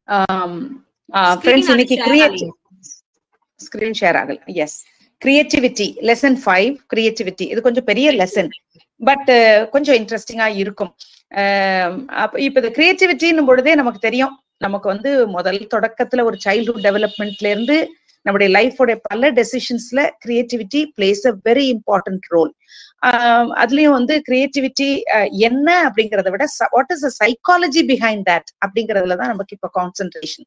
Friends இன்னைக்கு screen share ஆகல. Yes, creativity lesson 5 creativity. இது கொஞ்சம் பெரிய லெசன், பட் கொஞ்சம் இன்ட்ரெஸ்டிங்கா இருக்கும். இப்ப இந்த கிரியேட்டிவிட்டின்னும் பொழுதே நமக்கு தெரியும், நமக்கு வந்து முதல் தொடக்கத்துல ஒரு சைல்ட்ஹுட் டெவலப்மெண்ட்ல இருந்து நம்முடைய லைஃபோட பல டெசிஷன்ஸ்ல creativity plays a very important role. அதுலயும் வந்து கிரியேட்டிவிட்டி என்ன அப்படிங்கறத விட what is the psychology behind that அப்படிங்கறதுலதான் நமக்கு இப்ப கான்சென்ட்ரேஷன்.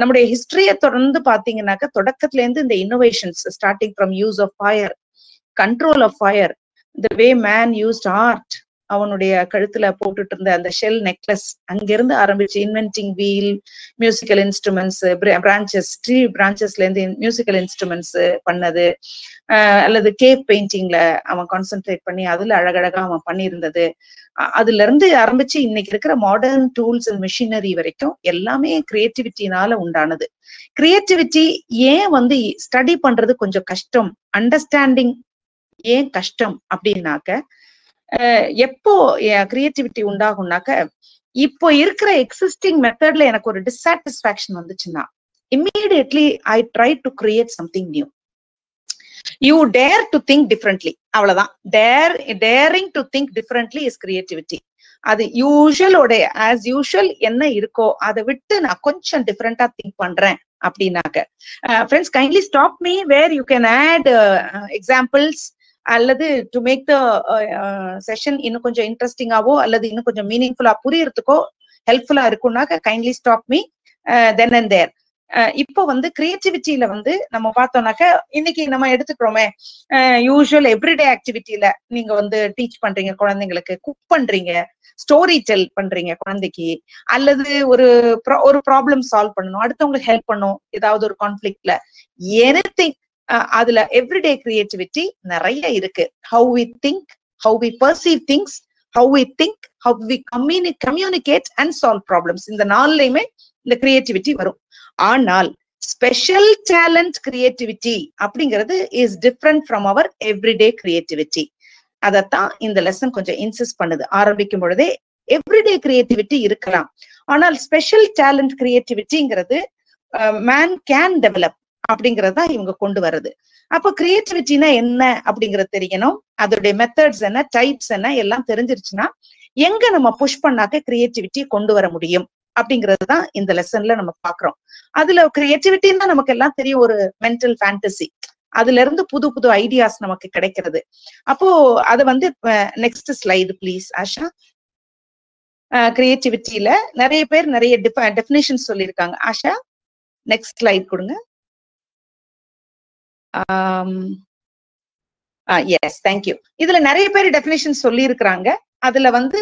நம்முடைய ஹிஸ்டரியை தொடர்ந்து பாத்தீங்கன்னாக்க தொடக்கத்துல இருந்து இந்த innovations starting from use of fire, control of fire, the way man used art, அவனுடைய கழுத்துல போட்டுட்டு இருந்த அந்த ஷெல் நெக்லஸ், அங்கிருந்து ஆரம்பிச்சு inventing wheel, musical instruments, branches, tree பிரான்ச்சஸ்ல இருந்து மியூசிக்கல் இன்ஸ்ட்ருமெண்ட்ஸ் பண்ணது, அல்லது கேப் பெயிண்டிங்ல அவன் கான்சென்ட்ரேட் பண்ணி அதுல அழகழகா அவன் பண்ணியிருந்தது. அதுல இருந்து ஆரம்பிச்சு இன்னைக்கு இருக்கிற மாடர்ன் டூல்ஸ் அண்ட் மிஷினரி வரைக்கும் எல்லாமே கிரியேட்டிவிட்டினால உண்டானது. கிரியேட்டிவிட்டி ஏன் வந்து ஸ்டடி பண்றது கொஞ்சம் கஷ்டம், அண்டர்ஸ்டாண்டிங் ஏன் கஷ்டம் அப்படின்னாக்க, எப்போ கிரியேட்டிவிட்டி உண்டாகும்னாக்க, இப்போ இருக்கிற எக்ஸிஸ்டிங் மெத்தட்ல எனக்கு ஒரு டிசாட்டிஸ்பாக்சன் வந்துச்சுன்னா immediately I try to create something new. You dare to think differently, அவ்வளவுதான். Daring to think differently is creativity. அது யூஷுவலோட ஆஸ் யூஷுவல் என்ன இருக்கோ அதை விட்டு நான் கொஞ்சம் டிஃப்ரெண்டா திங்க் பண்றேன் அப்படின்னாக்க, friends kindly stop me where you can add examples, அல்லது டு மேக் த செஷன் இன்னும் கொஞ்சம் இன்ட்ரெஸ்டிங்காவோ அல்லது இன்னும் கொஞ்சம் மீனிங்ஃபுல்லா புரியறதுக்கோ ஹெல்ப்ஃபுல்லா இருக்கும்னாக்க kindly stop me then and there. இப்போ வந்து கிரியேட்டிவிட்டியில வந்து நம்ம பார்த்தோம்னாக்க, இன்னைக்கு நம்ம எடுத்துக்கிறோமே, யூஸ்வல் எவ்ரிடே ஆக்டிவிட்டியில நீங்க வந்து டீச் பண்றீங்க குழந்தைங்களுக்கு, குக் பண்றீங்க, ஸ்டோரி டெல் பண்றீங்க குழந்தைக்கு, அல்லது ஒரு ப்ராப்ளம் சால்வ் பண்ணணும், அடுத்தவங்களுக்கு ஹெல்ப் பண்ணும் ஏதாவது ஒரு கான்ஃபிளிக்ட்ல, எனிதிங். அதுல எவ்ரிடே கிரியேட்டிவிட்டி நிறைய இருக்கு. How we think, how we perceive things, how we think, how we communicate and solve problems, இந்த நாலுலயுமே இந்த கிரியேட்டிவிட்டி வரும். ஆனால் ஸ்பெஷல் டேலண்ட் கிரியேட்டிவிட்டி அப்படிங்கிறது is different from our everyday creativity. அதத்தான் இந்த லெசன் கொஞ்சம் இன்சிஸ்ட் பண்ணுது. ஆரம்பிக்கும் பொழுதே எவ்ரிடே கிரியேட்டிவிட்டி இருக்கலாம், ஆனால் ஸ்பெஷல் டேலண்ட் கிரியேட்டிவிட்டிங்கிறது மேன் கேன் டெவலப் அப்படிங்கறது தான் இவங்க கொண்டு வர்றது. அப்போ கிரியேட்டிவிட்டினா என்ன அப்படிங்கறது தெரியணும், அதோடைய மெத்தட்ஸ் என்ன, டைப்ஸ் என்ன எல்லாம் தெரிஞ்சிருச்சுன்னா எங்க நம்ம புஷ் பண்ணாக்க கிரியேட்டிவிட்டி கொண்டு வர முடியும் அப்படிங்கிறது தான் இந்த லெசன்ல நம்ம பாக்குறோம். அதுல கிரியேட்டிவிட்டின்னா நமக்கு எல்லாம் தெரியும், ஒரு மென்டல் ஃபேண்டசி, அதுல இருந்து புது புது ஐடியாஸ் நமக்கு கிடைக்கிறது. அப்போ அது வந்து நெக்ஸ்ட் ஸ்லைடு பிளீஸ் ஆஷா. கிரியேட்டிவிட்டியில நிறைய பேர் நிறைய டெஃபினிஷன் சொல்லியிருக்காங்க. ஆஷா நெக்ஸ்ட் ஸ்லைட் கொடுங்க. Yes, thank you. இதுல நிறைய பேர் டெஃபினிஷன் சொல்லி இருக்கிறாங்க. அதுல வந்து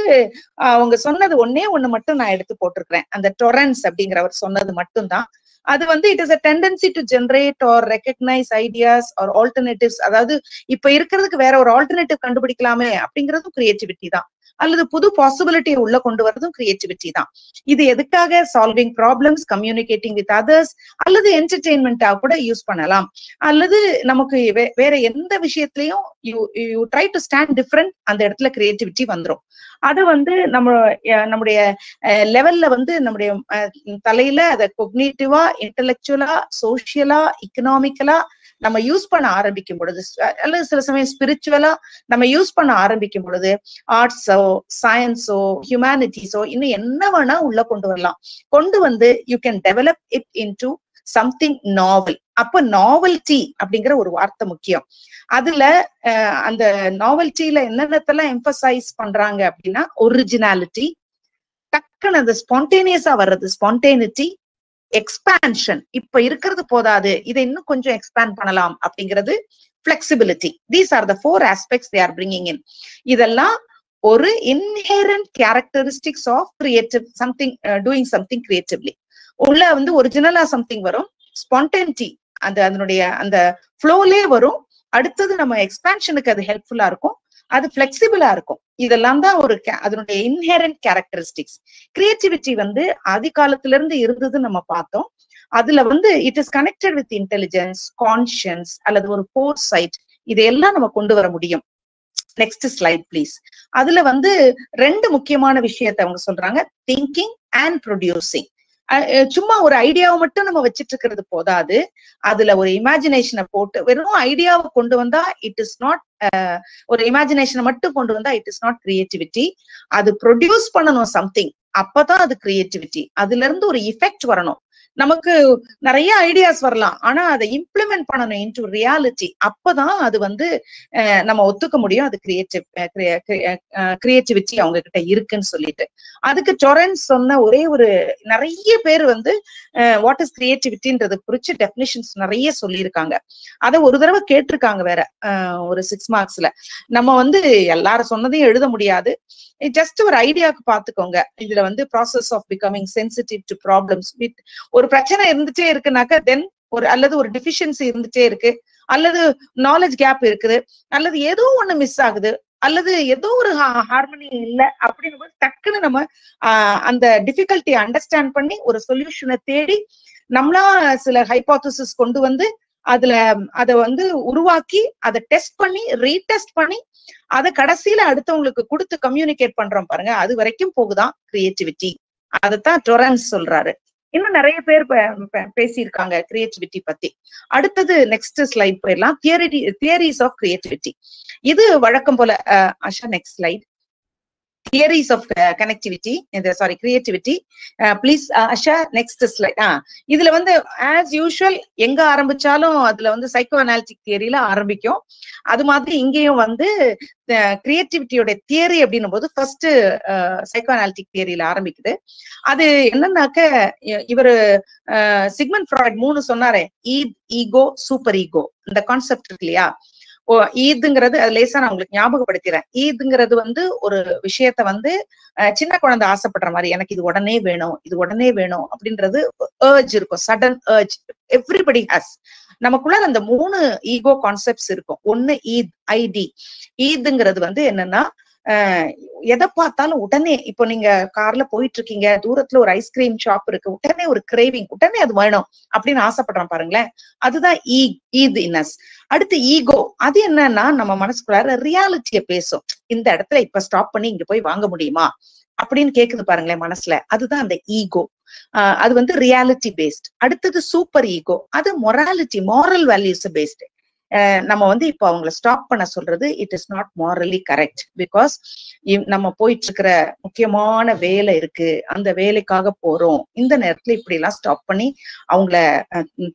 அவங்க சொன்னது ஒன்னே ஒண்ணு மட்டும் நான் எடுத்து போட்டிருக்கிறேன். அந்த டொரன்ஸ் அப்படிங்கிறவர் சொன்னது மட்டும்தான். அது வந்து it is a tendency to generate or recognize ideas or alternatives. அதாவது இப்ப இருக்கிறதுக்கு வேற ஒரு ஆல்டர்னேட்டிவ் கண்டுபிடிக்கலாமே அப்படிங்கறதும் கிரியேட்டிவிட்டி தான், அல்லது புது பாசிபிலிட்டியை உள்ள கொண்டு வரதும் கிரியேட்டிவிட்டி தான். இது எதுக்காக? Solving problems, communicating with others, அல்லது என்டர்டெயின்மெண்டா கூட யூஸ் பண்ணலாம், அல்லது நமக்கு வேற எந்த விஷயத்திலையும் you try to stand different, அந்த இடத்துல கிரியேட்டிவிட்டி வந்துடும். அது வந்து நம்முடைய லெவல்ல வந்து நம்முடைய தலையில அதை கொக்னிட்டிவா, இன்டெலெக்சுவலா, சோசியலா, எக்கனாமிக்கலா நம்ம யூஸ் பண்ண ஆரம்பிக்கும் பொழுது, அல்லது சில சமயம் ஸ்பிரிச்சுவலா நம்ம யூஸ் பண்ண ஆரம்பிக்கும் பொழுது, ஆர்ட்ஸோ, சயின்ஸோ, ஹியூமனிட்டிஸோ, இன்னும் என்ன வேணா உள்ள கொண்டு வரலாம். கொண்டு வந்து you can develop it into something novel. அப்ப நாவல்டி அப்படிங்கிற ஒரு வார்த்தை முக்கியம். அதுல அந்த நாவல்டியில என்னென்னத்தெல்லாம் எம்பசைஸ் பண்றாங்க அப்படின்னா, ஒரிஜினாலிட்டி, டக்குன்னு அந்த ஸ்பான்டேனியஸா வர்றது ஸ்பான்டேனிட்டி, எக்ஸ்பான்ஷன், இப்ப இருக்கிறது போதாது இதை இன்னும் கொஞ்சம் எக்ஸ்பேண்ட் பண்ணலாம் அப்படிங்கிறது, flexibility. These are the 4 aspects they are bringing in. இதெல்லாம் ஒரு inherent characteristics of creative something, doing something creatively. உள்ள வந்து ஒரிஜினலா சம்திங் வரும், ஸ்பான்டேனிட்டி அதனுடைய அந்த ஃப்ளோலே வரும், அடுத்தது நம்ம எக்ஸ்பான்ஷனுக்கு அது ஹெல்ப்ஃபுல்லா இருக்கும், அது பிளெக்சிபிளா இருக்கும். இதெல்லாம் தான் ஒரு அதனுடைய இன்ஹெரண்ட் கேரக்டரிஸ்டிக்ஸ். கிரியேட்டிவிட்டி வந்து ஆதி காலத்துல இருந்து இருந்தது நம்ம பார்த்தோம். அதுல வந்து it is connected with intelligence, conscience, அல்லது ஒரு ஃபோர்சைட், இதையெல்லாம் நம்ம கொண்டு வர முடியும். Next slide please. அதுல வந்து 2 முக்கியமான விஷயத்தை அவங்க சொல்றாங்க, திங்கிங் அண்ட் ப்ரொடியூசிங். சும்மா ஒரு ஐடியாவை மட்டும் நம்ம வச்சிட்டு இருக்கிறது போதாது. அதுல ஒரு இமேஜினேஷனை போட்டு வெறும் ஐடியாவை கொண்டு வந்தா இட் இஸ் நாட், ஒரு இமேஜினேஷனை மட்டும் கொண்டு வந்தா இட் இஸ் நாட் கிரியேட்டிவிட்டி. அது ப்ரொடியூஸ் பண்ணணும் சம்திங், அப்பதான் அது கிரியேட்டிவிட்டி. அதுல இருந்து ஒரு எஃபெக்ட் வரணும். நமக்கு நிறைய ஐடியாஸ் வரலாம், ஆனா அதை இம்ப்ளிமெண்ட் பண்ணணும் இன்டு ரியாலிட்டி. அப்பதான் அது வந்து நம்ம ஒத்துக்க முடியும் அது கிரியேட்டிவிட்டி அவங்க கிட்ட இருக்குன்னு சொல்லிட்டு. அதுக்கு டொரன்ஸ் சொன்ன ஒரே ஒரு, நிறைய பேர் வந்து வாட் இஸ் கிரியேட்டிவிட்டின்றது குறிச்சு டெபினிஷன்ஸ் நிறைய சொல்லியிருக்காங்க. அதை ஒரு தடவை கேட்டிருக்காங்க வேற ஒரு 6 மார்க்ஸ்ல. நம்ம வந்து எல்லாரும் சொன்னதையும் எழுத முடியாது, ஜஸ்ட் ஒரு ஐடியாவுக்கு பாத்துக்கோங்க. இதுல வந்து process of becoming sensitive to problems. ஒரு பிரச்சனை இருந்துட்டே இருக்குனாக்கா தென் ஒரு, அல்லது ஒரு டிஃபிஷியன்சி இருந்துட்டே இருக்கு, அல்லது நாலேஜ் கேப் இருக்குது, அல்லது ஏதோ ஒண்ணு மிஸ் ஆகுது, அல்லது ஏதோ ஒரு ஹார்மனி இல்லை அப்படின்னு டக்குன்னு நம்ம அந்த டிஃபிகல்ட்டி அண்டர்ஸ்டாண்ட் பண்ணி ஒரு சொல்யூஷனை தேடி நம்மளா சில ஹைபோதசிஸ் கொண்டு வந்து அதுல அதை வந்து உருவாக்கி அதை டெஸ்ட் பண்ணி ரீடெஸ்ட் பண்ணி அதை கடைசியில அடுத்தவங்களுக்கு கொடுத்து கம்யூனிகேட் பண்றோம் பாருங்க, அது வரைக்கும் போகுதான் கிரியேட்டிவிட்டி. அதைத்தான் டொரன்ஸ் சொல்றாரு. இன்னும் நிறைய பேர் பேசியிருக்காங்க கிரியேட்டிவிட்டி பத்தி. அடுத்தது நெக்ஸ்ட் ஸ்லைட் போயிடலாம். Theories of creativity. இது வழக்கம் போல Asha next slide. Theories of connectivity, sorry, creativity. Please Asha, next slide. இதுல வந்து as usual எங்க ஆரம்பிச்சாலும் அதுல வந்து சைக்கோ அனாலிட்டிக் தியரியில ஆரம்பிக்கும். அது மாதிரி இங்கேயும் வந்து கிரியேட்டிவிட்டியோட தியரி அப்படின்னும் போது ஃபர்ஸ்ட் சைக்கோ அனாலிட்டிக் தியரியில ஆரம்பிக்குது. அது என்னன்னாக்க, இவரு சிக்மண்ட் ஃப்ராய்ட் 3 சொன்னாரே, ஈகோ, சூப்பர் ஈகோ, இந்த கான்செப்ட் இருக்கு இல்லையா. ஈதுங்கிறது, அது லேசா நான் உங்களுக்கு ஞாபகப்படுத்துறேன். ஈதுங்கிறது வந்து ஒரு விஷயத்த வந்து சின்ன குழந்தை ஆசைப்படுற மாதிரி, எனக்கு இது உடனே வேணும், இது உடனே வேணும் அப்படின்றது ஏர்ஜ் இருக்கும், சடன் ஏர்ஜ் எவ்ரிபடி ஹாஸ். நமக்குள்ள அந்த 3 ஈகோ கான்செப்ட்ஸ் இருக்கும். ஒண்ணு ஈத், ஐடி. ஈதுங்கிறது வந்து என்னன்னா, எதை பார்த்தாலும் உடனே, இப்போ நீங்க கார்ல போயிட்டு இருக்கீங்க, தூரத்துல ஒரு ஐஸ்கிரீம் ஷாப் இருக்கு, உடனே ஒரு கிரேவிங், உடனே அது வேணும் அப்படின்னு ஆசைப்படுறோம் பாருங்களேன், அதுதான் ஈத்னஸ். அடுத்து ஈகோ, அது என்னன்னா நம்ம மனசுக்குள்ளார ரியாலிட்டிய பேசும். இந்த இடத்துல இப்ப ஸ்டாப் பண்ணி இங்க போய் வாங்க முடியுமா அப்படின்னு கேக்குது பாருங்களேன் மனசுல, அதுதான் அந்த ஈகோ. அது வந்து ரியாலிட்டி பேஸ்ட். அடுத்தது சூப்பர் ஈகோ, அது மொராலிட்டி, மாரல் வேல்யூஸ் பேஸ்டு. நம்ம வந்து இப்போ அவங்களை ஸ்டாப் பண்ண சொல்றது it is not morally correct. Because நம்ம போயிட்டு இருக்கிற முக்கியமான வேலை இருக்கு, அந்த வேலைக்காக போறோம், இந்த நேரத்துல இப்படி எல்லாம் ஸ்டாப் பண்ணி அவங்கள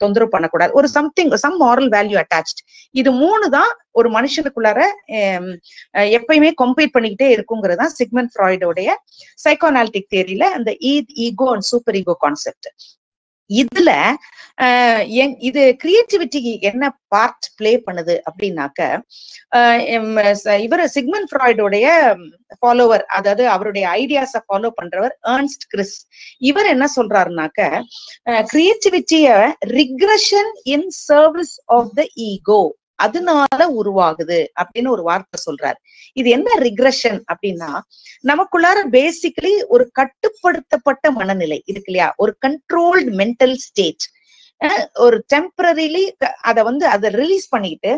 தொந்தரவு பண்ணக்கூடாது. ஒரு சம் மாரல் வேல்யூ அட்டாச்ட். இது 3 தான் ஒரு மனுஷனுக்குள்ளார எப்பயுமே கம்பீட் பண்ணிக்கிட்டே இருக்குங்கிறது தான் சிக்மண்ட் ஃப்ராய்டோடைய சைக்கோ அனாலிட்டிக் தியரியில அந்த ego and super ego concept. இதுல இது கிரியேட்டிவிட்டிக்கு என்ன பார்ட் பிளே பண்ணுது அப்படின்னாக்க, இவர் சிக்மண்ட் ஃப்ராய்டோடைய ஃபாலோவர், அதாவது அவருடைய ஐடியாஸை ஃபாலோ பண்றவர் ஏர்ன்ஸ்ட் கிறிஸ். இவர் என்ன சொல்றாருனாக்க, கிரியேட்டிவிட்டிய regression in service of the ego, அதனால உருவாகுது அப்படின்னு ஒரு வார்த்தை சொல்றாரு. இது என்ன ரிக்ரெஷன் அப்படின்னா, நமக்குள்ளார பேசிக்கலி ஒரு கட்டுப்படுத்தப்பட்ட மனநிலை இருக்கு இல்லையா, ஒரு கண்ட்ரோல்டு மென்டல் ஸ்டேட். ஒரு டெம்பரரிலி அதை ரிலீஸ் பண்ணிட்டு,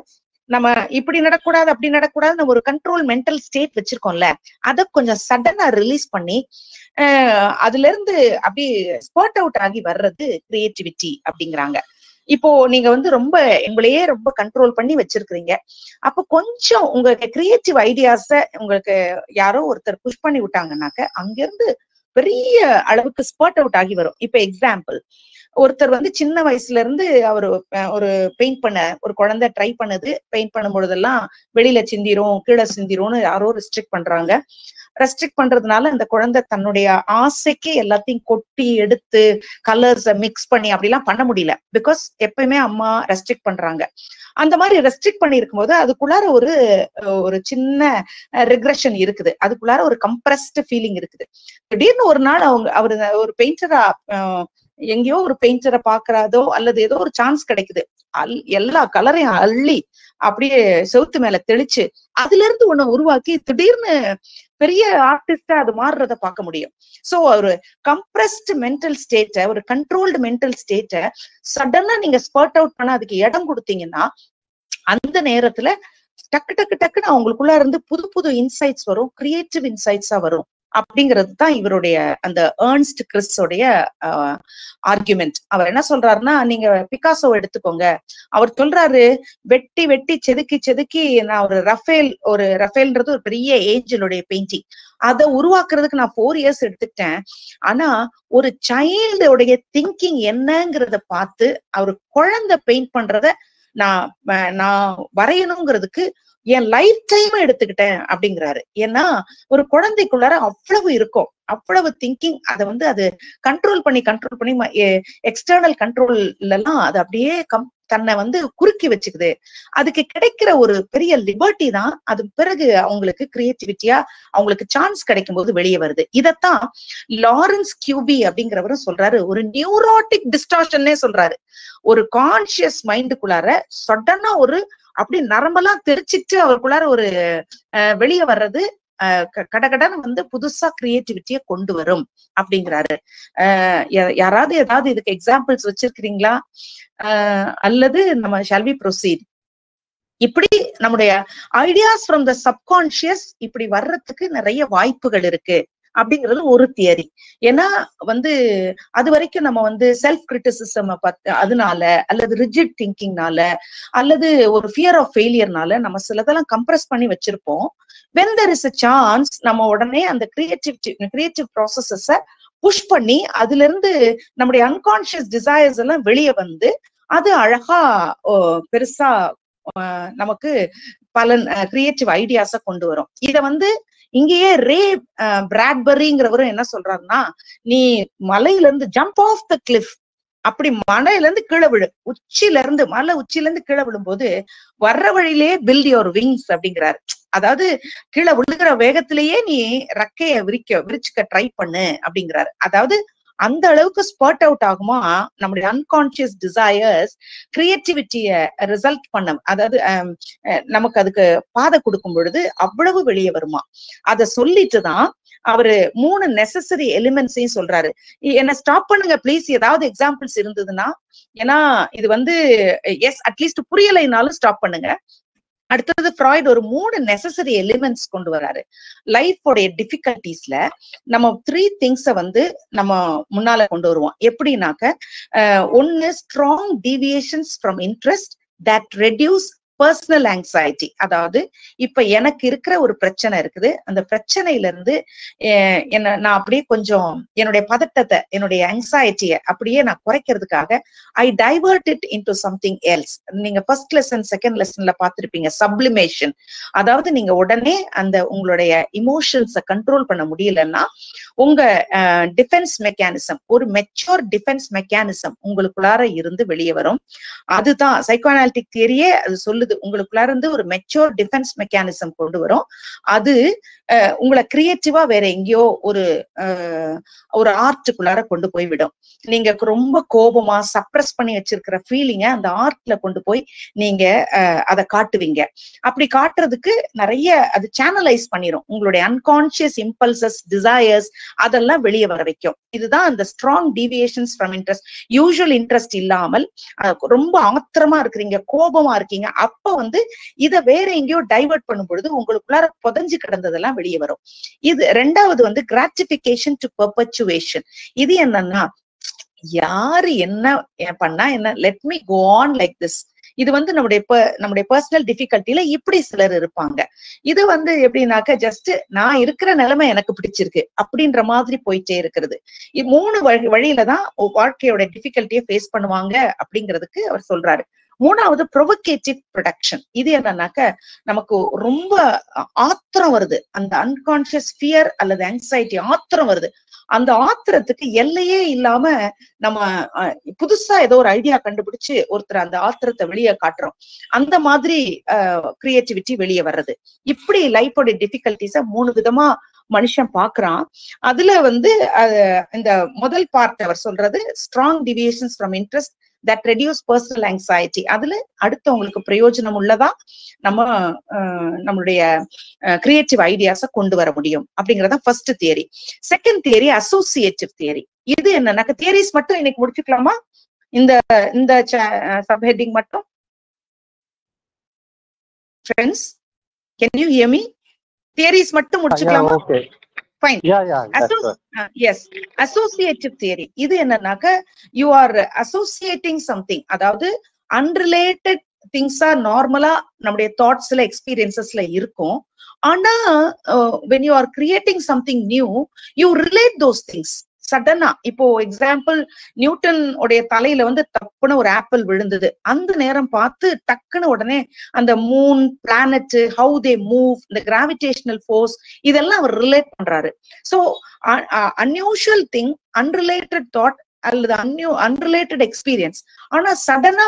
நம்ம இப்படி நடக்கூடாது அப்படி நடக்கூடாது, நம்ம ஒரு கண்ட்ரோல் மென்டல் ஸ்டேட் வச்சிருக்கோம்ல, அதை கொஞ்சம் சடனா ரிலீஸ் பண்ணி அதுல இருந்து அப்படி ஸ்பாட் அவுட் ஆகி வர்றது கிரியேட்டிவிட்டி அப்படிங்கிறாங்க. இப்போ நீங்க வந்து ரொம்ப உங்களையே ரொம்ப கண்ட்ரோல் பண்ணி வச்சிருக்கிறீங்க, அப்போ கொஞ்சம் உங்களுக்கு கிரியேட்டிவ் ஐடியாஸ உங்களுக்கு யாரோ ஒருத்தர் புஷ் பண்ணி விட்டாங்கன்னாக்க அங்கிருந்து பெரிய அளவுக்கு ஸ்பாட் அவுட் ஆகி வரும். இப்ப எக்ஸாம்பிள், ஒருத்தர் வந்து சின்ன வயசுல இருந்து அவரு ஒரு பெயிண்ட் பண்ண ஒரு குழந்தை ட்ரை பண்ணுது, பெயிண்ட் பண்ணும் பொழுதெல்லாம் வெளியில சிந்திரும், கீழே சிந்திரும்னு யாரோ ரெஸ்ட்ரிக்ட் பண்றாங்க. ரெஸ்ட்ரிக்ட் பண்றதுனால அந்த குழந்தை தன்னுடைய ஆசைக்கு எல்லாத்தையும் கொட்டி எடுத்து கலர்ஸ மிக்ஸ் பண்ணி அப்படிலாம் பண்ண முடியல. பிகாஸ் எப்பயுமே அம்மா ரெஸ்ட்ரிக்ட் பண்றாங்க. அந்த மாதிரி ரெஸ்ட்ரிக்ட் பண்ணி இருக்கும்போது அதுக்குள்ளார ஒரு சின்ன ரிக்ரெஷன் இருக்குது, அதுக்குள்ளார ஒரு கம்ப்ரஸ்ட் ஃபீலிங் இருக்குது. திடீர்னு ஒரு நாள் அவரு ஒரு பெயிண்டரா எங்கேயோ ஒரு பெயிண்டரை பாக்குறாதோ அல்லது ஏதோ ஒரு சான்ஸ் கிடைக்குது, எல்லா கலரையும் அள்ளி அப்படியே செவுத்து மேல தெளிச்சு அதுல இருந்து ஒண்ணு உருவாக்கி திடீர்னு பெரிய ஆர்டிஸ்டா அது மாறுறத பார்க்க முடியும். சோ ஒரு கம்ப்ரஸ்ட் மென்டல் ஸ்டேட்டை, ஒரு கண்ட்ரோல்டு மென்டல் ஸ்டேட்டை சடனா நீங்க ஸ்பாட் அவுட் பண்ண அதுக்கு இடம் கொடுத்தீங்கன்னா அந்த நேரத்துல டக்கு டக்கு டக்குன்னு அவங்களுக்குள்ள இருந்து புது புது இன்சைட்ஸ் வரும், கிரியேட்டிவ் இன்சைட்ஸா வரும். அப்படிங்கிறது தான் இவருடைய அந்த ஏர்ன்ஸ்ட் கிறிஸோடைய ஆர்குமெண்ட். அவர் என்ன சொல்றாருன்னா, நீங்க பிகாசோ எடுத்துக்கோங்க. அவர் சொல்றாரு, வெட்டி வெட்டி செதுக்கி செதுக்கி நான் ஒரு ரஃபேல்ன்றது ஒரு பெரிய ஏஞ்சலுடைய பெயிண்டிங், அதை உருவாக்குறதுக்கு நான் 4 years எடுத்துக்கிட்டேன். ஆனா ஒரு சைல்டுடைய திங்கிங் என்னங்கிறத பார்த்து அவர் குழந்தை பெயிண்ட் பண்றத நான் வரையணுங்கிறதுக்கு என் லைஃப் டைம் எடுத்துக்கிட்டேன் அப்படிங்கிறாரு. ஏன்னா ஒரு குழந்தைக்குள்ளார அவ்வளவு இருக்கும், அவ்வளவு திங்கிங். அதை அது கண்ட்ரோல் பண்ணி எக்ஸ்டர்னல் கண்ட்ரோல்ல எல்லாம் அது அப்படியே தன்னை குறுக்கி வச்சுக்குது. அதுக்கு கிடைக்கிற ஒரு பெரிய லிபர்ட்டி தான் அது பிறகு அவங்களுக்கு கிரியேட்டிவிட்டியா அவங்களுக்கு சான்ஸ் கிடைக்கும் போது வெளியே வருது. இதத்தான் லாரன்ஸ் கியூபி அப்படிங்கிறவரும் சொல்றாரு, ஒரு நியூரோட்டிக் டிஸ்டார்ஷன்னே சொல்றாரு. ஒரு கான்சியஸ் மைண்டுக்குள்ளார சடனா ஒரு அப்படி நரம்பெல்லாம் தெரிச்சிட்டு அவருக்குள்ளார ஒரு வெளியே வர்றது கடகடன்னு புதுசா கிரியேட்டிவிட்டியை கொண்டு வரும் அப்படிங்கிறாரு. யாராவது ஏதாவது இதுக்கு எக்ஸாம்பிள்ஸ் வச்சிருக்கிறீங்களா? அல்லது நம்ம ஷால் வி ப்ரொசீட்? இப்படி நம்முடைய ஐடியாஸ் ஃப்ரம் த சப்கான்சியஸ் இப்படி வர்றதுக்கு நிறைய வாய்ப்புகள் இருக்கு அப்படிங்கிறது ஒரு தியரி. ஏன்னா அது வரைக்கும் நம்ம செல்ஃப் கிரிட்டிசிசம் அதனால அல்லது ரிஜிட் திங்கிங்னால அல்லது ஒரு ஃபியர் ஆஃப் ஃபெயிலியர்னால நம்ம சிலதெல்லாம் கம்ப்ரஸ் பண்ணி வச்சிருப்போம். when there is a chance நம்ம உடனே அந்த கிரியேட்டிவ் ப்ராசஸஸ புஷ் பண்ணி அதுல இருந்து நம்முடைய அன்கான்சியஸ் டிசைர்ஸ் எல்லாம் வெளியே அது அழகா பெருசா நமக்கு பல கிரியேட்டிவ் ஐடியாஸ கொண்டு வரும். இத இங்கேயே ரே பிராட்பரிங்கிறவரும் என்ன சொல்றாருன்னா, நீ மலையில இருந்து ஜம்ப் ஆஃப் த கிளிஃப், அப்படி மலையில இருந்து கீழே விழு, மலை உச்சில இருந்து கீழே விழும்போது வர்ற வழியிலேயே பில்ட் யுவர் விங்ஸ் அப்படிங்கிறாரு. அதாவது கீழே விழுகிற வேகத்திலேயே நீ ரெக்கைய விரிச்சுக்க ட்ரை பண்ணு அப்படிங்கிறாரு. அதாவது அந்த அளவுக்கு ஸ்பாட் அவுட் ஆகுமா நம்முடைய அன்கான்சியஸ் டிசையர்ஸ் கிரியேட்டிவிட்டிய ரிசல்ட் பண்ண, அதாவது நமக்கு அதுக்கு பாதை கொடுக்கும் பொழுது அவ்வளவு வெளியே வருமா. அதை சொல்லிட்டுதான் அவரு 3 நெசசரி எலிமெண்ட்ஸையும் சொல்றாரு. என்ன ஸ்டாப் பண்ணுங்க பிளீஸ், ஏதாவது எக்ஸாம்பிள்ஸ் இருந்ததுன்னா. ஏன்னா இது எஸ் அட்லீஸ்ட் புரியலைனாலும் ஸ்டாப் பண்ணுங்க. அடுத்தது ஃப்ராய்ட் ஒரு 3 நெசசரி எலிமெண்ட்ஸ் கொண்டு வராரு. லைஃபோடைய டிஃபிகல்டிஸ்ல நம்ம 3 திங்ஸ நம்ம முன்னால கொண்டு வருவோம். எப்படின்னாக்க, ஒன்னு strong deviations from interest that reduce personal anxiety. அதாவது இப்ப எனக்கு இருக்கிற ஒரு பிரச்சனை இருக்குது, அந்த பிரச்சனையில இருந்து நான் அப்படியே கொஞ்சம் என்னுடைய பதட்டத்தை, என்னுடைய ஆங்ஸைட்டிய அப்படியே நான் குறைக்கிறதுக்காக I divert it into something else. நீங்க ஃபர்ஸ்ட் லெசன் செகண்ட் லெசன்ல பார்த்திருப்பீங்க சப்ளிமேஷன். அதாவது நீங்க உடனே அந்த உங்களுடைய இமோஷன்ஸை கண்ட்ரோல் பண்ண முடியலன்னா உங்க டிஃபென்ஸ் மெக்கானிசம், ஒரு மெச்சூர் டிஃபென்ஸ் மெக்கானிசம் உங்களுக்குள்ளார இருந்து வெளியே வரும். அதுதான் சைக்கோஅனாலிட்டிக் தியரியே அது சொல்லுது. உங்களுக்குள்ளார இருந்து ஒரு மெச்சூர் டிஃபென்ஸ் மெக்கானிசம் கொண்டு வரும். அது உங்களை கிரியேட்டிவா வேற எங்கேயோ ஒரு ஆர்ட்டுக்குள்ளார கொண்டு போய் விடும். நீங்க ரொம்ப கோபமா சப்ரஸ் பண்ணி வச்சிருக்கிற ஃபீலிங்க அந்த ஆர்ட்ல கொண்டு போய் நீங்க அதை காட்டுவீங்க. அப்படி காட்டுறதுக்கு நிறைய அது சேனலைஸ் பண்ணிரும். உங்களுடைய அன்கான்சியஸ் இம்பல்சஸ், டிசையர்ஸ் அதெல்லாம் வெளியே வர வைக்கும். இதுதான் அந்த strong deviations from interest. Usual interest இல்லாமல் ரொம்ப ஆத்திரமா இருக்கிறீங்க, கோபமா இருக்கீங்க, அப்ப இதை வேற எங்கேயோ டைவர்ட் பண்ணும் பொழுது உங்களுக்குள்ளார புதஞ்சு கிடந்ததெல்லாம் வெளியே வரும். இது ரெண்டாவது கிராட்டிபிகேஷன் டு பெர்பச்சுவேஷன். இது என்னன்னா, யாரு என்ன பண்ணா என்ன, let me go on like this. இது நம்முடைய பர்சனல் டிஃபிகல்ட்டில இப்படி சிலர் இருப்பாங்க. இது எப்படின்னாக்க ஜஸ்ட் நான் இருக்கிற நிலைமை எனக்கு பிடிச்சிருக்கு அப்படின்ற மாதிரி போயிட்டே இருக்கிறது. 3 வழியில தான் வாழ்க்கையோட டிஃபிகல்ட்டியை ஃபேஸ் பண்ணுவாங்க அப்படிங்கிறதுக்கு அவர் சொல்றாரு. 3வது ப்ரொவோகேட்டிவ் ப்ரொடக்ஷன். இது என்னன்னாக்க, நமக்கு ரொம்ப ஆத்திரம் வருது, அந்த அன்கான்சியஸ் ஃபியர் அல்லது ஆங்ஸைட்டி ஆத்திரம் வருது. அந்த ஆத்திரத்துக்கு எல்லையே இல்லாம நம்ம புதுசா ஏதோ ஒரு ஐடியா கண்டுபிடிச்சு ஒருத்தர் அந்த ஆத்திரத்தை வெளியே காட்டுறோம். அந்த மாதிரி கிரியேட்டிவிட்டி வெளியே வர்றது. இப்படி லைஃபோட டிஃபிகல்டிஸ 3 விதமா மனுஷன் பாக்குறான். அதுல இந்த முதல் பார்ட் அவர் சொல்றது strong deviations from interest that reduce personal anxiety. அதுல அடுத்து உங்களுக்கு பிரயோஜனம் உள்ளதா நம்மளுடைய கிரியேட்டிவ் ஐடியாஸ கொண்டு வர முடியும் அப்படிங்கறத first theory. Second theory associative theory. இது என்னன்னாக்க, தியரிஸ் மட்டும் இன்னைக்கு முடிச்சுக்கலாமா? இந்த சப் ஹெட்டிங் மட்டும். Friends, can you hear me? Theories மட்டும் முடிச்சுக்கலாமா? fine. Yes, associative theory இது என்னன்னாக்க you are associating something, அதாவது unrelated things are நார்மலா நம்முடைய தாட்ஸ்ல எக்ஸ்பீரியன்சஸ்ல இருக்கும். ஆனா when you are creating something new, you relate those things சடனா. இப்போ எக்ஸாம்பிள், நியூட்டன் உடைய தலையில வந்து தப்புன்னு ஒரு ஆப்பிள் விழுந்தது. அந்த நேரம் பார்த்து டக்குன்னு உடனே அந்த Moon, planet, how they move, இந்த கிராவிடேஷனல் ஃபோர்ஸ், இதெல்லாம் அவர் ரிலேட் பண்றாரு. So unusual thing, unrelated thought அல்லது அன்ரிலேட்டட் எக்ஸ்பீரியன்ஸ், ஆனா சடனா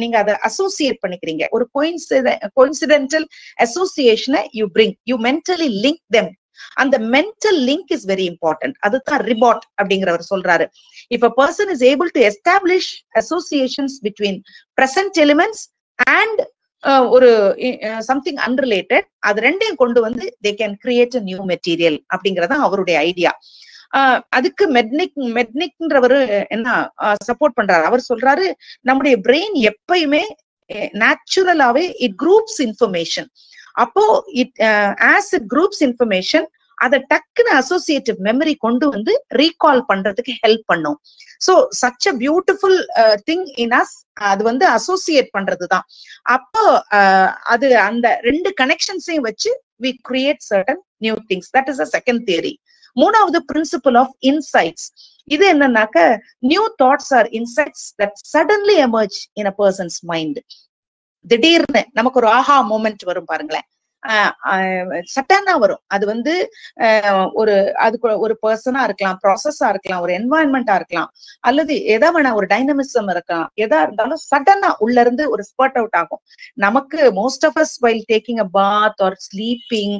நீங்க அதை அசோசியேட் பண்ணிக்கிறீங்க. ஒரு கோயின்சிடென்டல் அசோசியேஷனை யூ மென்டலி லிங்க் தெம். அந்த mental link is very important. அதுதான் ரிபாட் அப்படிங்கிறவர் சொல்றாரு. If a person is able to establish associations between present elements and ஒரு something unrelated, அது ரெண்டையும் கொண்டு வந்து they can create a new material அப்படிங்கறத அவருடைய ஐடியா. அதுக்கு மெட்னிக்ன்றவரு என்ன சப்போர்ட் பண்றாரு. அவர் சொல்றாரு, நம்முடைய பிரெயின் எப்பயுமே நேச்சுரலாவே இட் குரூப்ஸ் இன்ஃபர்மேஷன். அப்போ ஆஸ் இட் குரூப்ஸ் இன்ஃபர்மேஷன், அதை டக்குன்னு அசோசியேட்டிவ் மெமரி கொண்டு வந்து ரீகால் பண்றதுக்கு ஹெல்ப் பண்ணும். So such a beautiful thing in us, அது வந்து அசோசியேட் பண்றதுதான். அப்போ அது அந்த ரெண்டு கனெக்ஷன்ஸையும் வச்சு we create certain new things. That is the second theory. மூணாவது பிரின்சிபல் ஆஃப் இன்சைட்ஸ். இது என்னன்னாக்க, new thoughts are insights that suddenly emerge in a person's mind. திடீர்னு நமக்கு ஒரு ஆஹா மூமெண்ட் வரும் பாருங்களேன், சட்டனா வரும். அது வந்து ஒரு பர்சனா இருக்கலாம், ப்ராசஸா இருக்கலாம், ஒரு என்வாயன்மெண்டா இருக்கலாம், அல்லது எதா வேணா ஒரு டைனமிசம் இருக்கலாம். எதா இருந்தாலும் சடனா உள்ள இருந்து ஒரு ஸ்பர்ட் அவுட் ஆகும். நமக்கு most of us while taking a bath or sleeping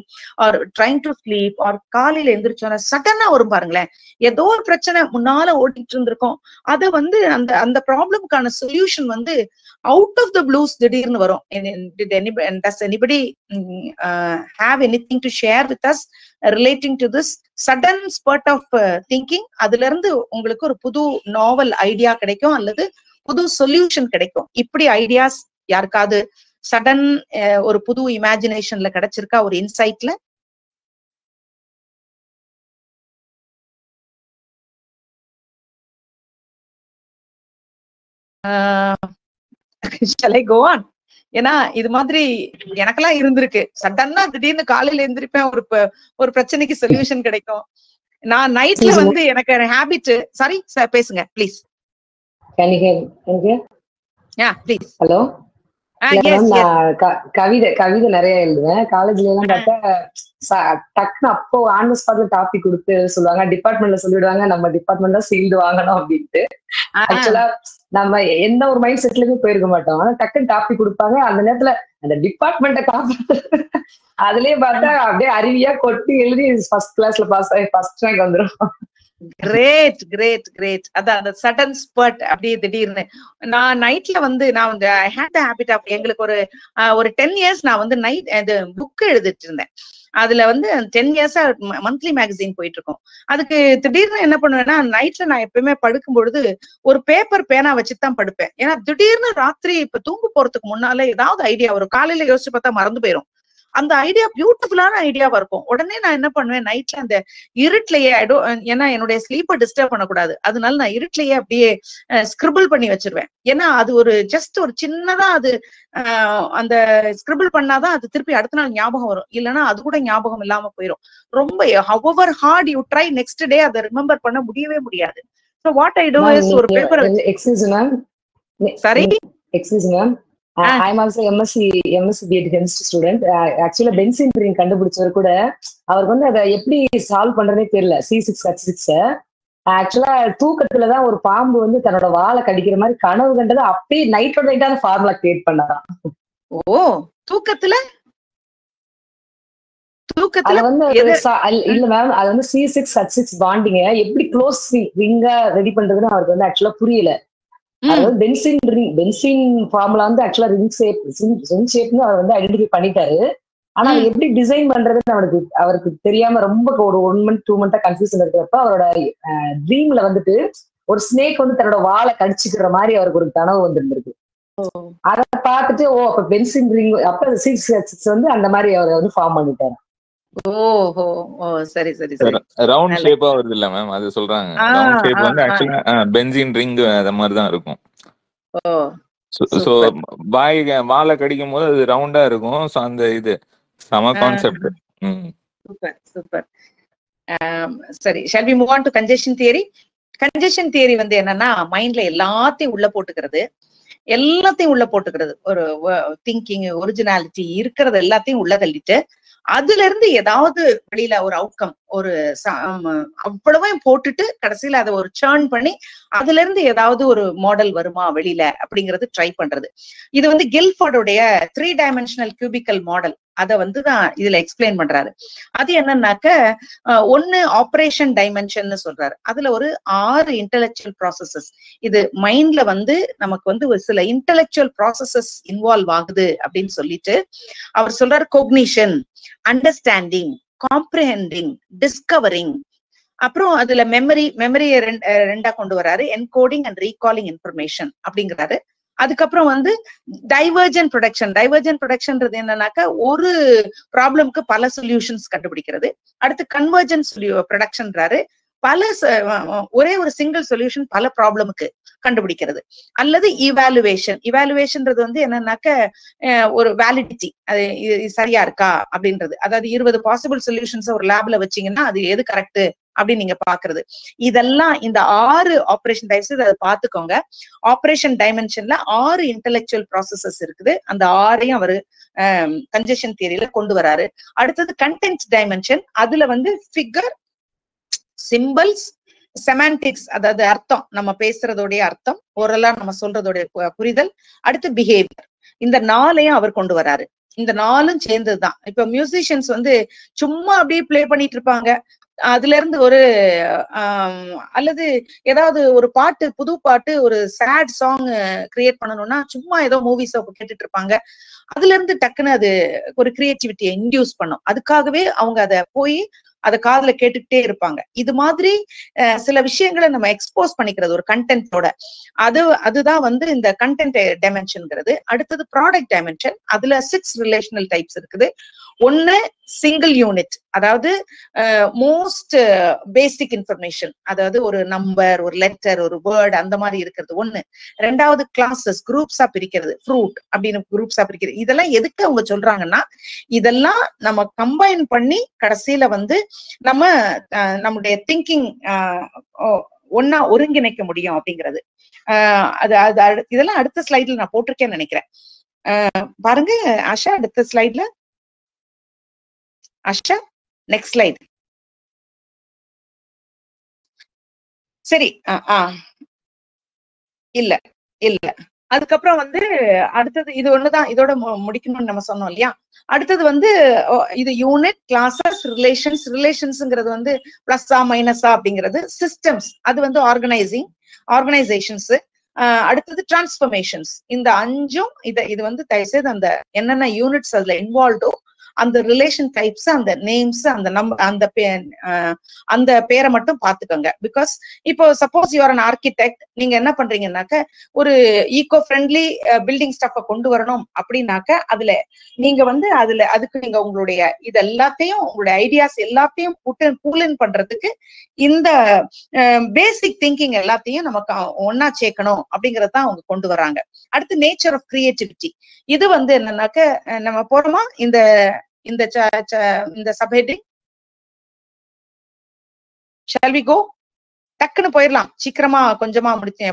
or trying to sleep or காலையில எந்திரிச்சோன்னா சடனா வரும் பாருங்களேன். ஏதோ ஒரு பிரச்சனை முன்னால ஓடிட்டு இருந்திருக்கும், அது வந்து அந்த ப்ராப்ளம்கான சொல்யூஷன் வந்து அவுட் ஆஃப் த ப்ளூஸ் திடீர்னு வரும். Does anybody have anything to share with us relating to this sudden spurt of thinking? அதுல இருந்து உங்களுக்கு ஒரு புது நாவல் ஐடியா கிடைக்கும், அல்லது புது சொல்யூஷன் கிடைக்கும். இப்படி ஐடியாஸ் யாருக்காவது சடன் ஒரு புது இமேஜினேஷன்ல கிடைச்சிருக்கா, ஒரு இன்சைட்ல? Shall I go on? ஏன்னா இது மாதிரி எனக்கெல்லாம் இருந்திருக்கு. சடன்னா திடீர்னு காலையில எழுந்திருப்பேன், ஒரு பிரச்சனைக்கு சொல்யூஷன் கிடைக்கும். நான் நைட்ல வந்து எனக்கு ஹேபிட். சாரி சார், பேசுங்க ப்ளீஸ். ப்ளீஸ். ஹலோ. கவிதை நிறைய எழுதுவேன். காலேஜ்ல எல்லாம் பார்த்தா டக்குன்னு அப்போ ஆன் ஸ்பாட்ல டாபிக் கொடுத்து சொல்லுவாங்க, டிபார்ட்மெண்ட்ல சொல்லிடுவாங்க நம்ம டிபார்ட்மெண்ட் தான் சீல்டு வாங்கணும் அப்படின்ட்டு. ஆக்சுவலா நம்ம எந்த ஒரு மைண்ட் செட்லயுமே போயிருக்க மாட்டோம். ஆனா டக்குன்னு டாபிக் கொடுப்பாங்க, அந்த நேரத்துல அந்த டிபார்ட்மெண்ட்டை காப்பி அதுலயே பார்த்தா அப்படியே அருவியா கொட்டி எழுதி ஃபர்ஸ்ட் கிளாஸ்ல பாஸ் ஆகி ஃபர்ஸ்ட் ரேங்க் வந்துடும். Great great great. அதான் அந்த சடன் ஸ்பர்ட். அப்படியே திடீர்னு நான் நைட்ல வந்து I hate the habit of, எங்களுக்கு ஒரு 10 years நான் வந்து நைட் அது புக் எழுதிட்டு இருந்தேன். அதுல வந்து 10 years மந்த்லி மேகசின் போயிட்டு இருக்கோம். அதுக்கு திடீர்னு என்ன பண்ணுவேன்னா, நைட்ல நான் எப்பயுமே படுக்கும் பொழுது ஒரு பேப்பர் பேனா வச்சுதான் படுப்பேன். ஏன்னா திடீர்னு ராத்திரி இப்ப தூங்க போறதுக்கு முன்னால ஏதாவது ஐடியா வரும். காலையில யோசிச்சு பார்த்தா மறந்து போயிரும். அந்த ஐடியா பியூட்டிஃபுல்லான ஐடியாவா இருக்கும். உடனே நான் என்ன பண்ணுவேன், நைட்ல அந்த இருட்டிலேயே ஏன்னா என்னுடைய ஸ்லீப்பை டிஸ்டர்ப் பண்ணக்கூடாது, அதனால நான் இருட்டிலேயே அப்படியே ஸ்கிரிபிள் பண்ணி வச்சிருவேன். ஏன்னா அது ஒரு ஜஸ்ட் ஒரு சின்னதா அது அந்த ஸ்கிரிபிள் பண்ணாதான் அது திருப்பி அடுத்த நாள் ஞாபகம் வரும். இல்லைன்னா அது கூட ஞாபகம் இல்லாம போயிடும். ரொம்ப however hard you try, next day அதை ரிமெம்பர் பண்ண முடியவே முடியாது. So what I do is ஒரு paper. Excuse ma'am. Sorry, excuse ma'am. I'm also MSc BEd chemistry student. ஆக்சுவலா பென்சின் ரிங் கண்டுபிடிச்சவர் கூட அவருக்கு வந்து அதை எப்படி சால்வ் பண்றதே தெரியல. C6H6 ஆக்சுவலா தூக்கத்துலதான் ஒரு பாம்பு வந்து தன்னோட வாழை கடிக்கிற மாதிரி கனவு கண்டது, அப்படியே நைட்டோட நைட்டா அந்த ஃபார்முலா கிரியேட் பண்ணாராம். ஓ, தூக்கத்துல வந்து இல்ல மேம், அது வந்து C6H6 பாண்டிங்க எப்படி க்ளோஸ் ரிங்கா ரெடி பண்றதுன்னு அவருக்கு வந்து ஆக்சுவலா புரியல. அதாவது பென்சின் ஃபார்முலா வந்து ஆக்சுவலா ரிங் ஷேப்னு அவர் வந்து ஐடென்டிஃபை பண்ணிட்டாரு. ஆனா அதை எப்படி டிசைன் பண்றதுன்னு அவருக்கு தெரியாம ரொம்ப ஒரு 1 month 2 month கன்ஃபியூஷன் இருக்கிறப்ப அவரோட ட்ரீம்ல வந்துட்டு ஒரு ஸ்னேக் வந்து தன்னோட வாழை கடிச்சுக்கிற மாதிரி அவருக்கு ஒரு கனவு வந்துருந்துருக்கு. அதை பார்த்துட்டு அப்ப பென்சின் ரிங் அப்ப 6 வந்து அந்த மாதிரி அவர் வந்து ஃபார்ம் பண்ணிட்டாரு. ஓஹோ, ஓ சரி சரி சரி. ரவுண்ட் ஷேப்பா வருது இல்ல மேம், அது சொல்றாங்க. ரவுண்ட் ஷேப் வந்து ஆக்சுவலா பென்சீன் ரிங் அந்த மாதிரி தான் இருக்கும். சோ வாழை கடிக்கும் போது அது ரவுண்டா இருக்கும். சோ அந்த இது சம கான்செப்ட். Super super. சரி, shall we move on to congestion theory? congestion theory வந்து என்னன்னா மைண்ட்ல எல்லாத்தையும் உள்ள போட்டுக்கிறது, ஒரு திங்கிங், ஒரிஜினாலிட்டி இருக்கிறது எல்லாத்தையும் உள்ள தள்ளிட்டு அதுல இருந்து ஏதாவது வெளியில ஒரு அவுட்கம், ஒரு அவ்வளவையும் போட்டுட்டு கடைசியில அதை ஒரு சேர்ன் பண்ணி அதுல இருந்து ஏதாவது ஒரு மாடல் வருமா வெளியில அப்படிங்கறது ட்ரை பண்றது. இது வந்து கில்ஃபோர்டுடைய 3 டைமென்ஷனல் கியூபிக்கல் மாடல், அதை வந்து தான் இதுல எக்ஸ்பிளைன் பண்றாரு. அது என்னன்னாக்க ஒன்னு ஆபரேஷன் டைமென்ஷன் சொல்றாரு. அதுல ஒரு 6 இன்டெலெக்சுவல் ப்ராசஸஸ். இது மைண்ட்ல வந்து நமக்கு வந்து ஒரு சில இன்டெலெக்சுவல் ப்ராசஸஸ் இன்வால்வ் ஆகுது அப்படின்னு சொல்லிட்டு அவர் சொல்றாரு. கோக்னிஷன், அண்டர்ஸ்டாண்டிங், காம்ப்ரிஹெண்டிங், டிஸ்கவரிங், அப்புறம் அதுல மெமரியை ரெண்டா கொண்டு வராரு. என்கோடிங் அண்ட் ரீகாலிங் இன்ஃபர்மேஷன் அப்படிங்கிறாரு. அதுக்கப்புறம் வந்து டைவர்ஜென்ட் ப்ரொடக்ஷன்றது என்னன்னாக்கா ஒரு ப்ராப்ளம்க்கு பல சொல்யூஷன்ஸ் கண்டுபிடிக்கிறது. அடுத்து கன்வர்ஜென்ட் ப்ரொடக்ஷன்றாரு, ஒரே ஒரு சிங்கிள் சொல்யூஷன் பல ப்ராப்ளமுக்கு கண்டுபிடிக்கிறது. அல்லது இவாலுவேஷன்றது வந்து என்னன்னாக்க ஒரு வேலிடிட்டி, அது சரியா இருக்கா அப்படின்றது. அதாவது 20 பாசிபிள் சொல்யூஷன்ஸ் ஒரு லேப்ல வச்சீங்கன்னா அது எது கரெக்ட் அப்படின்னு நீங்க பாக்குறது. இதெல்லாம் இந்த 6 ஆபரேஷன் டைப்ஸ், அதை பாத்துக்கோங்க. ஆபரேஷன் டைமென்ஷன்ல 6 இன்டெலெக்சுவல் ப்ராசஸஸ் இருக்குது. அந்த 6ஐயும் அவரு கன்ஜெஷன் தியரியில கொண்டு வராரு. அடுத்தது கண்டென்ட் டைமென்ஷன். அதுல வந்து ஃபிகர், சிம்பிள்ஸ், செமான்டிக்ஸ், அதாவது அர்த்தம், நம்ம பேசுறதோடைய அர்த்தம், ஓரலா நம்ம சொல்றதோடைய புரிதல், அடுத்து பிஹேவியர். இந்த 4ஐயும் அவர் கொண்டு வராரு. இந்த 4ம் சேர்ந்ததுதான். இப்ப மியூசிஷியன்ஸ் வந்து சும்மா அப்படியே பிளே பண்ணிட்டு இருப்பாங்க. அதுல இருந்து ஒரு அல்லது ஏதாவது ஒரு பாட்டு, புது பாட்டு, ஒரு சேட் சாங் கிரியேட் பண்ணணும்னா சும்மா ஏதோ மூவிஸ் கேட்டுட்டு இருப்பாங்க. அதுல இருந்து டக்குன்னு அது ஒரு கிரியேட்டிவிட்டியை இன்டியூஸ் பண்ணும். அதுக்காகவே அவங்க அதை போய் அதை காதுல கேட்டுக்கிட்டே இருப்பாங்க. இது மாதிரி சில விஷயங்களை நம்ம எக்ஸ்போஸ் பண்ணிக்கிறது ஒரு கண்டென்ட்டோட, அதுதான் வந்து இந்த கண்டென்ட் டைமென்ஷன்ங்கிறது. அடுத்தது ப்ராடக்ட் டைமென்ஷன். அதுல 6 ரிலேஷனல் டைப்ஸ் இருக்குது. ஒன்னு சிங்கிள் யூனிட், அதாவது மோஸ்ட் பேசிக் இன்ஃபர்மேஷன், அதாவது ஒரு நம்பர், ஒரு லெட்டர், ஒரு வேர்ட், அந்த மாதிரி இருக்கிறது ஒண்ணு. ரெண்டாவது கிளாஸஸ், குரூப்ஸா பிரிக்கிறது, ஃப்ரூட் அப்படின்னு குரூப்ஸா பிரிக்கிறது. இதெல்லாம் எதுக்கு அவங்க சொல்றாங்கன்னா, இதெல்லாம் நம்ம கம்பைன் பண்ணி கடைசியில வந்து நம்ம நம்முடைய திங்கிங் ஒன்னா ஒருங்கிணைக்க முடியும் அப்படிங்கிறது. இதெல்லாம் அடுத்த ஸ்லைட்ல நான் போட்டிருக்கேன்னு நினைக்கிறேன். பாருங்க ஆஷா, அடுத்த ஸ்லைட்ல. Asha, next slide. சரி, இல்ல இல்ல. அதுக்கப்புறம் வந்து அடுத்தது இது ஒண்ணுதான், இதோட முடிக்கணும்னு நம்ம சொன்னோம் இல்லையா. அடுத்தது வந்து இது யூனிட், கிளாஸஸ், ரிலேஷன்ஸ்ங்கிறது வந்து பிளஸ்ஸா மைனஸா அப்படிங்கிறது. சிஸ்டம்ஸ், அது வந்து ஆர்கனைசேஷன்ஸ். அடுத்தது டிரான்ஸ்ஃபர்மேஷன்ஸ். இந்த 5ம் இது வந்து தயவுசெய்து அந்த என்னென்ன யூனிட்ஸ் அதுல இன்வால்வ்டோ அந்த ரிலேஷன் டைப்ஸ், அந்த நேம்ஸ், அந்த பேரை மட்டும் பாத்துக்கோங்க. பிகாஸ் இப்போ suppose you are an architect, நீங்க என்ன பண்றீங்கன்னாக்க ஒரு ஈகோ ஃப்ரெண்ட்லி பில்டிங் ஸ்டஃபை கொண்டு வரணும் அப்படின்னாக்க அதுல நீங்க வந்து அதுக்கு நீங்க உங்களுடைய இது எல்லாத்தையும், உங்களுடைய ஐடியாஸ் எல்லாத்தையும் பூலின் பண்றதுக்கு இந்த பேசிக் திங்கிங் எல்லாத்தையும் நமக்கு ஒன்னா சேர்க்கணும் அப்படிங்கறதான் அவங்க கொண்டு வர்றாங்க. அடுத்து நேச்சர் ஆஃப் கிரியேட்டிவிட்டி. இது வந்து என்னன்னாக்க நம்ம போறோமா இந்த சப்ஹெட்டிங், shall we go? டக்குன்னு போயிடலாம், சீக்கிரமா கொஞ்சமா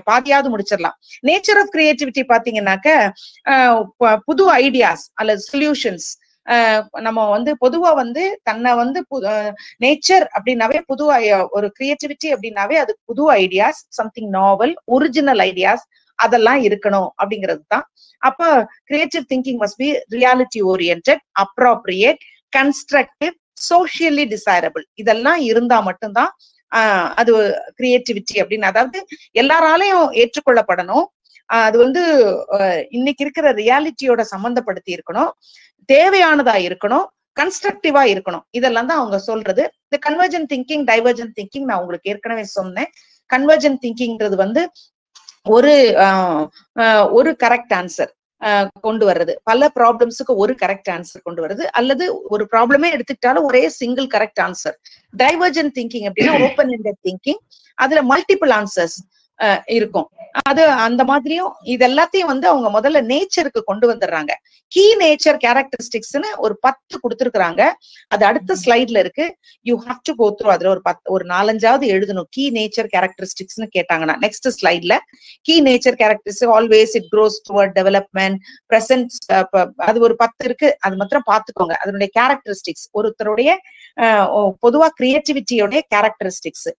பாதியாவது முடிச்சிடலாம். நேச்சர் ஆஃப் கிரியேட்டிவிட்டி பாத்தீங்கன்னாக்க புது ஐடியாஸ் அல்லது சொல்யூஷன்ஸ். நம்ம வந்து பொதுவா வந்து தன்னை வந்து நேச்சர் அப்படின்னாவே புது ஒரு கிரியேட்டிவிட்டி அப்படின்னாவே அது புது ஐடியாஸ், சம்திங் நாவல், ஒரிஜினல் ஐடியாஸ், அதெல்லாம் இருக்கணும் அப்படிங்கிறது தான். அப்ப creative thinking must be reality oriented, appropriate, constructive, socially desirable. இதெல்லாம் இருந்தா மட்டும்தான் அது கிரியேட்டிவிட்டி அப்படின்னு, அதாவது எல்லாராலையும் ஏற்றுக்கொள்ளப்படணும். அது வந்து இன்னைக்கு இருக்கிற ரியாலிட்டியோட சம்பந்தப்படுத்தி இருக்கணும், தேவையானதா இருக்கணும், கன்ஸ்ட்ரக்டிவா இருக்கணும். இதெல்லாம் தான் அவங்க சொல்றது. இந்த கன்வர்ஜென்ட் திங்கிங், டைவர்ஜென்ட் திங்கிங் நான் உங்களுக்கு ஏற்கனவே சொன்னேன். கன்வர்ஜென்ட் திங்கிங்கிறது வந்து ஒரு கரெக்ட் ஆன்சர், கொண்டு வர்றது, பல ப்ராப்ளம்ஸுக்கு ஒரு கரெக்ட் ஆன்சர் கொண்டு வருது, அல்லது ஒரு ப்ராப்ளமே எடுத்துக்கிட்டாலும் ஒரே single correct answer. Divergent thinking அப்படின்னா ஓப்பன் எண்டட் திங்கிங், அதுல மல்டிபிள் ஆன்சர்ஸ் இருக்கும். அது அந்த மாதிரியும் இது எல்லாத்தையும் வந்து அவங்க முதல்ல நேச்சருக்கு கொண்டு வந்துடுறாங்க. கீ நேச்சர் கேரக்டரிஸ்டிக்ஸ்னு ஒரு 10 கொடுத்துருக்காங்க. அது அடுத்த ஸ்லைட்ல இருக்கு. You have to go through. அதுல ஒரு 4-5 எழுதணும். கீ நேச்சர் கேரக்டரிஸ்டிக்ஸ்னு கேட்டாங்கன்னா நெக்ஸ்ட் ஸ்லைட்ல key nature characteristics always it grows toward development present. அது ஒரு 10 இருக்கு. அது மாத்திரம் பாத்துக்கோங்க. அதனுடைய கேரக்டரிஸ்டிக்ஸ் ஒருத்தருடைய பொதுவா கிரியேட்டிவிட்டியோடைய கேரக்டரிஸ்டிக்ஸ்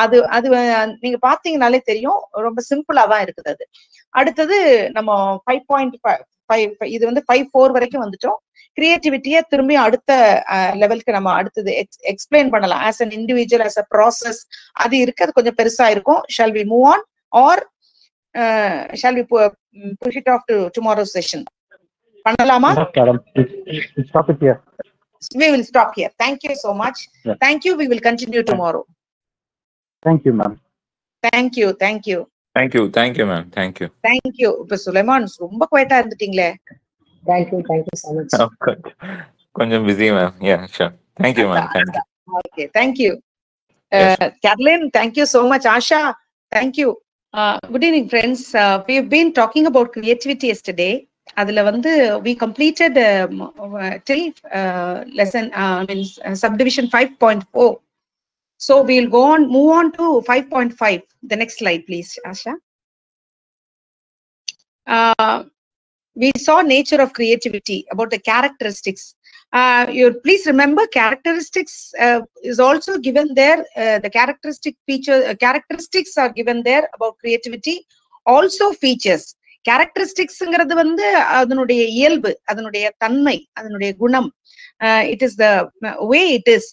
அது அது நீங்க பாத்தீங்கன்னாலே தெரியும். ரொம்ப சிம்பிளா தான் இருக்குது அது. அடுத்தது நம்ம 5.5 இது வந்து 5.4 வரைக்கும் வந்துட்டோம். கிரியேட்டிவிட்டியை திரும்பி அடுத்த லெவலுக்கு நம்ம அடுத்தது எக்ஸ்பிளைன் பண்ணலாம். As an individual, as a process அது இருக்கு. அது கொஞ்சம் பெருசா இருக்கும். Shall we move on or shall we push it off to tomorrow session? பண்ணலாமா? We will stop here. Thank you so much. Yeah. Thank you. We will continue tomorrow. Thank you, ma'am. Thank you. Thank you. Thank you. Thank you, ma'am. Thank you. Thank you. இப்ப சுலைமான் ரொம்ப குவைட்டா இருந்துட்டீங்களே. Thank you so much. கொஞ்சம் busy, ma'am. Yeah, sure. Thank you, ma'am. Thank you. Okay, thank you. Yes. Caroline, thank you so much. Asha, thank you. Good evening, friends. We've been talking about creativity yesterday. அதுல வந்து we completed till lesson subdivision 5.4. So we'll move on to 5.5. The next slide, please, Asha. We saw nature of creativity, about the characteristics. You please remember characteristics is also given there. The characteristics are given there about creativity. Also features. கேரக்டரிஸ்டிக்ஸ்ங்கிறது வந்து அதனுடைய இயல்பு, அதனுடைய தன்மை, அதனுடைய குணம். It is the way it is.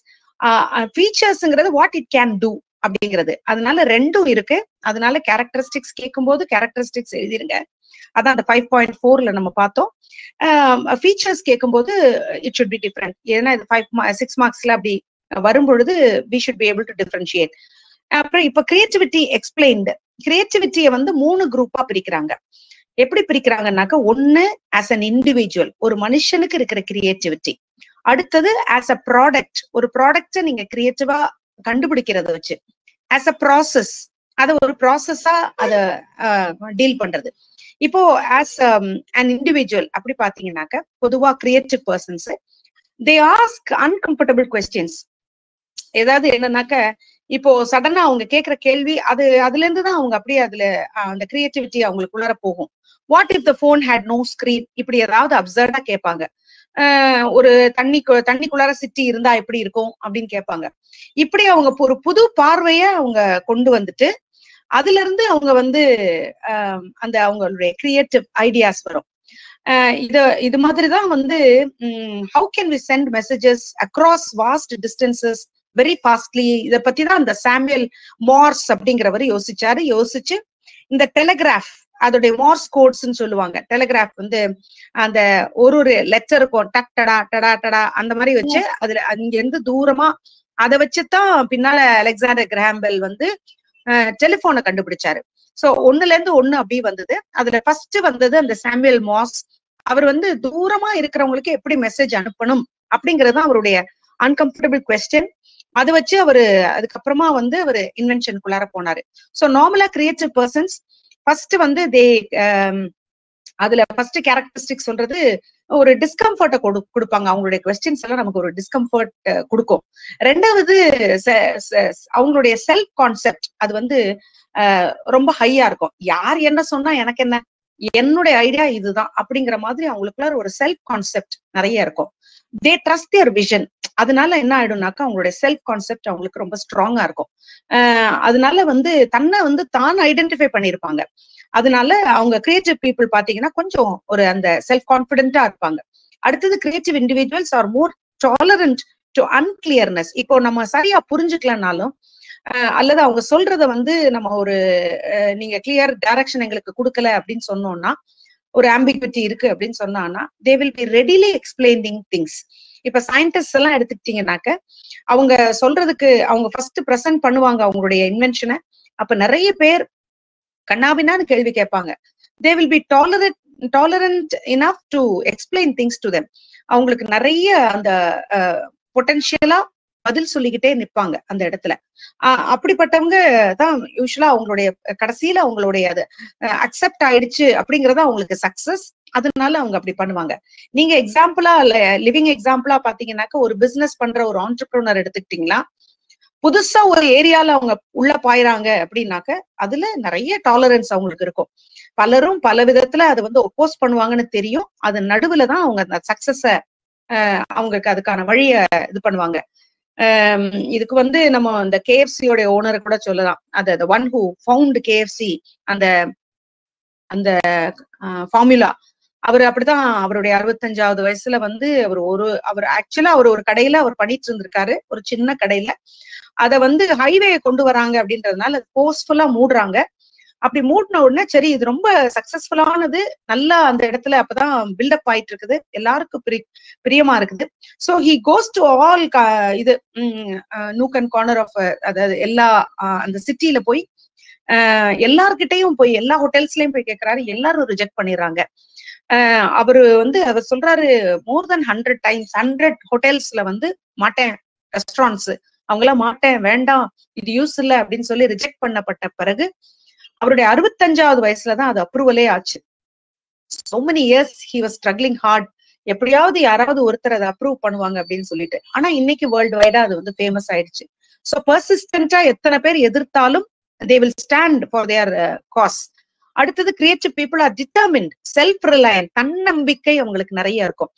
ஃபீச்சர்ஸ்ங்கிறது what it can do அப்படிங்கிறது. அதனால ரெண்டும் இருக்கு. அதனால கேரக்டரிஸ்டிக்ஸ் கேட்கும்போது கேரக்டரிஸ்டிக்ஸ் எழுதிருங்க. அதான் அந்த 5.4ல நம்ம பார்த்தோம். ஃபீச்சர்ஸ் கேட்கும்போது இட் ஷுட் பி டிஃபரெண்ட். ஏன்னா இது 6 மார்க்ஸ்ல அப்படி வரும்பொழுது we should be able to differentiate. அப்புறம் இப்ப கிரியேட்டிவிட்டி எக்ஸ்பிளைன்டு. கிரியேட்டிவிட்டியை வந்து 3 குரூப்பா பிரிக்கிறாங்க. எப்படி பிரிக்கிறாங்கன்னாக்க, ஒன்னு ஆஸ் அன் இண்டிவிஜுவல், ஒரு மனுஷனுக்கு இருக்கிற கிரியேட்டிவிட்டி. அடுத்தது ஆஸ் அ ப்ராடக்ட், ஒரு ப்ராடக்ட நீங்க கிரியேட்டிவா கண்டுபிடிக்கிறத வச்சு. ஆஸ் அ ப்ராசஸ், அதை ஒரு ப்ராசஸா அதை டீல் பண்றது. இப்போ ஆஸ் அன் இண்டிவிஜுவல் அப்படி பாத்தீங்கன்னாக்க, பொதுவா creative persons they ask uncomfortable questions. ஏதாவது என்னன்னாக்க, இப்போ சடனா அவங்க கேட்கிற கேள்வி அதுல இருந்துதான் அவங்க அப்படியே அதுல அந்த கிரியேட்டிவிட்டி அவங்களுக்குள்ளார போகும். What if the phone had no screen, இப்படி ஏதாவது அப்சர்டா கேட்பாங்க. ஒரு தண்ணிக்குள்ளார சிட்டி இருந்தா எப்படி இருக்கும் அப்படின்னு கேட்பாங்க. இப்படி அவங்க ஒரு புது பார்வைய அவங்க கொண்டு வந்துட்டு அதுல இருந்து அவங்க வந்து அந்த அவங்களுடைய கிரியேட்டிவ் ஐடியாஸ் வரும். இது மாதிரிதான் வந்து how can we send messages across vast distances very fastly. இதை பத்தி தான் அந்த சாமுவேல் மார்ஸ் அப்படிங்கிறவர் யோசிச்சு இந்த டெலிகிராஃப், அதோடைய மார்ஸ் கோட்ஸ்ன்னு சொல்லுவாங்க. டெலிகிராஃப் வந்து அந்த ஒரு லெட்டருக்கும் டக் டடா டடா டடா அந்த மாதிரி வச்சு அதுல அங்க இருந்து தூரமா அதை வச்சுதான் பின்னால அலெக்சாண்டர் கிராஹாம் பெல் வந்து டெலிபோனை கண்டுபிடிச்சாரு. சோ 1ல இருந்து 1 அப்படி வந்தது. அதுல ஃபர்ஸ்ட் வந்தது அந்த சாமுவேல் மார்ஸ். அவர் வந்து தூரமா இருக்கிறவங்களுக்கு எப்படி மெசேஜ் அனுப்பணும் அப்படிங்கிறது அவருடைய அன்கம்ஃபர்டபிள் கொஸ்டின். அதை வச்சு அவரு அதுக்கப்புறமா வந்து அவரு இன்வென்ஷனுக்குள்ளார போனாரு. சோ நார்மலா கிரியேட்டிவ் பர்சன்ஸ் ஃபர்ஸ்ட் வந்து அதுல ஃபர்ஸ்ட் கேரக்டரிஸ்டிக் சொல்றது ஒரு டிஸ்கம்ஃபர்ட்டை கொடுப்பாங்க. அவங்களுடைய கொஸ்டின்ஸ் எல்லாம் நமக்கு ஒரு டிஸ்கம்ஃபர்ட் கொடுக்கும். ரெண்டாவது அவங்களுடைய செல்ஃப் கான்செப்ட் அது வந்து ரொம்ப ஹையா இருக்கும். யார் என்ன சொன்னா எனக்கு என்ன, என்னுடைய ஐடியா இதுதான் அப்படிங்கிற மாதிரி அவங்களுக்குள்ள ஒரு செல்ஃப் கான்செப்ட் நிறைய இருக்கும். தே ட்ரஸ்ட் தியர் விஷன். அதனால என்ன ஆயிடும்னாக்கா அவங்களுடைய செல்ஃப் கான்செப்ட் அவங்களுக்கு ரொம்ப ஸ்ட்ராங்கா இருக்கும். அதனால வந்து தன்னை வந்து தான் ஐடென்டிஃபை பண்ணிருப்பாங்க. அதனால அவங்க கிரியேட்டிவ் பீப்புள் பாத்தீங்கன்னா கொஞ்சம் ஒரு அந்த செல்ஃப் கான்பிடென்டா இருப்பாங்க. அடுத்தது creative individuals are more tolerant to unclearness. இப்போ நம்ம சரியா புரிஞ்சுக்கலனாலும் அல்லது அவங்க சொல்றத வந்து நம்ம ஒரு நீங்க கிளியர் டைரக்ஷன் எங்களுக்கு கொடுக்கல அப்படின்னு சொன்னோம்னா, ஒரு ஆம்பிகுவிட்டி இருக்கு அப்படின்னு சொன்னான்னா they will be readily explaining things. இப்ப சயின்டிஸ்ட் எல்லாம் எடுத்துக்கிட்டீங்கன்னாக்க அவங்க சொல்றதுக்கு அவங்க ஃபர்ஸ்ட் பிரசன்ட் பண்ணுவாங்க அவங்களுடைய இன்வென்ஷனை. அப்ப நிறைய பேர் கண்ணாபின்னான்னு கேள்வி கேட்பாங்க. They will be tolerate tolerant enough to explain things to them. அவங்களுக்கு நிறைய அந்த பொட்டன்ஷியலா பதில் சொல்லிக்கிட்டே நிற்பாங்க அந்த இடத்துல. அப்படிப்பட்டவங்க தான் யூஸ்வலா அவங்களுடைய கடைசியில அவங்களுடைய அது அக்செப்ட் ஆயிடுச்சு அப்படிங்கறது அவங்களுக்கு சக்சஸ். அதனால அவங்க அப்படி பண்ணுவாங்க. நீங்க எக்ஸாம்பிளா லிவிங் எக்ஸாம்பிளா பாத்தீங்கன்னாக்க ஒரு பிசினஸ் பண்ற ஒரு ஆண்டர்பிரினர் எடுத்துக்கிட்டீங்களா, புதுசா ஒரு ஏரியால அவங்க உள்ள பாயிறாங்க அப்படின்னாக்க அதுல நிறைய டாலரன்ஸ் அவங்களுக்கு இருக்கும். பலரும் பல விதத்துல அதை வந்து ஒப்போஸ் பண்ணுவாங்கன்னு தெரியும். அது நடுவுலதான் அவங்க அந்த சக்சஸ அவங்களுக்கு அதுக்கான வழிய இது பண்ணுவாங்க. இதுக்கு வந்து நம்ம இந்த KFC-யோட ஓனர் கூட சொல்லலாம். அது ஒன் ஹூ ஃபவுண்ட் KFC, அந்த அந்த ஃபார்முலா. அவர் அப்படிதான் அவருடைய 65வது வயசுல வந்து அவர் ஆக்சுவலா அவர் ஒரு கடையில அவர் பண்ணிட்டு இருந்திருக்காரு, ஒரு சின்ன கடையில. அத வந்து ஹைவே கொண்டு வராங்க அப்படின்றதுனால போர்ஸ்ஃபுல்லா மூடுறாங்க. அப்படி மூடின உடனே சரி இது ரொம்ப சக்சஸ்ஃபுல்லானது, நல்லா அந்த இடத்துல அப்பதான் பில்டப் ஆயிட்டு இருக்குது, எல்லாருக்கும் பிரியமா இருக்குது. So he goes to all இது நூக் அண்ட் கார்னர் ஆஃப், அதாவது எல்லா அந்த சிட்டில போய் எல்லார்கிட்டையும் போய் எல்லா ஹோட்டல்ஸ்லயும் போய் கேட்கிறாரு. எல்லாரும் ரிஜெக்ட் பண்ணிடுறாங்க. அவர் சொல்றாரு மோர் தென் 100 times 100 ஹோட்டல்ஸ்ல வந்து மாட்டேன், ரெஸ்டாரண்ட்ஸ் அவங்களாம் மாட்டேன், வேண்டாம், இது யூஸ் இல்ல அப்படின்னு சொல்லி ரிஜெக்ட் பண்ணப்பட்ட பிறகு அவருடைய 65வது வயசுலதான் அது அப்ரூவலே ஆச்சு. so many years he was struggling hard, எப்படியாவது யாராவது ஒருத்தர் அதை அப்ரூவ் பண்ணுவாங்க அப்படின்னு சொல்லிட்டு. ஆனா இன்னைக்கு வேர்ல்டு வைடா அது வந்து ஃபேமஸ் ஆயிடுச்சு. சோ பர்சிஸ்டன்டா எத்தனை பேர் எதிர்த்தாலும் they will stand for their cause. அடுத்தது creative people are determined, self reliant, தன்னம்பிக்கை அவங்களுக்கு நிறைய இருக்கும்.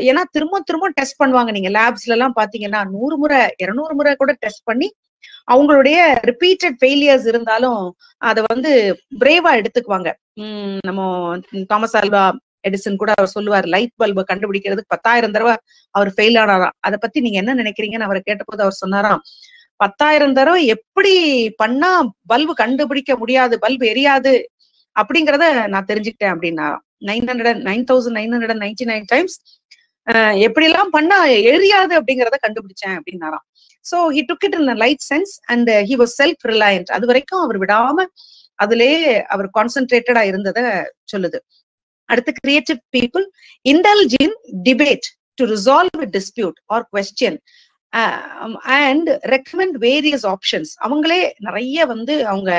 ஏன்னா திரும்ப டெஸ்ட் பண்ணுவாங்க. நீங்க லேப்ஸ்ல எல்லாம் பாத்தீங்கன்னா 100 முறை 200 முறை கூட டெஸ்ட் பண்ணி அவங்களுடைய ரிப்பீட்டட் ஃபெயிலியர்ஸ் இருந்தாலும் அதை வந்து பிரேவா எடுத்துக்குவாங்க. நம்ம தாமஸ் ஆல்வா எடிசன் கூட அவர் சொல்லுவார், லைட் பல்பை கண்டுபிடிக்கிறதுக்கு 10,000 தடவை அவர் ஃபெயில் ஆனாராம். அதை பத்தி நீங்க என்ன நினைக்கிறீங்கன்னு அவரை கேட்டபோது அவர் சொன்னாராம், 10,000 தடவை எப்படி பண்ணா பல்பு கண்டுபிடிக்க முடியாது, பல்பு எரியாது அப்படிங்கிறத நான் தெரிஞ்சுக்கிட்டேன் அப்படின்னாராம். 9,999 times எப்படி எல்லாம் பண்ணா எரியாது அப்படிங்கிறத கண்டுபிடிச்சேன் அப்படின்னாராம். So he took it in a light sense and he was self-reliant. அது வரைக்கும் அவர் விடாம அதுலயே அவர் கான்சென்ட்ரேட்டடா இருந்ததை சொல்லுது. அடுத்து creative people indulge in debate to resolve a dispute or question and recommend various options. அவங்களே நிறைய வந்து அவங்க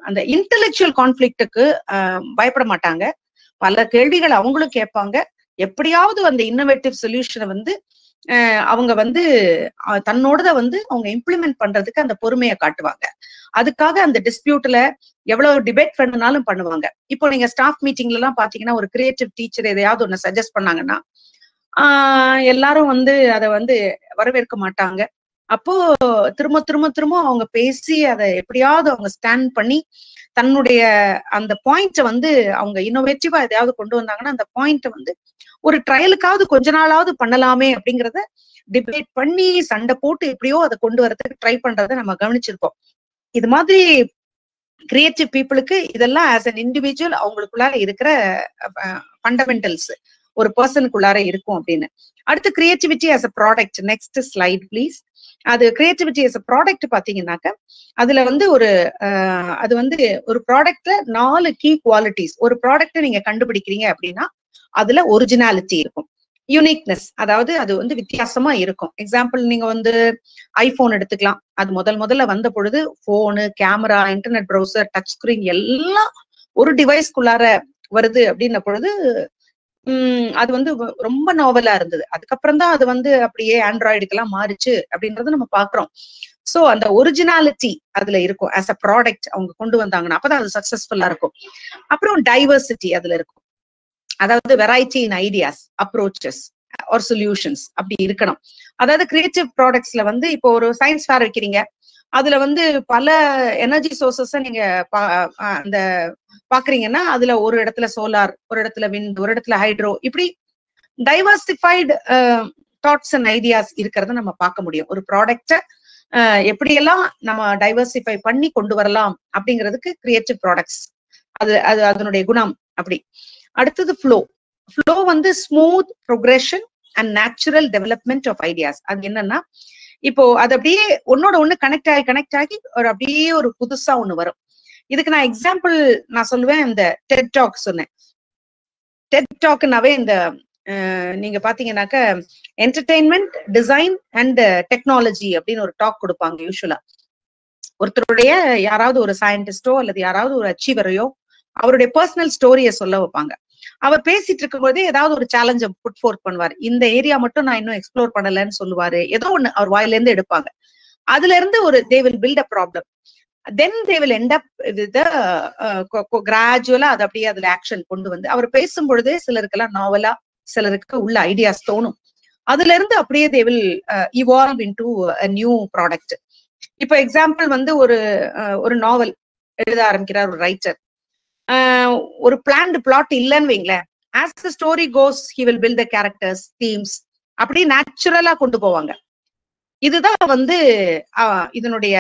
அந்த இன்டெலெக்சுவல் கான்ஃபிளிக்டுக்கு பயப்பட மாட்டாங்க. பல கேள்விகள் அவங்களும் கேட்பாங்க. எப்படியாவது அந்த இன்னோவேட்டிவ் சொல்யூஷனை வந்து அவங்க வந்து தன்னோடத வந்து அவங்க இம்ப்ளிமெண்ட் பண்றதுக்கு அந்த பொறுமையை காட்டுவாங்க. அதுக்காக அந்த டிஸ்பியூட்ல எவ்வளவு டிபேட் பண்ணனாலும் பண்ணுவாங்க. இப்போ நீங்க ஸ்டாஃப் மீட்டிங்ல எல்லாம் பாத்தீங்கன்னா ஒரு கிரியேட்டிவ் டீச்சர் எதையாவது ஒண்ணு சஜஸ்ட் பண்ணாங்கன்னா எல்லாரும் வந்து அதை வந்து வரவேற்க மாட்டாங்க. அப்போ திரும்ப அவங்க பேசி அதை எப்படியாவது அவங்க ஸ்டாண்ட் பண்ணி தன்னுடைய அந்த பாயிண்ட வந்து அவங்க இன்னோவேட்டிவா எதையாவது கொண்டு வந்தாங்கன்னா அந்த பாயிண்ட வந்து ஒரு ட்ரையலுக்காவது கொஞ்ச நாளாவது பண்ணலாமே அப்படிங்கறத டிபேட் பண்ணி சண்டை போட்டு எப்படியோ அதை கொண்டு வரதுக்கு ட்ரை பண்றதை நம்ம கவனிச்சிருப்போம். இது மாதிரி கிரியேட்டிவ் பீப்புளுக்கு இதெல்லாம் ஆஸ் அன் இண்டிவிஜுவல் அவங்களுக்குள்ளார இருக்கிற ஃபண்டமெண்டல்ஸ் ஒரு பர்சனுக்குள்ளார இருக்கும் அப்படின்னு. அடுத்து creativity as a product. Next slide please. அது கிரியேட்டிவிட்டி ஆஸ் அ ப்ராடக்ட் பாத்தீங்கன்னாக்க அதுல வந்து அது வந்து ஒரு ப்ராடக்ட்ல 4 கீ குவாலிட்டிஸ். ஒரு ப்ராடக்ட் நீங்க கண்டுபிடிக்கிறீங்க அப்படின்னா அதுல ஒரிஜினாலிட்டி இருக்கும், யூனிக்னஸ், அதாவது அது வந்து வித்தியாசமா இருக்கும். எக்ஸாம்பிள் நீங்க வந்து ஐபோன் எடுத்துக்கலாம். அது முதல்ல வந்த பொழுது phone, camera, internet browser, touch screen எல்லாம் ஒரு டிவைஸ்க்குள்ளார வருது அப்படின்ன பொழுது அது வந்து ரொம்ப நாவலா இருந்தது. அதுக்கப்புறம் தான் அது வந்து அப்படியே ஆண்ட்ராய்டுக்கு எல்லாம் மாறிச்சு அப்படின்றத நம்ம பாக்குறோம். சோ அந்த ஒரிஜினாலிட்டி அதுல இருக்கும். ஆஸ் அ ப்ராடக்ட் அவங்க கொண்டு வந்தாங்கன்னா அப்பதான் அது சக்சஸ்ஃபுல்லா இருக்கும். அப்புறம் டைவர்சிட்டி அதுல இருக்கும். அதாவது வெரைட்டி இன் ஐடியாஸ், அப்ரோச்சஸ் ஆர் சொல்யூஷன்ஸ் அப்படி இருக்கணும். அதாவது கிரியேட்டிவ் ப்ராடக்ட்ஸ்ல வந்து இப்போ ஒரு சயின்ஸ் ஃபேர் வைக்கிறீங்க, அதுல வந்து பல எனர்ஜி சோர்சஸ் நீங்க அந்த பாக்குறீங்கன்னா அதுல ஒரு இடத்துல சோலார், ஒரு இடத்துல விண்ட், ஒரு இடத்துல ஹைட்ரோ, இப்படி டைவர்சிஃபைடு தாட்ஸ் அண்ட் ஐடியாஸ் இருக்கிறத நம்ம பார்க்க முடியும். ஒரு ப்ராடக்ட எப்படியெல்லாம் நம்ம டைவர்சிஃபை பண்ணி கொண்டு வரலாம் அப்படிங்கிறதுக்கு கிரியேட்டிவ் ப்ராடக்ட்ஸ் அது அதனுடைய குணம் அப்படி. அடுத்தது ஃப்ளோ வந்து smooth progression and natural development of ideas. அது என்னன்னா இப்போ அது அப்படியே ஒன்னோட ஒண்ணு கனெக்ட் ஆகி ஒரு அப்படியே ஒரு புதுசா ஒண்ணு வரும். இதுக்கு நான் எக்ஸாம்பிள் நான் சொல்லுவேன், இந்த டெட் டாக் சொன்னேன். டெட் டாக்னாவே இந்த நீங்க பாத்தீங்கன்னாக்க என்டர்டெயின்மெண்ட், டிசைன் அண்ட் டெக்னாலஜி அப்படின்னு ஒரு டாக் கொடுப்பாங்க யூஸ்வலா. ஒருத்தருடைய யாராவது ஒரு சயின்டிஸ்டோ அல்லது யாராவது ஒரு அச்சீவரையோ அவருடைய பர்சனல் ஸ்டோரிய சொல்ல வைப்பாங்க. அவர் பேசிட்டு இருக்கும்போதே ஏதாவது ஒரு சேலஞ்ச புட் ஃபோர்த் பண்ணுவார். இந்த ஏரியா மட்டும் நான் இன்னும் எக்ஸ்ப்ளோர் பண்ணலன்னு சொல்லுவாரு. ஏதோ ஒண்ணு அவர் வாயில இருந்து எடுப்பாங்க. அதுல இருந்து ஒரு they will build a problem. Then they will end up with கிராஜுவலா அது அப்படியே அதுல ஆக்ஷன் கொண்டு வந்து அவர் பேசும் பொழுதே சிலருக்கெல்லாம் நாவலா, சிலருக்கு உள்ள ஐடியாஸ் தோணும். அதுல இருந்து அப்படியே they will evolve into a new product. இப்போ எக்ஸாம்பிள் வந்து ஒரு நாவல் எழுத ஆரம்பிக்கிறார் ஒரு ரைட்டர். ஒரு பிளான்டு பிளாட் இல்லைன்னு வைங்களேன், as the story goes he will build the characters, themes, அப்படி நேச்சுரலா கொண்டு போவாங்க. இதுதான் வந்து இதனுடைய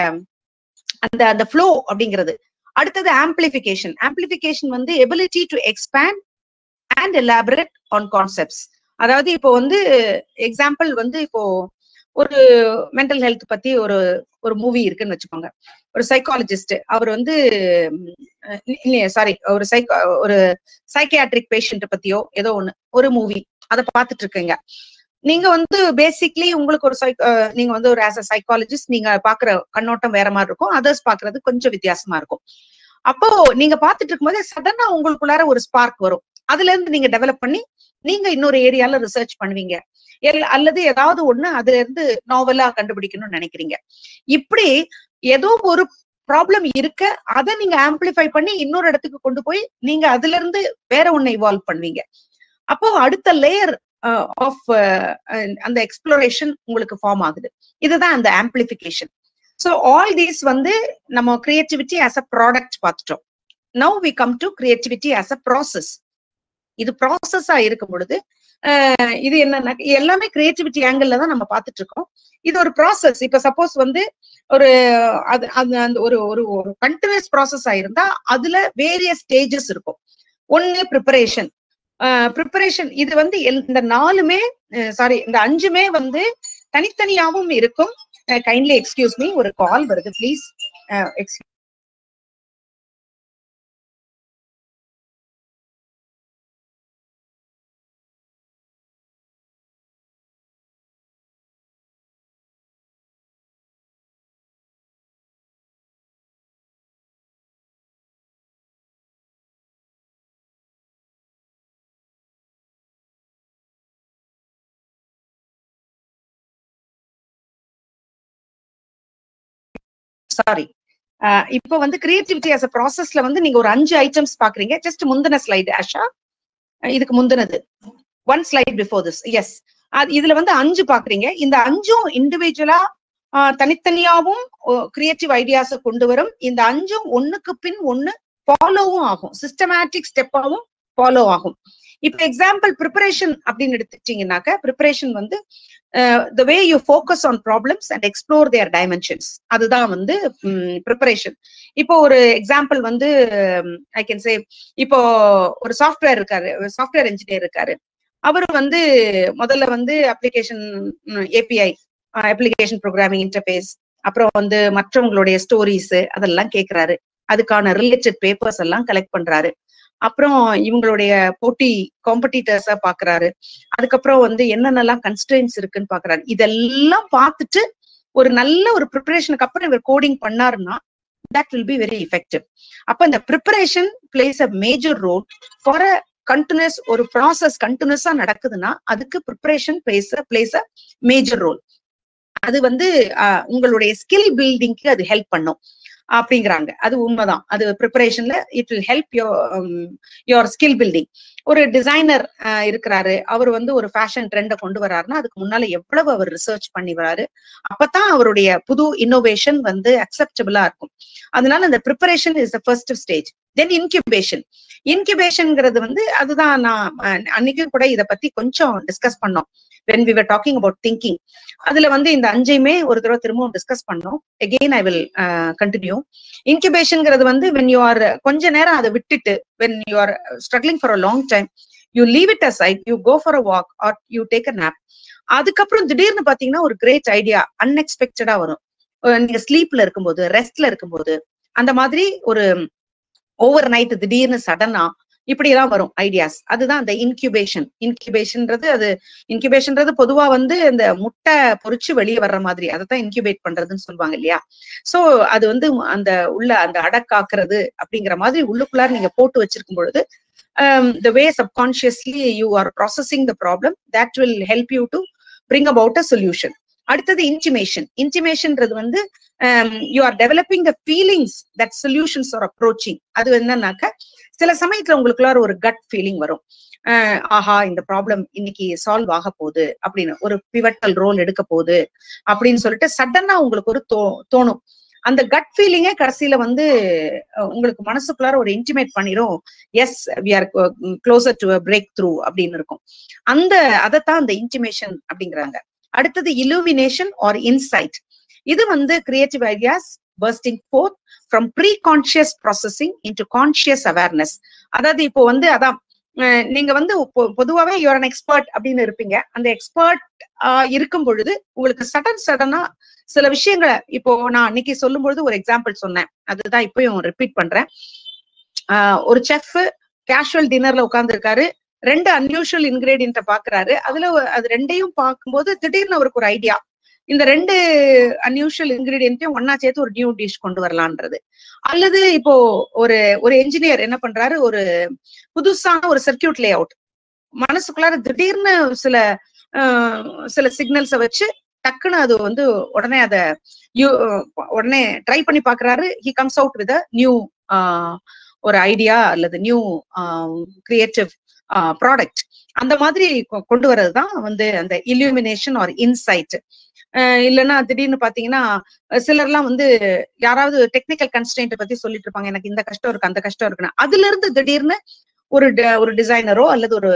அந்த ஃப்ளோ அப்படிங்கிறது. அடுத்தது ஆம்பிளிஃபிகேஷன். ஆம்பிளிஃபிகேஷன் வந்து ability to expand and elaborate on concepts. அதாவது இப்போ வந்து எக்ஸாம்பிள் வந்து இப்போ ஒரு மென்டல் ஹெல்த் பத்தி ஒரு மூவி இருக்குன்னு வச்சுக்கோங்க. ஒரு சைக்காலஜிஸ்ட் அவர் வந்து ஒரு சைக்கியாட்ரிக் பேஷண்ட் பத்தியோ ஏதோ ஒரு மூவி அதை பார்த்துட்டு இருக்கீங்க. நீங்க வந்து பேசிக்லி உங்களுக்கு நீங்க வந்து ஒரு ஆஸ் அ சைக்காலஜிஸ்ட் நீங்க பாக்குற கண்ணோட்டம் வேற மாதிரி இருக்கும், அதர்ஸ் பாக்குறது கொஞ்சம் வித்தியாசமா இருக்கும். அப்போ நீங்க பாத்துட்டு இருக்கும்போது சடனா உங்களுக்குள்ளார ஒரு ஸ்பார்க் வரும். அதுல இருந்து நீங்க டெவலப் பண்ணி நீங்க இன்னொரு ஏரியால ரிசர்ச் பண்ணுவீங்க, அல்லது ஏதாவது ஒண்ணு அதுல இருந்து நாவலா கண்டுபிடிக்கணும்னு நினைக்கிறீங்க. இப்படி ஏதோ ஒரு ப்ராப்ளம் இருக்க அதை நீங்க ஆம்பிளிஃபை பண்ணி இன்னொரு இடத்துக்கு கொண்டு போய் நீங்க அதுல இருந்து வேற ஒண்ணு இவால்வ் பண்ணுவீங்க. அப்போ அடுத்த லேயர் ஆஃப் அந்த எக்ஸ்ப்ளோரேஷன் உங்களுக்கு ஃபார்ம் ஆகுது. இதுதான் அந்த ஆம்பிளிஃபிகேஷன். ஸோ ஆல் தீஸ் வந்து நம்ம கிரியேட்டிவிட்டி ஆஸ் அ ப்ராடக்ட் பார்த்துட்டோம். Now we come to creativity as a process. இது ப்ராசஸா இருக்கும் பொழுது இது என்னன்னா எல்லாமே கிரியேட்டிவிட்டி ஆங்கிள் தான் நம்ம பார்த்துட்டு இருக்கோம். இது ஒரு ப்ராசஸ். இப்ப சப்போஸ் வந்து ஒரு கண்டினியூஸ் ப்ராசஸ் ஆயிருந்தா அதுல வேரியஸ் ஸ்டேஜஸ் இருக்கும். ஒன்னு ப்ரிப்பரேஷன். இது வந்து இந்த 4மே இந்த 5மே வந்து தனித்தனியாவும் இருக்கும். கைண்ட்லி எக்ஸ்கியூஸ் மீ, ஒரு கால் வருது ப்ளீஸ். சாரி. இப்போ வந்து கிரியேட்டிவிட்டி ஆஸ் அ ப்ராசஸ்ல வந்து நீங்க ஒரு 5 ஐட்டம்ஸ் பாக்குறீங்க. ஜஸ்ட் முந்தின ஸ்லைடு ஆஷா, இதுக்கு முந்தினது 1 ஸ்லைட் பிஃபோர் திஸ். எஸ், இதுல வந்து 5 பாக்குறீங்க. இந்த 5ம் இண்டிவிஜுவலா தனித்தனியாவும் கிரியேட்டிவ் ஐடியாஸை கொண்டு வரும். இந்த 5ம் ஒண்ணுக்கு பின் ஒண்ணு ஃபாலோவும் ஆகும், சிஸ்டமேட்டிக் ஸ்டெப்பாவும் ஃபாலோ ஆகும். இப்ப எக்ஸாம்பிள் ப்ரிப்பரேஷன் அப்படின்னு எடுத்துக்கிட்டீங்கன்னாக்க, ப்ரிப்பரேஷன் வந்து the way you focus on problems and explore their dimensions, அதுதான் வந்து ப்ரிப்பரேஷன். இப்போ ஒரு எக்ஸாம்பிள் வந்து ஐ கேன் சே, இப்போ ஒரு சாஃப்ட்வேர் இருக்காரு, சாஃப்ட்வேர் இன்ஜினியர் இருக்காரு. அவரு வந்து முதல்ல வந்து application API, application programming interface, அப்புறம் வந்து மற்றவங்களுடைய ஸ்டோரிஸ் அதெல்லாம் கேட்கிறாரு. அதுக்கான ரிலேட்டட் பேப்பர்ஸ் எல்லாம் கலெக்ட் பண்றாரு. அப்புறம் இவங்களுடைய காம்படிட்டர்ஸா பாக்குறாரு. அதுக்கப்புறம் வந்து என்னென்னலாம் கன்ஸ்ட்ரெயின்ஸ் இருக்குன்னு பாக்குறாரு. இதெல்லாம் பார்த்துட்டு ஒரு நல்ல ஒரு ப்ரிப்பரேஷனுக்கு அப்புறம் இவர் கோடிங் பண்ணாருன்னா that will be very effective. அப்ப இந்த preparation plays a major role for a continuous. ஒரு ப்ராசஸ் கண்டினியூஸா நடக்குதுன்னா அதுக்கு preparation plays a major role. அது வந்து உங்களுடைய ஸ்கில் பில்டிங்க்கு அது ஹெல்ப் பண்ணும் அப்படிங்கிறாங்க. அது உண்மைதான். அது ப்ரிப்பரேஷன்ல it will help your skill building. ஒரு டிசைனர் இருக்கிறாரு, அவர் வந்து ஒரு ஃபேஷன் ட்ரெண்டை கொண்டு வர்றாருன்னா அதுக்கு முன்னால எவ்வளவு அவர் ரிசர்ச் பண்ணி வராரு, அப்பதான் அவருடைய புது இன்னோவேஷன் வந்து அக்செப்டபிளா இருக்கும். அதனால இந்த preparation is the first stage. Then incubation. இன்குபேஷன்ங்கிறது வந்து அதுதான் நான் அன்னைக்கு கூட இதை பத்தி கொஞ்சம் டிஸ்கஸ் பண்ணோம் when we were talking about thinking. அதுல வந்து இந்த 5மே ஒரு தடவை திரும்பவும் டிஸ்கஸ் பண்ணோம். again I will continue. இன்குபேஷன்ங்கிறது வந்து when you are கொஞ்ச நேரம் அதை விட்டுட்டு, when you are struggling for a long time, you leave it aside, you go for a walk or you take a nap. அதுக்கப்புறம் திடீர்னு பாத்தீங்கன்னா ஒரு கிரேட் ஐடியா அன்எக்ஸ்பெக்டடா வரும். நீங்க ஸ்லீப்ல இருக்கும்போது, ரெஸ்ட்ல இருக்கும்போது, அந்த மாதிரி ஒரு ஓவர் நைட் திடீர்னு சடனா இப்படிதான் வரும் ஐடியாஸ். அதுதான் அந்த இன்குபேஷன்ன்றது. அது இன்குபேஷன்ன்றது பொதுவா வந்து இந்த முட்டை பொறிச்சு வெளியே வர்ற மாதிரி அதைத்தான் இன்குபேட் பண்றதுன்னு சொல்லுவாங்க இல்லையா. சோ அது வந்து அந்த உள்ள அந்த அடக்காக்குறது அப்படிங்கிற மாதிரி உள்ளுக்குள்ளார நீங்க போட்டு வச்சிருக்கும் பொழுது the way subconsciously you are processing the problem, that will help you to bring about a solution. அடுத்தது இன்டிமேஷன்ன்றது வந்து you are developing the feelings that solutions are approaching. அது என்னன்னாக்க சில சமயத்துல உங்களுக்குள்ளார ஒரு கட் ஃபீலிங் வரும். ஆஹா இந்த ப்ராப்ளம் இன்னைக்கு சால்வ் ஆக போகுது அப்படின்னு, ஒரு பிவட்டல் ரோல் எடுக்க போகுது அப்படின்னு சொல்லிட்டு சடனா உங்களுக்கு ஒரு தோணும். அந்த கட் ஃபீலிங்கே கடைசியில வந்து உங்களுக்கு மனசுக்குள்ளார ஒரு இன்டிமேட் பண்ணிரும், yes we are closer to break through அப்படின்னு இருக்கும். அதைத்தான் அந்த இன்டிமேஷன் அப்படிங்கிறாங்க. அடுத்தது illumination or insight. இது வந்து creative ideas bursting forth from pre-conscious processing into conscious awareness. அதாவது இப்போ வந்து அதான் நீங்க வந்து பொதுவாவே யூஆர் அன் எக்ஸ்பர்ட் அப்படின்னு இருப்பீங்க. அந்த எக்ஸ்பர்ட் இருக்கும் பொழுது உங்களுக்கு சடனா சில விஷயங்களை, இப்போ நான் அன்னைக்கு சொல்லும் பொழுது ஒரு எக்ஸாம்பிள் சொன்னேன், அதுதான் இப்பயும் ரிப்பீட் பண்றேன். ஒரு செஃப் கேஷுவல் டின்னர்ல உட்கார்ந்து இருக்காரு, 2 அன்யூஷுவல் இன்கிரீடியன்ட்ட பாக்குறாரு. அதுல அது 2ஐயும் பார்க்கும்போது திடீர்னு அவருக்கு ஒரு ஐடியா, இந்த 2 அன்யூஷுவல் இன்கிரீடியன்ட்டையும் ஒன்னா சேர்த்து ஒரு நியூ டிஷ் கொண்டு வரலான்றது. அல்லது இப்போ ஒரு என்ஜினியர் என்ன பண்றாரு, ஒரு புதுசான ஒரு சர்க்கியூட் லே அவுட் மனசுக்குள்ளார திடீர்னு சில சிக்னல்ஸை வச்சு டக்குன்னு அது வந்து உடனே உடனே ட்ரை பண்ணி பாக்குறாரு. He comes out with new ஒரு ஐடியா அல்லது நியூ கிரியேட்டிவ் ப்ராடக்ட். அந்த மாதிரி கொண்டு வர்றதுதான் வந்து அந்த இல்லுமினேஷன் ஆர் இன்சைட். இல்லைன்னா திடீர்னு பாத்தீங்கன்னா சிலர்லாம் வந்து யாராவது டெக்னிக்கல் கன்ஸ்ட்ரெயின்ட் பத்தி சொல்லிட்டு இருப்பாங்க, எனக்கு இந்த கஷ்டம் இருக்கு அந்த கஷ்டம் இருக்குன்னு. அதுல இருந்து திடீர்னு ஒரு டிசைனரோ அல்லது ஒரு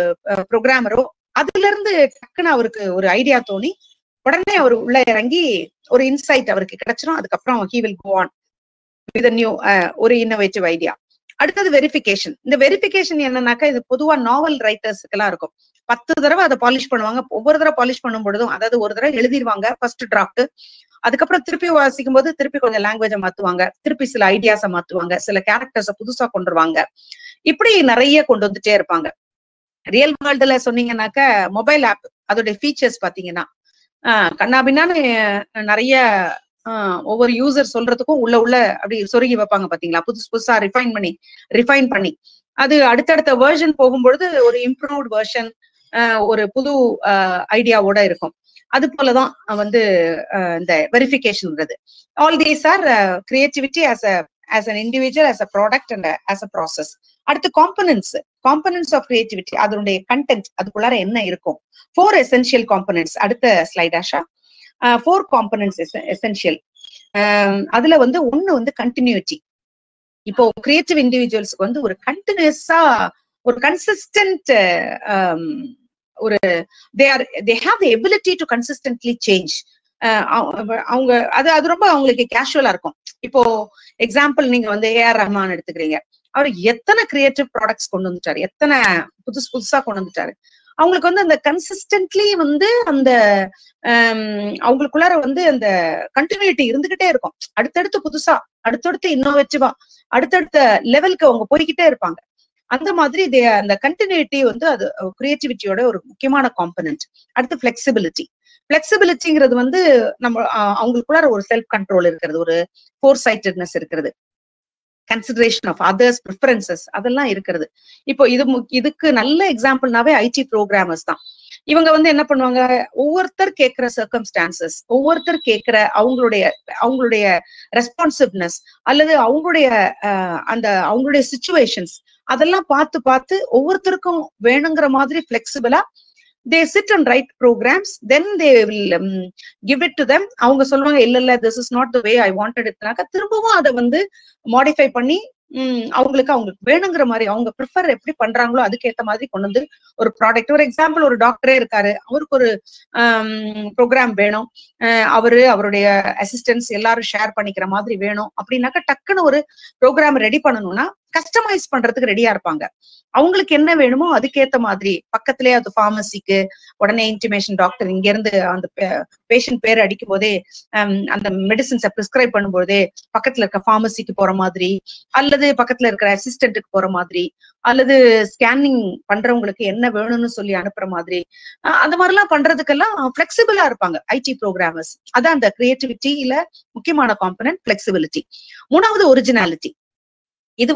ப்ரோக்ராமரோ அதுல இருந்து டக்குன்னு அவருக்கு ஒரு ஐடியா தோணி உடனே அவர் உள்ள இறங்கி ஒரு இன்சைட் அவருக்கு கிடைச்சிடும். அதுக்கப்புறம் he will go on with a new ஒரு இன்னோவேட்டிவ் ஐடியா. அடுத்தது வெரிஃபிகேஷன். இந்த வெரிஃபிகேஷன் என்னன்னாக்கா இது பொதுவா நாவல் ரைட்டர்ஸ்க்கு எல்லாம் இருக்கும். 10 தடவை அதை பாலிஷ் பண்ணுவாங்க. ஒவ்வொரு தடவை பாலிஷ் பண்ணும் பொழுதும், அதாவது ஒரு தடவை எழுதிடுவாங்க ஃபர்ஸ்ட் டிராஃப்ட், அதுக்கப்புறம் திருப்பி வாசிக்கும் போது திருப்பி கொஞ்சம் லாங்குவேஜை மாத்துவாங்க, திருப்பி சில ஐடியாஸை மாத்துவாங்க, சில கேரக்டர்ஸை புதுசா கொண்டுருவாங்க. இப்படி நிறைய கொண்டு வந்துட்டே இருப்பாங்க. ரியல் வேர்ல்டுல சொன்னீங்கன்னாக்க மொபைல் ஆப் அதோடைய ஃபீச்சர்ஸ் பாத்தீங்கன்னா கண்ணாபின்னான்னு நிறைய ஒவ்வொரு யூசர் சொல்றதுக்கும் உள்ள அப்படி சொருகி வைப்பாங்க பாத்தீங்களா, புதுசா ரிஃபைன் பண்ணி அது அடுத்தடுத்த வெர்ஷன் போகும்பொழுது ஒரு இம்ப்ரூவ்ட் வெர்ஷன் ஒரு புது ஐடியாவோட இருக்கும். அது போலதான் வந்து இந்த வெரிஃபிகேஷன்ன்றது. All these are creativity as an individual, as a product and as a process. அடுத்து காம்பனன்ட்ஸ் ஆஃப் கிரியேட்டிவிட்டி, அதனுடைய கண்டென்ட் அதுக்குள்ளார என்ன இருக்கும். 4 essential components. அடுத்த ஸ்லைட் ஆஷா. 4 components essential. அதுல வந்து ஒண்ணு வந்து கண்டினியூட்டி. இப்போ கிரியேட்டிவ் இண்டிவிஜுவல்ஸ்க்கு வந்து ஒரு கண்டினியூஸா ஒரு கன்சிஸ்டன்ட் ஒரு they have the ability to consistently change. அவங்க அது ரொம்ப அவங்களுக்கு கேஷுவலா இருக்கும். இப்போ எக்ஸாம்பிள் நீங்க வந்து ஏஆர் ரஹ்மான் எடுத்துக்கிறீங்க, அவர் எத்தனை கிரியேட்டிவ் ப்ராடக்ட்ஸ் கொண்டு வந்துட்டாரு, எத்தனை புதுசா கொண்டு வந்துட்டாரு. அவங்களுக்கு வந்து அந்த கன்சிஸ்டன்ட்லி வந்து அந்த அவங்களுக்குள்ளார வந்து அந்த கண்டினியூட்டி இருந்துகிட்டே இருக்கும். அடுத்தடுத்து புதுசா, அடுத்தடுத்து இன்னோவேட்டிவா, அடுத்தடுத்த லெவலுக்கு அவங்க போய்கிட்டே இருப்பாங்க. அந்த மாதிரி அந்த கண்டினியூட்டி வந்து அது கிரியேட்டிவிட்டியோட ஒரு முக்கியமான காம்பனன்ட். அடுத்து பிளெக்சிபிலிட்டிங்கிறது வந்து நம்ம அவங்களுக்குள்ளார ஒரு செல்ஃப் கண்ட்ரோல் இருக்கிறது, ஒரு ஃபோர்சைட்டட்னஸ் இருக்கிறது, கன்சிடரேஷன் ஆஃப் அதர்ஸ் ப்ரிஃபரன்சஸ் அதெல்லாம் இருக்கிறது. இப்போ இதுக்கு நல்ல எக்ஸாம்பிள்னாவே ஐடி ப்ரோக்ராமர்ஸ் தான். இவங்க வந்து என்ன பண்ணுவாங்க, ஒவ்வொருத்தர் கேட்கிற சர்க்கம்ஸ்டான்சஸ், ஒவ்வொருத்தர் கேட்கிற அவங்களுடைய ரெஸ்பான்சிவ்னஸ் அல்லது அவங்களுடைய சிச்சுவேஷன்ஸ் அதெல்லாம் பார்த்து ஒவ்வொருத்தருக்கும் வேணுங்கிற மாதிரி பிளெக்சிபிளா they sit and write programs, then they will give it to them. அவங்க சொல்லுவாங்க இல்ல this is not the way I wanted it. திரும்பவும் அதை வந்து மாடிஃபை பண்ணி அவங்களுக்கு வேணுங்கிற மாதிரி அவங்க ப்ரிஃபர் எப்படி பண்றாங்களோ அதுக்கேற்ற மாதிரி கொண்டு வந்து ஒரு ப்ராடக்ட். ஒரு எக்ஸாம்பிள், ஒரு டாக்டரே இருக்காரு, அவருக்கு ஒரு ப்ரோக்ராம் வேணும், அவருடைய அசிஸ்டன்ஸ் எல்லாரும் ஷேர் பண்ணிக்கிற மாதிரி வேணும் அப்படின்னாக்கா டக்குன்னு ஒரு ப்ரோக்ராம் ரெடி பண்ணணும்னா கஸ்டமைஸ் பண்றதுக்கு ரெடியா இருப்பாங்க. அவங்களுக்கு என்ன வேணுமோ அதுக்கேத்த மாதிரி பக்கத்திலேயே அது பார்மசிக்கு உடனே இன்டிமேஷன் டாக்டர் இங்க இருந்து அந்த பேஷண்ட் பேர் அடிக்கும் போதே அந்த மெடிசின்ஸை பிரிஸ்கிரைப் பண்ணும்போதே பக்கத்துல இருக்க பார்மசிக்கு போற மாதிரி, அல்லது பக்கத்துல இருக்கிற அசிஸ்டன்ட்டுக்கு போற மாதிரி, அல்லது ஸ்கேனிங் பண்றவங்களுக்கு என்ன வேணும்னு சொல்லி அனுப்புற மாதிரி, அந்த மாதிரிலாம் பண்றதுக்கெல்லாம் பிளெக்சிபிளா இருப்பாங்க ஐடி ப்ரோக்ராமர்ஸ். அதான் அந்த கிரியேட்டிவிட்டியில முக்கியமான காம்பனன்ட் பிளெக்சிபிலிட்டி. மூணாவது ஒரிஜினாலிட்டி. இது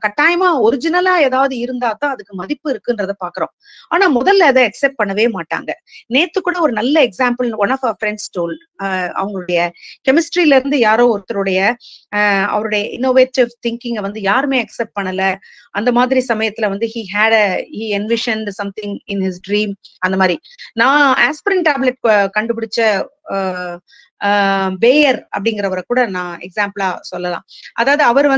கட்டாயமா ஒரிஜினலா ஏதாவது இருந்தா தான் அதுக்கு மதிப்பு இருக்குன்றத பாக்குறோம். ஆனா முதல்ல அதை அக்செப்ட் பண்ணவே மாட்டாங்க. நேத்து கூட ஒரு நல்ல example one of our friends told, அவங்களுடைய கெமிஸ்ட்ரியில இருந்து யாரோ ஒருத்தருடைய அவருடைய இன்னோவேட்டிவ் திங்கிங்கை யாருமே அக்செப்ட் பண்ணல. அந்த மாதிரி சமயத்துல he envisioned something in his dream. அந்த மாதிரி நான் ஆஸ்பிரின் டேப்லெட் கண்டுபிடிச்ச பேயர் அப்படிங்கிறவரை கூட நான் எக்ஸாம்பிளா சொல்லலாம். அதாவது அவர்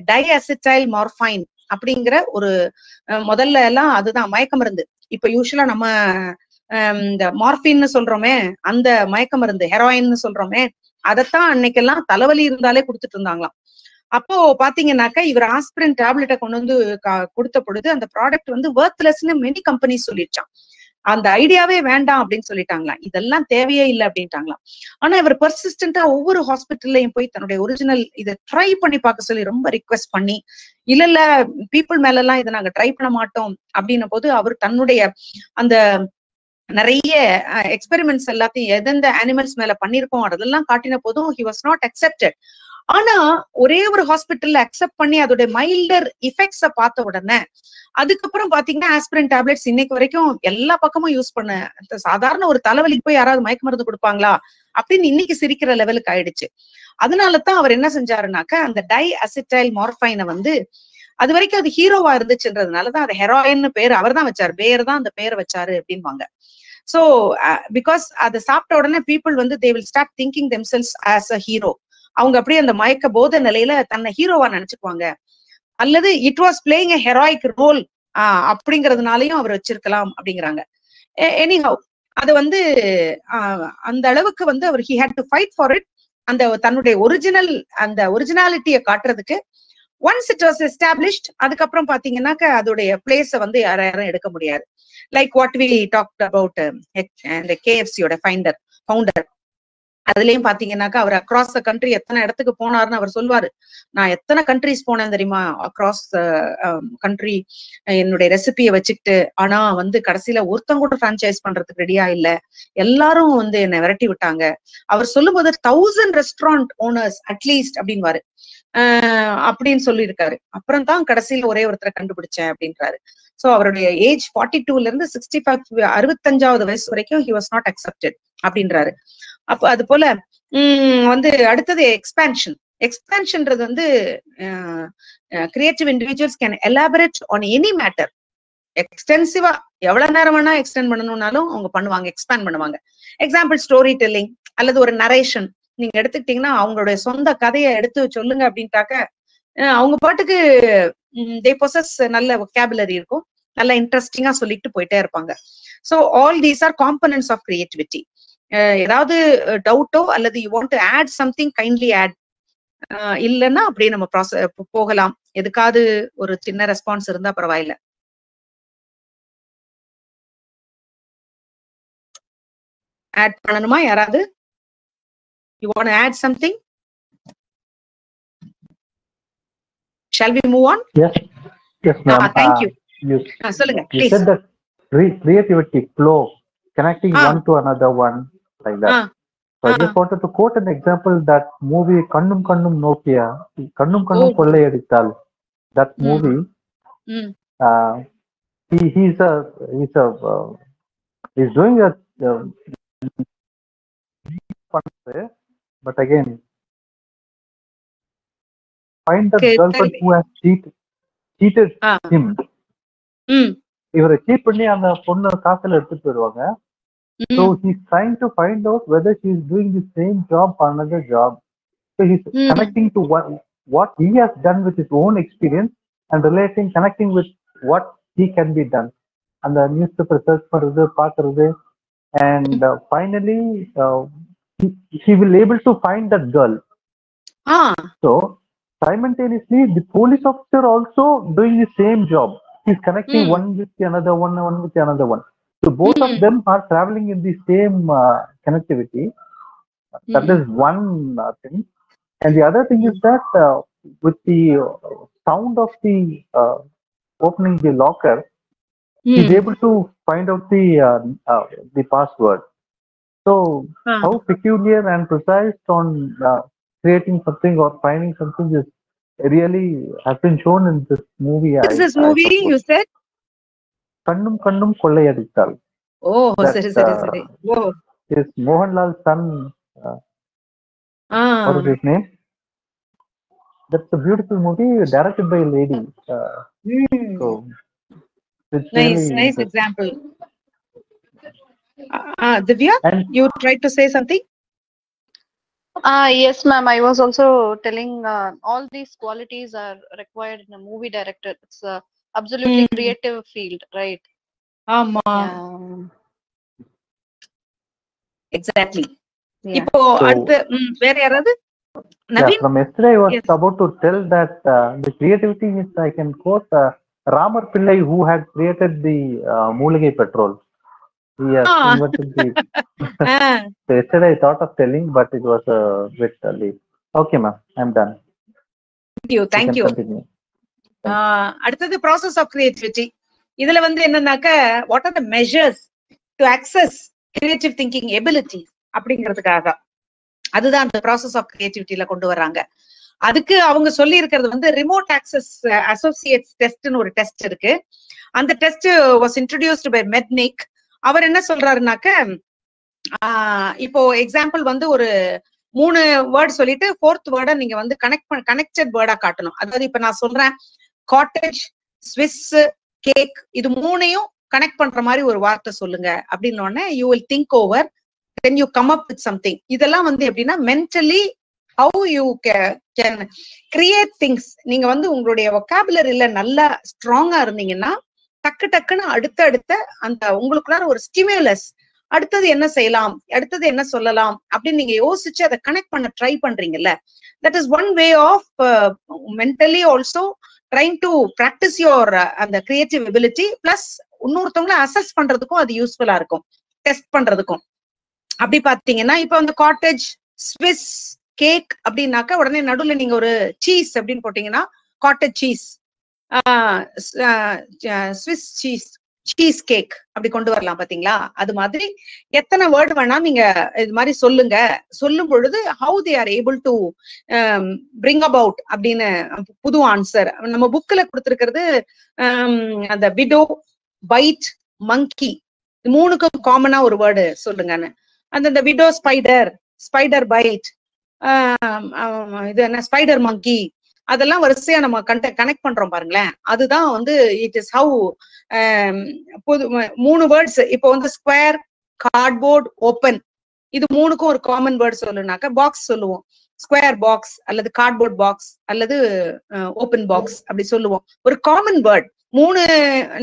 டைஅசிட்டைல் மார்பைன் அப்படிங்கிற ஒரு முதல்ல எல்லாம் அதுதான் மயக்க மருந்து. இப்ப யூஸ்வலா நம்ம இந்த மார்பின்னு சொல்றோமே, அந்த மயக்க மருந்து ஹெரோயின்னு சொல்றோமே, அதைத்தான் அன்னைக்கெல்லாம் தலைவலி இருந்தாலே கொடுத்துட்டு இருந்தாங்களாம். அப்போ பாத்தீங்கன்னாக்கா இவர் ஆஸ்பிரின் டேப்லெட்டை கொண்டு கொடுத்த பொழுது அந்த ப்ராடக்ட் வொர்த்லெஸ்ன்னு மெனி கம்பெனிஸ் சொல்லிடுச்சான். அந்த ஐடியாவே வேண்டாம் அப்படின்னு சொல்லிட்டாங்களாம். இதெல்லாம் தேவையே இல்லை அப்படின்ட்டாங்களாம். ஆனா இவர் பெர்சிஸ்டன்டா ஒவ்வொரு ஹாஸ்பிட்டல்லையும் போய் தன்னுடைய ஒரிஜினல் இதை ட்ரை பண்ணி பார்க்க சொல்லி ரொம்ப ரிக்வெஸ்ட் பண்ணி, இல்ல பீப்புள் மேல எல்லாம் இதை நாங்க ட்ரை பண்ண மாட்டோம் அப்படின்ன போது அவர் தன்னுடைய அந்த நிறைய எக்ஸ்பெரிமெண்ட்ஸ் எல்லாத்தையும் எந்தெந்த அனிமல்ஸ் மேல பண்ணிருக்கோம் அதெல்லாம் காட்டின போதும் he was not accepted. ஆனா ஒரே ஒரு ஹாஸ்பிட்டல்ல அக்செப்ட் பண்ணி அதோட மைல்டர் இஃபெக்ட்ஸ பார்த்த உடனே அதுக்கப்புறம் பாத்தீங்கன்னா ஆஸ்பிரின் டேப்லெட்ஸ் இன்னைக்கு வரைக்கும் எல்லா பக்கமும் யூஸ் பண்ண, சாதாரண ஒரு தலைவலிக்கு போய் யாராவது மயக்க மருந்து கொடுப்பாங்களா அப்படின்னு இன்னைக்கு சிரிக்கிற லெவலுக்கு ஆயிடுச்சு. அதனாலதான் அவர் என்ன செஞ்சாருனாக்கா அந்த டைஅசிட்டைல் மார்பைனை அது வரைக்கும் அது ஹீரோவா இருந்துச்சுன்றதுனாலதான் அது ஹெராயின்னு பேர் அவர் தான் வச்சாரு, பேர் தான் அந்த பேரை வச்சாரு அப்படின்வாங்க. சோ பிகாஸ் அதை சாப்பிட்ட உடனே people they will start thinking themselves as a hero. அவங்க அப்படியே அந்த மயக்க போத நிலையில தன்னை ஹீரோவா நினைச்சுக்குவாங்க. அல்லது it was playing a heroic role அப்படிங்கறதுனாலயும் அவர் வச்சிருக்கலாம் அப்படிங்கிறாங்க. எனிஹவ் அது அந்த அளவுக்கு அவர் he had to fight for it. அந்த தன்னுடைய ஒரிஜினாலிட்டியை காட்டுறதுக்கு ஒன்ஸ் இட் வாஸ் எஸ்டாப்ளிஷ்ட், அதுக்கப்புறம் பாத்தீங்கன்னாக்க அதோடைய பிளேஸ யாரும் எடுக்க முடியாது. Like what we talked about இந்த கேஎஃப்சியோட ஃபவுண்டர். அதுலயும் பாத்தீங்கன்னாக்கா அவர் அக்ராஸ் த கண்ட்ரி எத்தனை இடத்துக்கு போனாருன்னு அவர் சொல்வாரு. நான் எத்தனை கண்ட்ரிஸ் போனேன் தெரியுமா அக்ராஸ் கண்ட்ரி என்னுடைய ரெசிபியை வச்சுக்கிட்டு. ஆனா கடைசியில ஒருத்தங்க கூட பிரான்சைஸ் பண்றதுக்கு ரெடியா இல்ல, எல்லாரும் என்னை விரட்டி விட்டாங்க. அவர் சொல்லும் போது 1000 ரெஸ்டாரண்ட் ஓனர்ஸ் அட்லீஸ்ட் அப்படின்வாரு அப்படின்னு சொல்லியிருக்காரு. அப்புறம் தான் கடைசியில ஒரே ஒருத்தரை கண்டுபிடிச்சேன் அப்படின்றாரு. சோ அவருடைய ஏஜ் 42ல இருந்து 65 65வது வயசு வரைக்கும் he was not accepted அப்படின்றாரு. அப்ப அது போல அடுத்தது எக்ஸ்பேன்ஷன்றது creative individuals can elaborate on any matter. எக்ஸ்டென்சிவா எவ்வளவு நேரம் வேணா எக்ஸ்டெண்ட் பண்ணணும்னாலும் அவங்க பண்ணுவாங்க, எக்ஸ்பேண்ட் பண்ணுவாங்க. எக்ஸாம்பிள் ஸ்டோரி டெல்லிங் அல்லது ஒரு நரேஷன் நீங்க எடுத்துக்கிட்டீங்கன்னா அவங்களுடைய சொந்த கதையை எடுத்து சொல்லுங்க அப்படின்ட்டாக்க அவங்க பாட்டுக்கு they possess நல்ல vocabulary இருக்கும், நல்ல இன்ட்ரெஸ்டிங்கா சொல்லிட்டு போயிட்டே இருப்பாங்க. So all these are components of creativity. ஏதாவது டவுட்டோ அல்லது you want to add something kindly add, இல்லைன்னா அப்படியே நம்ம போகலாம். எதுக்காவது ஒரு சின்ன ரெஸ்பான்ஸ் இருந்தா பரவாயில்ல. ஆட் பண்ணணுமா யாராவது? You want to add something? Shall we move on? Yes, ma'am. Thank you. Solunga, please. You said that creativity flow, connecting one to another one, like that. So I just wanted to quote an example, that movie Kannum Kannum Nokia, Kannum Kannum Kollaiyadithal. That movie, he's doing a but again, find the girlfriend who has cheated him. இவரை seat பண்ணி அந்த பொண்ணு காசுல எடுத்துட்டு போயிடுவாங்க. So he's trying to find out whether she is doing the same job or another job. So he's connecting to what he has done with his own experience and connecting with what he can be done. And the newspaper search பண்றது பாக்குறது, and finally he will able to find that girl. So simultaneously the police officer also doing the same job. He's connecting one with another one with another one. So both of them are traveling in the same connectivity. That is one thing. And the other thing is that with the sound of the opening the locker, he's able to find out the password. So how peculiar and precise on creating something or finding something is really has been shown in this movie. What's this movie you said? Kannum Kannum Kollayadittal. Oh, sorry. Oh. Is Mohanlal's son. What is his name? That's a beautiful movie directed by a lady. So it's nice example. Divya, you tried to say something? Yes, ma'am. I was also telling all these qualities are required in a movie director. It's a absolutely creative field, right? Exactly. இப்போ அடுத்து வேற யாராவது? Yeah, from yesterday I was about to tell that the creativity is, I can quote Ramar Pillai, who had created the Mooligai petrol. He has invented the. So yesterday I thought of telling, but it was a bit late. Okay, ma'am, I'm done. Thank you. அடுத்தது process of creativity. இதுல வந்து என்னன்னாக்க what are the measures to access creative thinking ability அப்படிங்கிறதுக்காக அதுதான் அந்த process of கிரியேட்டிவிட்டியில கொண்டு வர்றாங்க. அதுக்கு அவங்க சொல்லி இருக்கிறது வந்து ரிமோட் ஆக்சஸ் அசோசியேட்ஸ் டெஸ்ட்னு ஒரு டெஸ்ட் இருக்கு. அந்த டெஸ்ட் வாஸ் இன்ட்ரோடியூஸ்டு பை மெட்னிக். அவர் என்ன சொல்றாருனாக்க, இப்போ எக்ஸாம்பிள் வந்து ஒரு 3 வேர்ட் சொல்லிட்டு 4th வேர்டை நீங்க வந்து கனெக்டட் வேர்டா காட்டணும். அதாவது இப்ப நான் சொல்றேன் காட்டேஜ், ஸ்விஸ், கேக், இது 3ஐயும் கனெக்ட் பண்ற மாதிரி ஒரு வார்த்தை சொல்லுங்க அப்படின்னு you will think over, then you come up with something. இதெல்லாம் வந்து எப்படின்னா mentally how you can create things. நீங்க வந்து உங்களுடைய vocabularyல நல்லா ஸ்ட்ராங்கா இருந்தீங்கன்னா டக்குன்னு அடுத்த அந்த உங்களுக்குள்ள ஒரு ஸ்டிமுலஸ், அடுத்தது என்ன செய்யலாம், அடுத்தது என்ன சொல்லலாம் அப்படின்னு நீங்க யோசிச்சு அதை கனெக்ட் பண்ண try பண்றீங்கல்ல, that is one way of mentally also trying to practice your அந்த creative ability plus இன்னொருத்தவங்களை அசஸ் பண்றதுக்கும் அது யூஸ்ஃபுல்லா இருக்கும், டெஸ்ட் பண்றதுக்கும். அப்படி பாத்தீங்கன்னா இப்ப வந்து காட்டேஜ், ஸ்விஸ், கேக் அப்படின்னாக்க உடனே நடுவுல நீங்க ஒரு சீஸ் அப்படின்னு போட்டீங்கன்னா cottage cheese, Swiss cheese, cheese cake அப்படி கொண்டு வரலாம் பாத்தீங்களா. அது மாதிரி எத்தனை வேர்டு வேணா நீங்க இது மாதிரி சொல்லுங்க. சொல்லும் பொழுது how they are able to bring about அப்படின்னு புது ஆன்சர். நம்ம புக்ல கொடுத்திருக்கிறது அந்த விடோ, பைட், மங்கி, 3க்கும் காமனா ஒரு வேர்டு சொல்லுங்கன்னு. அந்த விடோ ஸ்பைடர், ஸ்பைடர் பைட், இது என்ன ஸ்பைடர் மங்கி, அதெல்லாம் வரிசையா நம்ம கனெக்ட் பண்றோம் பாருங்களேன். அதுதான் வந்து இட் இஸ் ஹவு 3 வேர்ட்ஸ். இப்போ வந்து ஸ்கொயர், கார்ட்போர்ட், ஓப்பன், இது 3க்கும் ஒரு காமன் வேர்ட் சொல்லுனாக்க பாக்ஸ் சொல்லுவோம். ஸ்கொயர் பாக்ஸ் அல்லது கார்ட்போர்ட் பாக்ஸ் அல்லது ஓப்பன் பாக்ஸ் அப்படி சொல்லுவோம். ஒரு காமன் வேர்ட் 3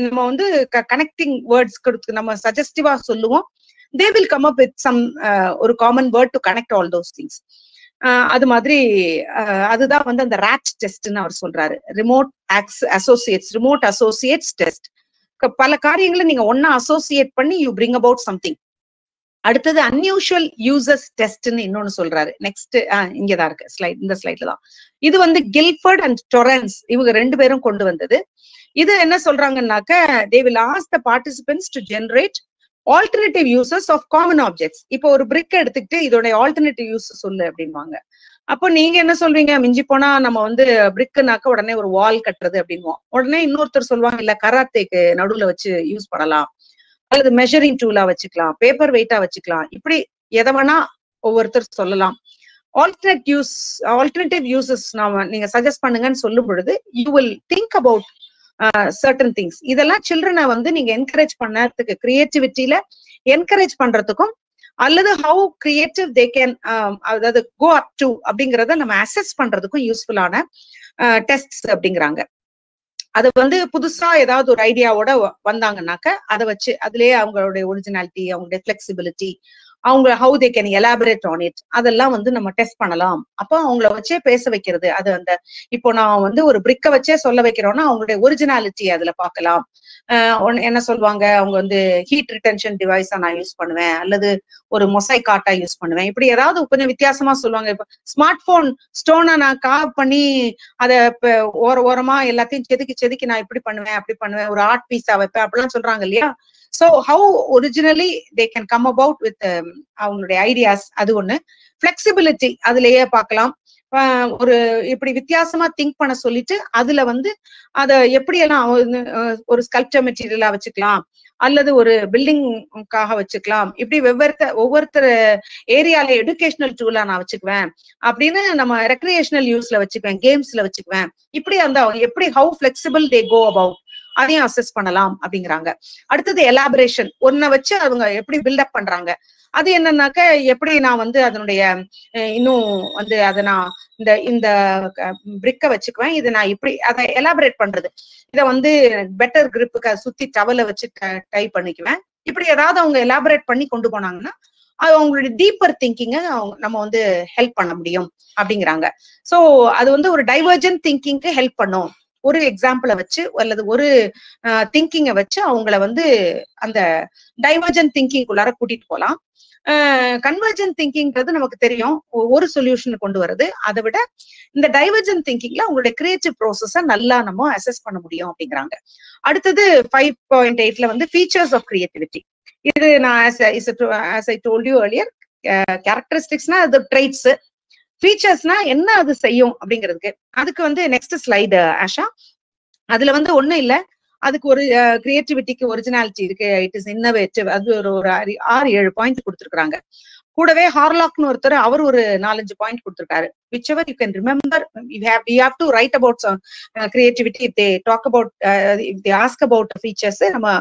நம்ம வந்து கனெக்டிங் வேர்ட்ஸ் கொடுத்து நம்ம சஜஸ்டிவா சொல்லுவோம். they will come up with some ஒரு common word to connect all those things. அது மாதிரி அதுதான் வந்து அந்த ராட் டெஸ்ட்னு அவர் சொல்றாரு, ரிமோட் அசோசியேட்ஸ் டெஸ்ட். பல காரியங்களை நீங்க ஒன்னா அசோசியேட் பண்ணி யூ பிரிங் அபவுட் சம்திங். அடுத்தது அன்யூஷுவல் யூசர்ஸ் டெஸ்ட்னு இன்னொன்னு சொல்றாரு. நெக்ஸ்ட் இங்கதான் இருக்கு ஸ்லைட், இந்த ஸ்லைட்ல தான். இது வந்து கில்ஃபர்ட் அண்ட் டொரன்ஸ் இவங்க 2 பேரும் கொண்டு வந்தது. இது என்ன சொல்றாங்கன்னாக்க they will ask the participants to generate alternative uses of common objects. இப்போ ஒரு பிரிக் எடுத்துக்கிட்டு இதோட ஆல்டர்னேட்டிவ் யூஸ் சொல்லு அப்படின்வாங்க. அப்போ நீங்க என்ன சொல்வீங்க, மிஞ்சி போனா நம்ம வந்து பிரிக்குனாக்க உடனே ஒரு வால் கட்டுறது அப்படின்வோம். உடனே இன்னொருத்தர் சொல்லுவாங்க இல்ல கராத்தேக்கு நடுவுல வச்சு யூஸ் பண்ணலாம், அல்லது மெஷரிங் டூலா வச்சுக்கலாம், பேப்பர் வெயிட்டா வச்சுக்கலாம், இப்படி எதை வேணா ஒவ்வொருத்தர் சொல்லலாம். ஆல்டர்னேட்டிவ் யூசஸ் நாம நீங்க சஜஸ்ட் பண்ணுங்கன்னு சொல்லும் பொழுது you will think about certain things. இதெல்லாம் சில்ட்ரனை வந்து நீங்க என்கரேஜ் பண்ணறதுக்கு, கிரியேட்டிவிட்டியில என்கரேஜ் பண்றதுக்கும், அல்லது ஹவு கிரியேட்டிவ் தே கேன் அதாவது கோ அப் டு அப்படிங்கறத நம்ம அசஸ் பண்றதுக்கும் யூஸ்ஃபுல்லான டெஸ்ட் அப்படிங்கிறாங்க. அது வந்து புதுசா ஏதாவது ஒரு ஐடியாவோட வந்தாங்கன்னாக்க அதை வச்சு அதுலயே அவங்களுடைய ஒரிஜினாலிட்டி, அவங்களுடைய பிளெக்சிபிலிட்டி, அவங்க how they can elaborate on it, அதெல்லாம் வந்து நம்ம டெஸ்ட் பண்ணலாம். அப்போ அவங்கள வச்சே பேச வைக்கிறது. அது அந்த இப்போ நான் வந்து ஒரு பிரிக்கை வச்சே சொல்ல வைக்கிறோம்னா அவங்களுடைய ஒரிஜினாலிட்டி அதுல பார்க்கலாம். என்ன சொல்லுவாங்க, அவங்க வந்து ஹீட் ரிட்டென்ஷன் டிவைஸா நான் யூஸ் பண்ணுவேன், அல்லது ஒரு மொசைக் ஆர்ட்டா யூஸ் பண்ணுவேன், இப்படி ஏதாவது கொஞ்சம் வித்தியாசமா சொல்லுவாங்க. இப்ப ஸ்மார்ட் போன் ஸ்டோனை நான் காவ் பண்ணி அதை ஓரமா எல்லாத்தையும் செதுக்கி செதுக்கி நான் இப்படி பண்ணுவேன் அப்படி பண்ணுவேன், ஒரு ஆர்ட் பீஸா வைப்பேன் அப்படிலாம் சொல்றாங்க இல்லையா. So how originally they can come about with அவங்களுடைய ஐடியாஸ், அது ஒண்ணு. ஃபிளெக்சிபிலிட்டி அதுலயே பார்க்கலாம். ஒரு இப்படி வித்தியாசமா திங்க் பண்ண சொல்லிட்டு அதுல வந்து அதை எப்படியெல்லாம் ஒரு ஸ்கல்ப்சர் மெட்டீரியலா வச்சுக்கலாம், அல்லது ஒரு பில்டிங்காக வச்சுக்கலாம், இப்படி ஒவ்வொருத்தர் ஏரியால எஜுகேஷனல் டூலா நான் வச்சுக்குவேன், அப்படின்னு நம்ம ரெக்ரியேஷனல் யூஸ்ல வச்சுக்குவேன், கேம்ஸ்ல வச்சுக்குவேன். இப்படி அந்த எப்படி how flexible they go about அதையும் அசஸ் பண்ணலாம் அப்படிங்கிறாங்க. அடுத்தது எலாபரேஷன், ஒன்ன வச்சு அவங்க எப்படி பில்டப் பண்றாங்க. அது என்னன்னாக்க எப்படி நான் வந்து அதனுடைய இன்னும் வந்து அதை நான் இந்த பிரிக்கை வச்சுக்குவேன், இதை நான் இப்படி அதை எலாபரேட் பண்றது, இதை வந்து பெட்டர் கிரிப்புக்கு சுத்தி டவலை வச்சு டை பண்ணிக்குவேன். இப்படி ஏதாவது அவங்க எலாபரேட் பண்ணி கொண்டு போனாங்கன்னா அது அவங்களுடைய டீப்பர் திங்கிங்க நம்ம வந்து ஹெல்ப் பண்ண முடியும் அப்படிங்கிறாங்க. சோ அது வந்து ஒரு டைவர்ஜென்ட் திங்கிங்க்கு ஹெல்ப் பண்ணும். ஒரு எக்ஸாம்பிளை வச்சு அல்லது ஒரு திங்கிங்கை வச்சு அவங்கள வந்து அந்த டைவர்ஜென்ட் திங்கிங்குள்ளார கூட்டிட்டு போகலாம். கன்வர்ஜென்ட் திங்கிங்கிறது நமக்கு தெரியும், ஒரு சொல்யூஷன் கொண்டு வருது. அதை விட இந்த டைவர்ஜென்ட் திங்கிங்ல உங்களுடைய கிரியேட்டிவ் ப்ராசஸ நல்லா நம்ம அசஸ் பண்ண முடியும் அப்படிங்கிறாங்க. அடுத்தது 5.8ல வந்து ஃபீச்சர்ஸ் ஆஃப் கிரியேட்டிவிட்டி. இது நான் as I told you earlier, கேரக்டரிஸ்டிக்ஸ்னா அது ட்ரைட்ஸ், ஃபீச்சர்ஸ்னா என்ன அது செய்யும் அப்படிங்கிறதுக்கு. அதுக்கு வந்து நெக்ஸ்ட் ஸ்லைடு ஆஷா. அதுல வந்து ஒண்ணும் இல்ல, அதுக்கு ஒரு கிரியேட்டிவிட்டிக்கு ஒரிஜினாலிட்டி இருக்கு, இட் இஸ் இன்னோவேட்டிவ், அது ஒரு 6-7 பாயிண்ட் கொடுத்துருக்காங்க. கூடவே ஹார்லாக்னு ஒருத்தர் அவர் ஒரு 4-5 பாயிண்ட் கொடுத்துருக்காரு. whichever you can remember, you have to write about creativity. if they talk about if they ask about features, நம்ம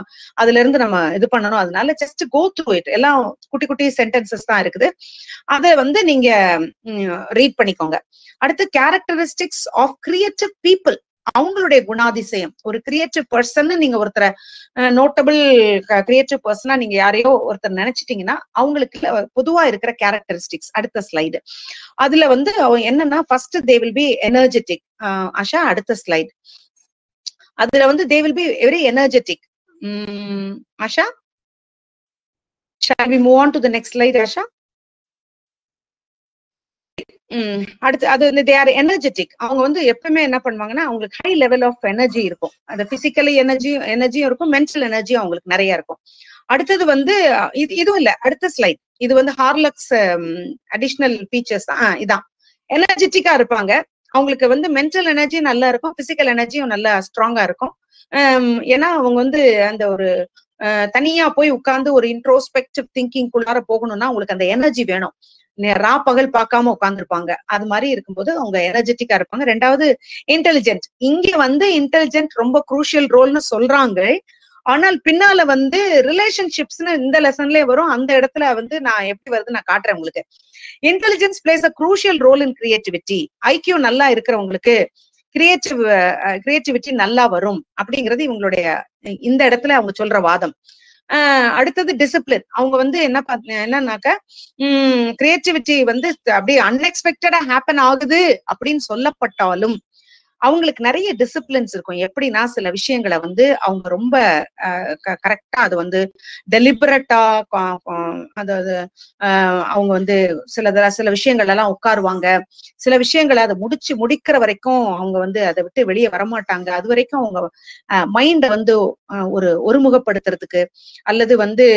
அதுல இருந்து நம்ம இது பண்ணணும். அதனால just go through it, எல்லாம் குட்டி குட்டி சென்டென்சஸ் தான் இருக்குது, அதை வந்து நீங்க ரீட் பண்ணிக்கோங்க. அடுத்து கேரக்டரிஸ்டிக்ஸ் ஆஃப் கிரியேட்டிவ் பீப்புள், அவங்களுடைய குணாதிசயம். ஒரு கிரியேட்டிவ் பர்சன் நீங்க ஒருத்தரை நோட்டபிள் கிரியேட்டிவ் பர்சனா நீங்க யாரையோ ஒருத்தர் நினைச்சிட்டீங்கன்னா அவங்களுக்கு பொதுவா இருக்கிற கேரக்டரிஸ்டிக்ஸ். அடுத்த ஸ்லைடு. அதுல வந்து என்னன்னா first they will be energetic. Asha அடுத்த ஸ்லைடு. அதுல வந்து they will be very energetic. Asha, shall we move on to the next slide, Asha? அடுத்து அது வந்து தே ஆர் எனர்ஜெட்டிக். அவங்க வந்து எப்பவுமே என்ன பண்ணுவாங்கன்னா அவங்களுக்கு ஹை லெவல் ஆஃப் எனர்ஜி இருக்கும். அந்த பிசிக்கலி எனர்ஜியும் இருக்கும், மென்டல் எனர்ஜியும் அவங்களுக்கு நிறைய இருக்கும். அடுத்தது வந்து இதுவும் இல்ல, அடுத்த ஸ்லைட். இது வந்து ஹார்லக்ஸ் அடிஷனல் ஃபீச்சர்ஸ் தான். இதான் எனர்ஜெட்டிக்கா இருப்பாங்க. அவங்களுக்கு வந்து மென்டல் எனர்ஜி நல்லா இருக்கும், பிசிக்கல் எனர்ஜியும் நல்லா ஸ்ட்ராங்கா இருக்கும். ஏன்னா அவங்க வந்து அந்த ஒரு தனியா போய் உட்கார்ந்து ஒரு இன்ட்ரோஸ்பெக்டிவ் திங்கிங்குள்ளார போகணும்னா அவங்களுக்கு அந்த எனர்ஜி வேணும். ரா பகல் பார்க்காம உட்கார்ந்துருப்பாங்க. அது மாதிரி இருக்கும்போது அவங்க எனர்ஜெட்டிக்கா இருப்பாங்க. ரெண்டாவது இன்டெலிஜென்ட். இங்க வந்து இன்டெலிஜென்ட் ரொம்ப குரூஷியல் ரோல்னு சொல்றாங்க. ஆனால் பின்னால வந்து ரிலேஷன்ஷிப்ஸ்னு இந்த லெசன்லயே வரும். அந்த இடத்துல வந்து நான் எப்படி வருது நான் காட்டுறேன் உங்களுக்கு. Intelligence plays a crucial role in creativity. IQ நல்லா இருக்கிறவங்களுக்கு கிரியேட்டிவிட்டி நல்லா வரும் அப்படிங்கிறது இவங்களுடைய இந்த இடத்துல அவங்க சொல்ற வாதம். அடுத்தது டிசிப்ளின். அவங்க வந்து என்னன்னாக்க கிரியேட்டிவிட்டி வந்து அப்படியே அன்எக்ஸ்பெக்டடா ஹேப்பன் ஆகுது அப்படின்னு சொல்லப்பட்டாலும் அவங்களுக்கு நிறைய டிசிப்ளின்ஸ் இருக்கும். எப்படின்னா சில விஷயங்களை வந்து அவங்க ரொம்ப கரெக்டா அது வந்து டெலிபரேட்டா அதாவது அவங்க வந்து சில விஷயங்கள் எல்லாம் உட்காருவாங்க. சில விஷயங்களை அதை முடிக்கிற வரைக்கும் அவங்க வந்து அதை விட்டு வெளியே வரமாட்டாங்க. அது வரைக்கும் அவங்க மைண்டை வந்து ஒருமுகப்படுத்துறதுக்கு அல்லது வந்து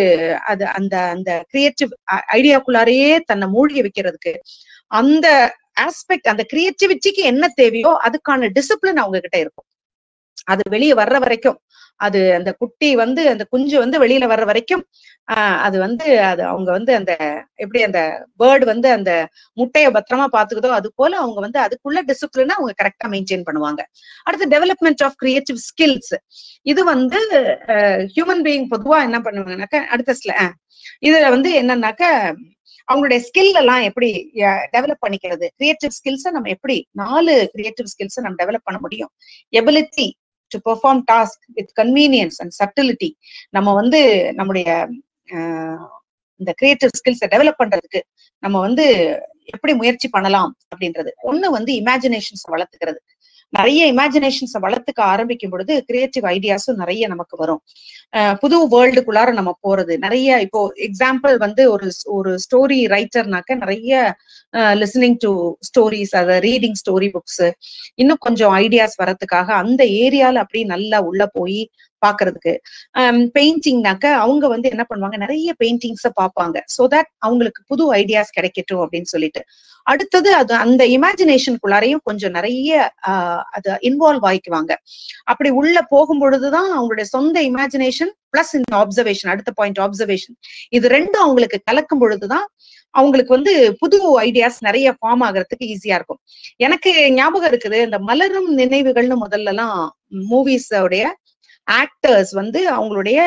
அது அந்த கிரியேட்டிவ் ஐடியாக்குள்ளாரையே தன்னை மூழ்கி வைக்கிறதுக்கு அந்த ஆஸ்பெக்ட், அந்த கிரியேட்டிவிட்டிக்கு என்ன தேவையோ அதுக்கான டிசிப்ளின் அவங்க கிட்ட இருக்கும். அது வெளியே வர்ற வரைக்கும், அது அந்த குட்டி வந்து அந்த குஞ்சு வந்து வெளியில வர்ற வரைக்கும் அது வந்து அது அவங்க வந்து அந்த எப்படி அந்த பேர்டு வந்து அந்த முட்டையை பத்திரமா பாத்துக்குதோ அது போல அவங்க வந்து அதுக்குள்ள டிசிப்ளினை அவங்க கரெக்டா மெயின்டைன் பண்ணுவாங்க. அடுத்து டெவலப்மெண்ட் ஆஃப் கிரியேட்டிவ் ஸ்கில்ஸ். இது வந்து ஹியூமன் பீயிங் பொதுவா என்ன பண்ணுவாங்கன்னாக்க அடுத்த இதுல வந்து என்னன்னாக்க அவங்களுடைய ஸ்கில் எல்லாம் எப்படி டெவலப் பண்ணிக்கிறது. கிரியேட்டிவ் ஸ்கில்ஸை நம்ம எப்படி 4 கிரியேட்டிவ் ஸ்கில்ஸை நம்ம டெவலப் பண்ண முடியும். Ability to perform task with convenience and subtlety. நம்ம வந்து நம்முடைய இந்த கிரியேட்டிவ் ஸ்கில்ஸை டெவலப் பண்றதுக்கு நம்ம வந்து எப்படி முயற்சி பண்ணலாம் அப்படின்றது. ஒண்ணு வந்து இமேஜினேஷன்ஸ் வளர்த்துக்கிறது. நிறைய இமேஜினேஷன்ஸை வளர்த்துக்க ஆரம்பிக்கும் பொழுது கிரியேட்டிவ் ஐடியாஸும் நிறைய நமக்கு வரும். புது வேர்ல்டுக்குள்ளார நம்ம போறது நிறைய. இப்போ எக்ஸாம்பிள் வந்து ஒரு ஸ்டோரி ரைட்டர்னாக்க நிறைய லிசனிங் டு ஸ்டோரிஸ், அதை ரீடிங் ஸ்டோரி புக்ஸ், இன்னும் கொஞ்சம் ஐடியாஸ் வரதுக்காக அந்த ஏரியால அப்படியே நல்லா உள்ள போய் பாக்குறதுக்கு. பெயிண்டிங்னாக்க அவங்க வந்து என்ன பண்ணுவாங்க, நிறைய பெயிண்டிங்ஸ பார்ப்பாங்க. சோ தட் அவங்களுக்கு புது ஐடியாஸ் கிடைக்கட்டும் அப்படின்னு சொல்லிட்டு. அடுத்தது அது அந்த இமேஜினேஷனுக்குள்ளாரையும் கொஞ்சம் நிறைய அது இன்வால்வ் ஆயிக்குவாங்க. அப்படி உள்ள போகும் பொழுதுதான் அவங்களுடைய சொந்த இமேஜினேஷன் பிளஸ் இந்த ஆப்சர்வேஷன், அடுத்த பாயிண்ட் ஆப்சர்வேஷன், இது ரெண்டும் அவங்களுக்கு கலக்கும் பொழுதுதான் அவங்களுக்கு வந்து புது ஐடியாஸ் நிறைய ஃபார்ம் ஆகிறதுக்கு ஈஸியா இருக்கும். எனக்கு ஞாபகம் இருக்குது, இந்த மலரும் நினைவுகள்னு முதல்ல எல்லாம் மூவிஸ் உடைய ஆக்டர்ஸ் வந்து அவங்களுடைய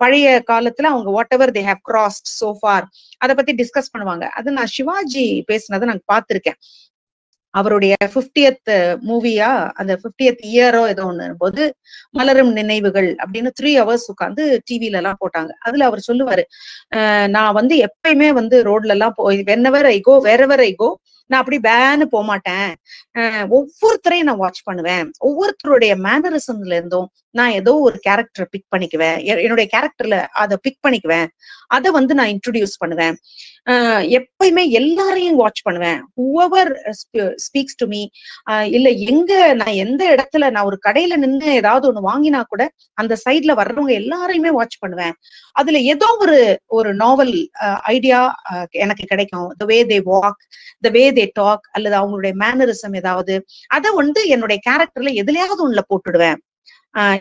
பழைய காலத்துல அவங்க what ever they have crossed so for அதை பத்தி டிஸ்கஸ் பண்ணுவாங்க. அது நான் சிவாஜி பேசினதை நான் பார்த்திருக்கேன். அவருடைய 50th மூவியா அந்த 50th இயரோ ஏதோ ஒண்ணு போது மலரும் நினைவுகள் அப்படின்னு 3 hours உட்காந்து டிவில எல்லாம் போட்டாங்க. அதுல அவர் சொல்லுவாரு, நான் வந்து எப்பயுமே வந்து ரோட்ல எல்லாம் போய் வென்னவர் ஐ கோ வேறெவர் ஐ கோ, நான் அப்படி பேன்னு போக மாட்டேன். ஒவ்வொருத்தரையும் நான் வாட்ச் பண்ணுவேன். ஒவ்வொருத்தருடைய மேனரிசம்ல இருந்தும் நான் ஏதோ ஒரு கேரக்டரை பிக் பண்ணிக்குவேன். என்னுடைய கேரக்டர்ல அதை பிக் பண்ணிக்குவேன். அதை வந்து நான் இன்ட்ரோடியூஸ் பண்ணுவேன். எப்பயுமே எல்லாரையும் வாட்ச் பண்ணுவேன். whoever speaks to me, இல்ல நான் எந்த இடத்துல நான் ஒரு கடையில நின்று ஏதாவது ஒண்ணு வாங்கினா கூட அந்த சைட்ல வர்றவங்க எல்லாரையுமே வாட்ச் பண்ணுவேன். அதுல ஏதோ ஒரு நாவல் ஐடியா எனக்கு கிடைக்கும். the way they walk, the way they talk, அல்லது அவங்களுடைய மேனரிசம் ஏதாவது, அதை வந்து என்னுடைய கேரக்டர்ல எதுலயாவது ஒண்ணுல போட்டுடுவேன்.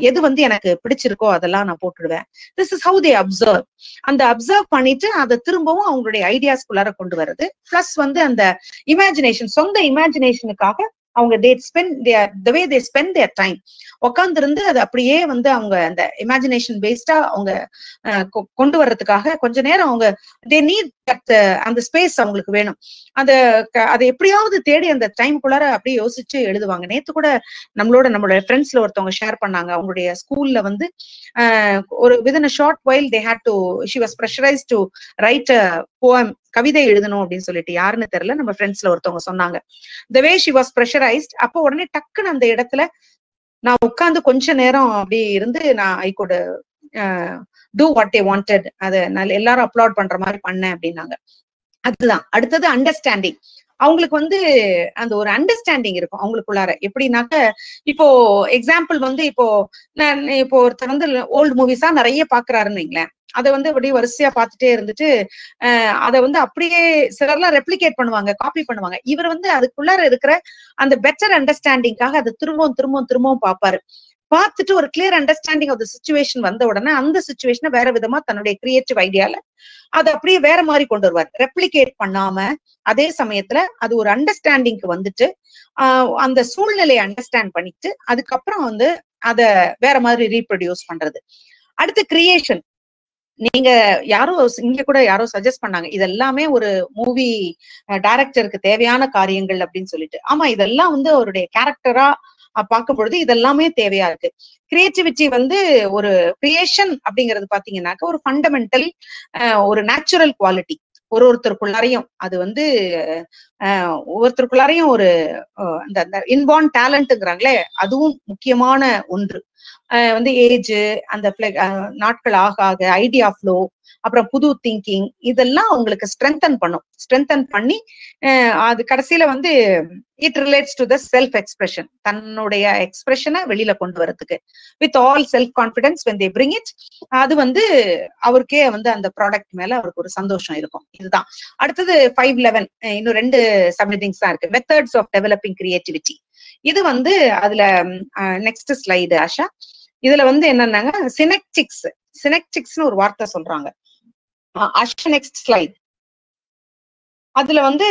எது வந்து எனக்கு பிடிச்சிருக்கோ அதெல்லாம் நான் போட்டுடுவேன். This is how they observe. அந்த அப்சர்வ் பண்ணிட்டு அதை திரும்பவும் அவங்களுடைய ஐடியாஸ்குள்ளார கொண்டு வர்றது. பிளஸ் வந்து அந்த இமேஜினேஷன், சொந்த இமேஜினேஷனுக்காக அவங்க the way they spend their time உட்கார்ந்து இருந்து அதை அப்படியே வந்து அவங்க அந்த இமேஜினேஷன் பேஸ்டா அவங்க கொண்டு வர்றதுக்காக கொஞ்ச நேரம் அவங்க they need அந்த ஸ்பேஸ் அவங்களுக்கு வேணும். அதை எப்படியாவது தேடி அந்த டைம்குள்ளார அப்படியே யோசிச்சு எழுதுவாங்க. நேத்து கூட நம்மளோட ஃப்ரெண்ட்ஸ்ல ஒருத்தவங்க ஷேர் பண்ணாங்க, அவங்களுடைய ஸ்கூல்ல வந்து ஒரு within a short while they had to, she was pressurized to write a poem, கவிதை எழுதணும் அப்படின்னு சொல்லிட்டு. யாருன்னு தெரியல, நம்ம ஃப்ரெண்ட்ஸ்ல ஒருத்தவங்க சொன்னாங்க. the way she was pressurized, அப்போ உடனே டக்குன்னு அந்த இடத்துல நான் உட்கார்ந்து கொஞ்ச நேரம் அப்படி இருந்து நான் I could do what they wanted, அதை எல்லாரும் அப்லோட் பண்ற மாதிரி பண்ணேன் அப்படின்னாங்க. அதுதான் அடுத்தது அண்டர்ஸ்டாண்டிங். அவங்களுக்கு வந்து அந்த ஒரு அண்டர்ஸ்டாண்டிங் இருக்கும் அவங்களுக்குள்ளார. எப்படின்னாக்க இப்போ எக்ஸாம்பிள் வந்து இப்போ ஒருத்தர் வந்து ஓல்டு மூவிஸா நிறைய பாக்குறாருன்னு வைங்களேன், அதை வந்து அப்படியே வரிசையா பார்த்துட்டே இருந்துட்டு அதை வந்து அப்படியே சிலர்லாம் ரெப்ளிகேட் பண்ணுவாங்க, காப்பி பண்ணுவாங்க. இவர் வந்து அதுக்குள்ளார இருக்கிற அந்த பெட்டர் அண்டர்ஸ்டாண்டிங்காக அதை திரும்பவும் பார்ப்பாரு. பார்த்துட்டு ஒரு clear understanding of the situation வந்த உடனே அந்த சிச்சுவேஷனை வேற விதமா தன்னுடைய கிரியேட்டிவ் ஐடியால அதை அப்படியே வேற மாதிரி கொண்டு வருவார். ரெப்ளிகேட் பண்ணாம அதே சமயத்துல அது ஒரு அண்டர்ஸ்டாண்டிங்க்கு வந்துட்டு அந்த சூழ்நிலையை அண்டர்ஸ்டாண்ட் பண்ணிட்டு அதுக்கப்புறம் வந்து அதை வேற மாதிரி ரீப்ரொடியூஸ் பண்றது. அடுத்து கிரியேஷன். நீங்க இங்க கூட யாரோ சஜஸ்ட் பண்ணாங்க, இதெல்லாமே ஒரு மூவி டைரக்டருக்கு தேவையான காரியங்கள் அப்படின்னு சொல்லிட்டு. ஆமா, இதெல்லாம் வந்து அவருடைய கேரக்டரா பார்க்கும் பொழுது இதெல்லாமே தேவையா இருக்கு. கிரியேட்டிவிட்டி வந்து ஒரு கிரியேஷன் அப்படிங்கிறது பாத்தீங்கன்னாக்க ஒரு ஃபண்டமெண்டல், ஒரு நேச்சுரல் குவாலிட்டி. ஒருத்தருக்குள்ளாரையும் அது வந்து ஒவ்வொருத்தருக்குள்ளாரையும் ஒரு அந்த இன்பார்ன் டேலண்ட்ங்கிறாங்களே, அதுவும் முக்கியமான ஒன்று. வந்து ஏஜ், அந்த நாட்கள் ஆக ஐடியா ஃப்ளோ, அப்புறம் புது திங்கிங், இதெல்லாம் அவங்களுக்கு ஸ்ட்ரென்தன் பண்ணி அது கடைசியில வந்து it relates to the self expression. தன்னுடைய எக்ஸ்பிரஷனை வெளியில கொண்டு வரதுக்கு with all self confidence when they bring it, அது வந்து அவருக்கே வந்து அந்த ப்ராடக்ட் மேல அவருக்கு ஒரு சந்தோஷம் இருக்கும். இதுதான். அடுத்தது 511, இன்னும் 2 சப்ஹெட்டிங்ஸ் தான் இருக்கு. Methods of developing creativity. இது வந்து அதுல நெக்ஸ்ட் ஸ்லைடு ஆஷா. இதுல வந்து என்னன்னாங்க சினெக்டிக்ஸ்னு ஒரு வார்த்தை சொல்றாங்க. Asha next slide. அதுல வந்து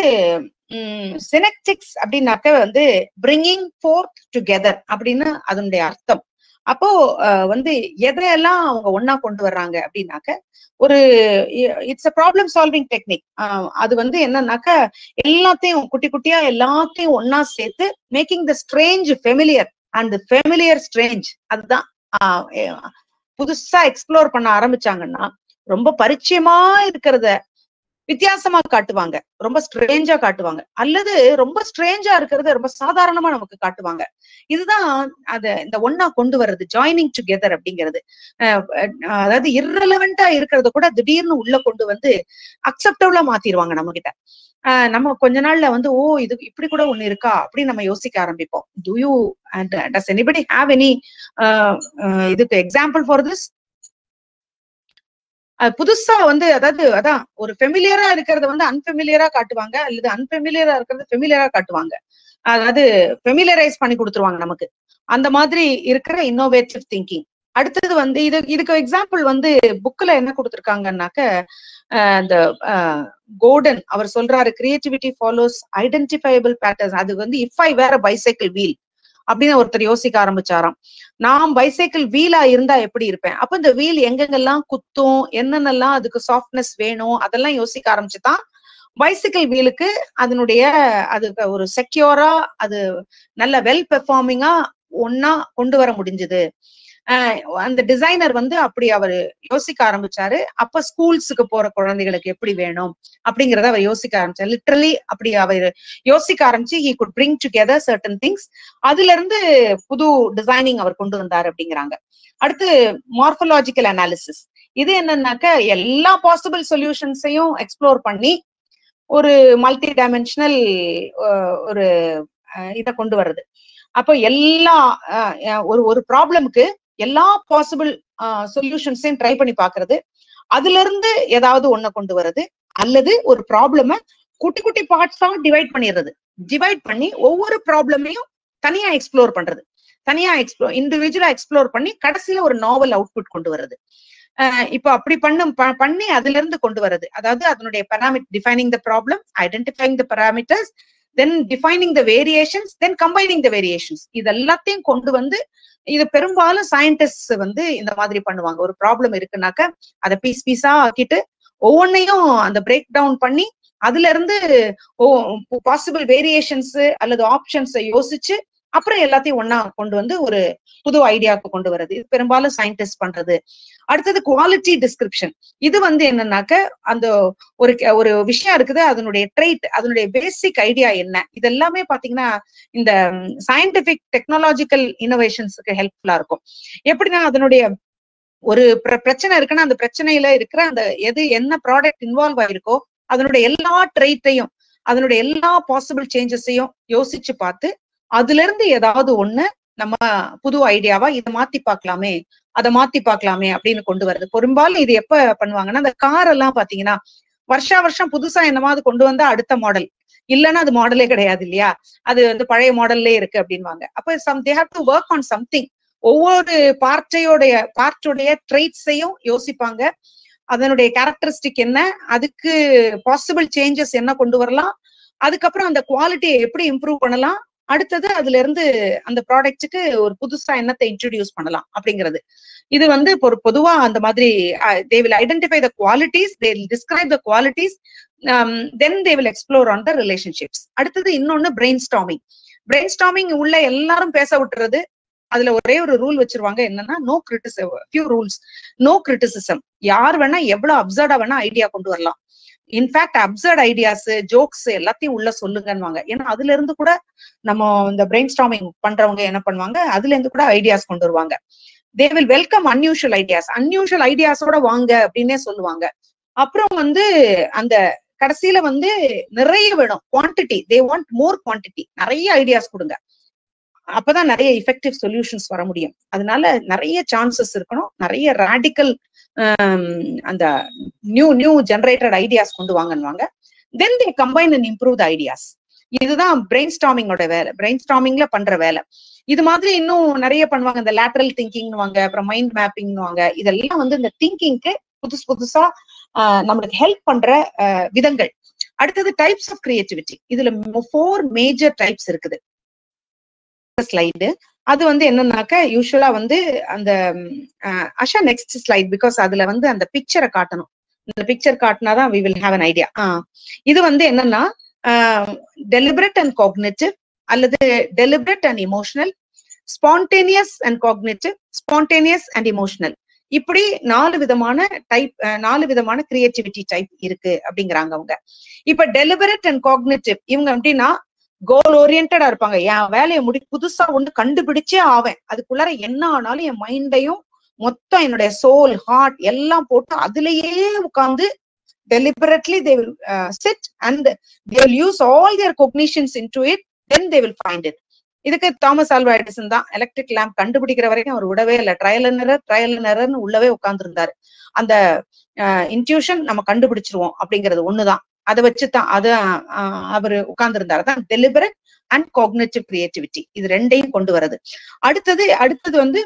சினெக்டிக்ஸ் அப்படின்னாக்க வந்து பிரிங்கிங் ஃபோர்த் டுகெதர் அப்படின்னு அதனுடைய அர்த்தம். அப்போ வந்து எதையெல்லாம் அவங்க ஒன்னா கொண்டு வர்றாங்க அப்படின்னாக்க ஒரு it's a problem solving technique. அது வந்து என்னன்னாக்க எல்லாத்தையும் குட்டி குட்டியா எல்லாத்தையும் ஒன்னா சேர்த்து making the strange familiar and familiar strange. அதுதான் புதுசா எக்ஸ்ப்ளோர் பண்ண ஆரம்பிச்சாங்கன்னா ரொம்ப பரிச்சயமா இருக்கிறத வித்தியாசமா காட்டுவாங்க, ரொம்ப ஸ்ட்ரேஞ்சா காட்டுவாங்க, அல்லது ரொம்ப ஸ்ட்ரேஞ்சா இருக்கிறத ரொம்ப சாதாரணமா நமக்கு காட்டுவாங்க. இதுதான் இந்த ஒன்னா கொண்டு வர்றது, ஜாயினிங் டுகெதர் அப்படிங்கிறது. அதாவது இரலவெண்டா இருக்கிறத கூட திடீர்னு உள்ள கொண்டு வந்து அக்செப்டபிளா மாத்திடுவாங்க நம்ம கிட்ட. நம்ம கொஞ்ச நாள்ல வந்து ஓ இது இப்படி கூட ஒண்ணு இருக்கா அப்படின்னு நம்ம யோசிக்க ஆரம்பிப்போம். Does anybody have any இதுக்கு எக்ஸாம்பிள் ஃபார் திஸ்? புதுசா வந்து அதான் ஒரு ஃபெமிலியரா இருக்கிறத வந்து அன்ஃபெமிலியரா காட்டுவாங்க, அல்லது அன்ஃபெமிலியரா இருக்கிறத ஃபெமிலியரா காட்டுவாங்க. அதாவது ஃபெமிலியரைஸ் பண்ணி கொடுத்துருவாங்க நமக்கு. அந்த மாதிரி இருக்கிற இன்னோவேட்டிவ் திங்கிங். அடுத்தது வந்து இதுக்கு எக்ஸாம்பிள் வந்து புக்ல என்ன கொடுத்துருக்காங்கன்னாக்க, இந்த கோர்டன் அவர் சொல்றாரு, கிரியேட்டிவிட்டி ஃபாலோஸ் ஐடென்டிஃபைபிள் பேட்டர்ன்ஸ். அது வந்து if I were bicycle wheel அப்படின்னு ஒருத்தர் யோசிக்க ஆரம்பிச்சாராம். நான் பைசைக்கிள் வீலா இருந்தா எப்படி இருப்பேன், அப்ப இந்த வீல் எங்கெங்கெல்லாம் குத்தும், என்னென்னலாம் அதுக்கு சாஃப்ட்னஸ் வேணும், அதெல்லாம் யோசிக்க ஆரம்பிச்சுதான் பைசைக்கிள் வீலுக்கு அதுக்கு ஒரு செக்யூரா, அது நல்ல வெல் பெர்ஃபார்மிங்கா ஒன்னா கொண்டு வர முடிஞ்சது. அந்த டிசைனர் வந்து அப்படி அவரு யோசிக்க ஆரம்பிச்சாரு. அப்ப ஸ்கூல்ஸுக்கு போற குழந்தைகளுக்கு எப்படி வேணும் அப்படிங்கறத அவர் யோசிக்க ஆரம்பிச்சாரு. லிட்டரலி அப்படி அவர் யோசிக்க ஆரம்பிச்சு he could bring together certain things. அதுல இருந்து புது டிசைனிங் அவர் கொண்டு வந்தாரு அப்படிங்கிறாங்க. அடுத்து மார்பலாஜிக்கல் அனாலிசிஸ். இது என்னன்னாக்க எல்லா பாசிபிள் சொல்யூஷன்ஸையும் எக்ஸ்ப்ளோர் பண்ணி ஒரு மல்டி டைமென்ஷனல் ஒரு இதை கொண்டு வர்றது. அப்போ எல்லா ஒரு ப்ராப்ளமுக்கு எல்லா பாசிபிள் சொல்யூஷன்ஸையும் ட்ரை பண்ணி பாக்குறது, அதுல இருந்து ஏதாவது ஒண்ண கொண்டு வர்றது, அல்லது ஒரு ப்ராப்ளம குட்டி குட்டி பார்ட்ஸா டிவைட் பண்ணி ஒவ்வொரு ப்ராப்ளமையும் தனியா எக்ஸ்ப்ளோர் பண்றது, இண்டிவிஜுவலா எக்ஸ்ப்ளோர் பண்ணி கடைசியில ஒரு நாவல் அவுட்புட் கொண்டு வர்றது. இப்போ அப்படி பண்ணி அதுல இருந்து கொண்டு வர்றது. அதாவது அதனுடைய defining the problem, identifying the parameters, then defining the variations, then combining the variations. இது எல்லாத்தையும் கொண்டு வந்து, இது பெரும்பாலும் சயின்டிஸ்ட் வந்து இந்த மாதிரி பண்ணுவாங்க. ஒரு ப்ராப்ளம் இருக்குனாக்க அதை பீஸா ஆக்கிட்டு ஒவ்வொன்னையும் அந்த பிரேக் டவுன் பண்ணி அதுல இருந்து பாசிபிள் வேரியேஷன்ஸ் அல்லது ஆப்ஷன்ஸை யோசிச்சு அப்புறம் எல்லாத்தையும் ஒன்னா கொண்டு வந்து ஒரு புது ஐடியாவுக்கு கொண்டு வர்றது. இது பெரும்பாலும் சயின்டிஸ்ட் பண்றது. அடுத்தது குவாலிட்டி டிஸ்கிரிப்ஷன். இது வந்து என்னன்னாக்க அந்த ஒரு விஷயம் இருக்குது, அதனுடைய ட்ரெய்ட், அதனுடைய பேசிக் ஐடியா என்ன, இது எல்லாமே பாத்தீங்கன்னா இந்த சயின்டிபிக் டெக்னாலஜிக்கல் இன்னோவேஷன்ஸுக்கு ஹெல்ப்ஃபுல்லா இருக்கும். எப்படின்னா அதனுடைய ஒரு பிரச்சனை இருக்குன்னா அந்த பிரச்சனையில இருக்கிற அந்த என்ன ப்ராடக்ட் இன்வால்வ் ஆயிருக்கோ அதனுடைய எல்லா ட்ரெய்ட்டையும், அதனுடைய எல்லா பாசிபிள் சேஞ்சஸையும் யோசிச்சு பார்த்து அதுல இருந்து ஏதாவது ஒண்ணு நம்ம புது ஐடியாவா இதை மாத்தி பார்க்கலாமே, அதை மாத்தி பார்க்கலாமே அப்படின்னு கொண்டு வருது. பெரும்பாலும் இது எப்ப பண்ணுவாங்கன்னா, அந்த கார் எல்லாம் பாத்தீங்கன்னா வருஷம் புதுசா என்னமாவது கொண்டு வந்தா அடுத்த மாடல், இல்லைன்னா அது மாடலே கிடையாது இல்லையா, அது வந்து பழைய மாடல்லே இருக்கு அப்படின்வாங்க. அப்ப they have to work on something. ஒவ்வொரு பார்ட்டோடைய ட்ரெய்ட்ஸையும் யோசிப்பாங்க, அதனுடைய கேரக்டரிஸ்டிக் என்ன, அதுக்கு பாசிபிள் சேஞ்சஸ் என்ன கொண்டு வரலாம், அதுக்கப்புறம் அந்த குவாலிட்டியை எப்படி இம்ப்ரூவ் பண்ணலாம், அடுத்தது அதுல இருந்து அந்த ப்ராடக்ட்டுக்கு ஒரு புதுசா என்னத்தை இன்ட்ரோடியூஸ் பண்ணலாம் அப்படிங்கிறது. இது வந்து பொதுவா அந்த மாதிரி they will identify the qualities, they will describe the qualities, then they will explore on the relationships. அடுத்தது இன்னொன்னு பிரெயின்ஸ்டார்மிங் உள்ள எல்லாரும் பேச விட்டுறது. அதுல ஒரே ஒரு ரூல் வச்சிருவாங்க, என்னன்னா no criticism, few rules. No criticism. யார் வேணா எவ்வளவு அப்சர்டா வேணா ஐடியா கொண்டு வரலாம். இன்ஃபேக்ட் அப்சர்ட் ஐடியாஸ், ஜோக்ஸ் எல்லாத்தையும் உள்ள சொல்லுங்கன்னுவாங்க. ஏன்னா அதுல இருந்து கூட நம்ம இந்த பிரெயின் ஸ்டார்மிங் பண்றவங்க என்ன பண்ணுவாங்க, அதுல இருந்து கூட ஐடியாஸ் கொண்டு வருவாங்க. தே வில் வெல்கம் அன்யூஷுவல் ஐடியாஸோட வாங்க அப்படின்னே சொல்லுவாங்க. அப்புறம் வந்து அந்த கடைசியில வந்து நிறைய வேணும், quantity, they want more quantity, நிறைய ஐடியாஸ் கொடுங்க, அப்பதான் நிறைய எஃபெக்டிவ் சொல்யூஷன்ஸ் வர முடியும். அதனால நிறைய சான்சஸ் இருக்கணும், நிறைய ராடிக்கல் அந்த நியூ ஜெனரேட்டட் ஐடியாஸ் கொண்டு வாங்கன்னுவாங்க. Then they combine and improve the ideas. இதுதான் பிரெயின் ஸ்டார்மிங்கோட வேலை, பிரெயின் ஸ்டார்மிங்ல பண்ற வேலை. இது மாதிரி இன்னும் நிறைய பண்ணுவாங்க, இந்த லேட்டரல் திங்கிங்னுவாங்க, அப்புறம் மைண்ட் மேப்பிங்னுவாங்க. இதெல்லாம் வந்து இந்த திங்கிங்க்கு புதுசா நம்மளுக்கு ஹெல்ப் பண்ற விதங்கள். அடுத்தது டைப்ஸ் ஆஃப் கிரியேட்டிவிட்டி. இதுல 4 மேஜர் டைப்ஸ் இருக்குது. ஸ்லைடு அது வந்து என்னன்னாக்க யூஸ்வலா வந்து அந்த அஷா நெக்ஸ்ட் ஸ்லைட், பிகாஸ் அதுல வந்து அந்த பிக்சரை காட்டணும். இந்த picture காட்டினாதான் we will have an idea. இது வந்து என்னன்னா deliberate and cognitive, அல்லது deliberate and emotional, spontaneous and cognitive, spontaneous and emotional. இப்படி 4 விதமான டைப், 4 விதமான கிரியேட்டிவிட்டி டைப் இருக்கு அப்படிங்கிறாங்க அவங்க. இப்ப டெலிபரேட் அண்ட் காக்னிட்டிவ் இவங்க எப்படின்னா கோல் ஓரியன்டா இருப்பாங்க. என் வேலையை புதுசா ஒண்ணு கண்டுபிடிச்சே ஆவேன், அதுக்குள்ளார என்ன ஆனாலும் என் மைண்டையும் மொத்தம் என்னுடைய சோல் ஹார்ட் எல்லாம் போட்டு அதுலயே உட்கார்ந்து deliberately they will sit and they will use all their cognitions into it, then they will find it. இதுக்கு தாமஸ் ஆல்வா எடிசன் தான் எலக்ட்ரிக் லேம்ப் கண்டுபிடிக்கிற வரைக்கும் அவர் விடவே இல்லை, ட்ரையல் அண்ட் எரர்னு உள்ளவே உட்கார்ந்து இருந்தாரு. அந்த இன்ட்யூஷன் நம்ம கண்டுபிடிச்சிருவோம் அப்படிங்கிறது ஒண்ணுதான், அதை வச்சுதான் அது அவரு உட்கார்ந்து இருந்தாரு. தான் டெலிபரேட் அண்ட் காக்னிட்டிவ் கிரியேட்டிவிட்டி, இது ரெண்டையும் கொண்டு வர்றது. அடுத்தது வந்து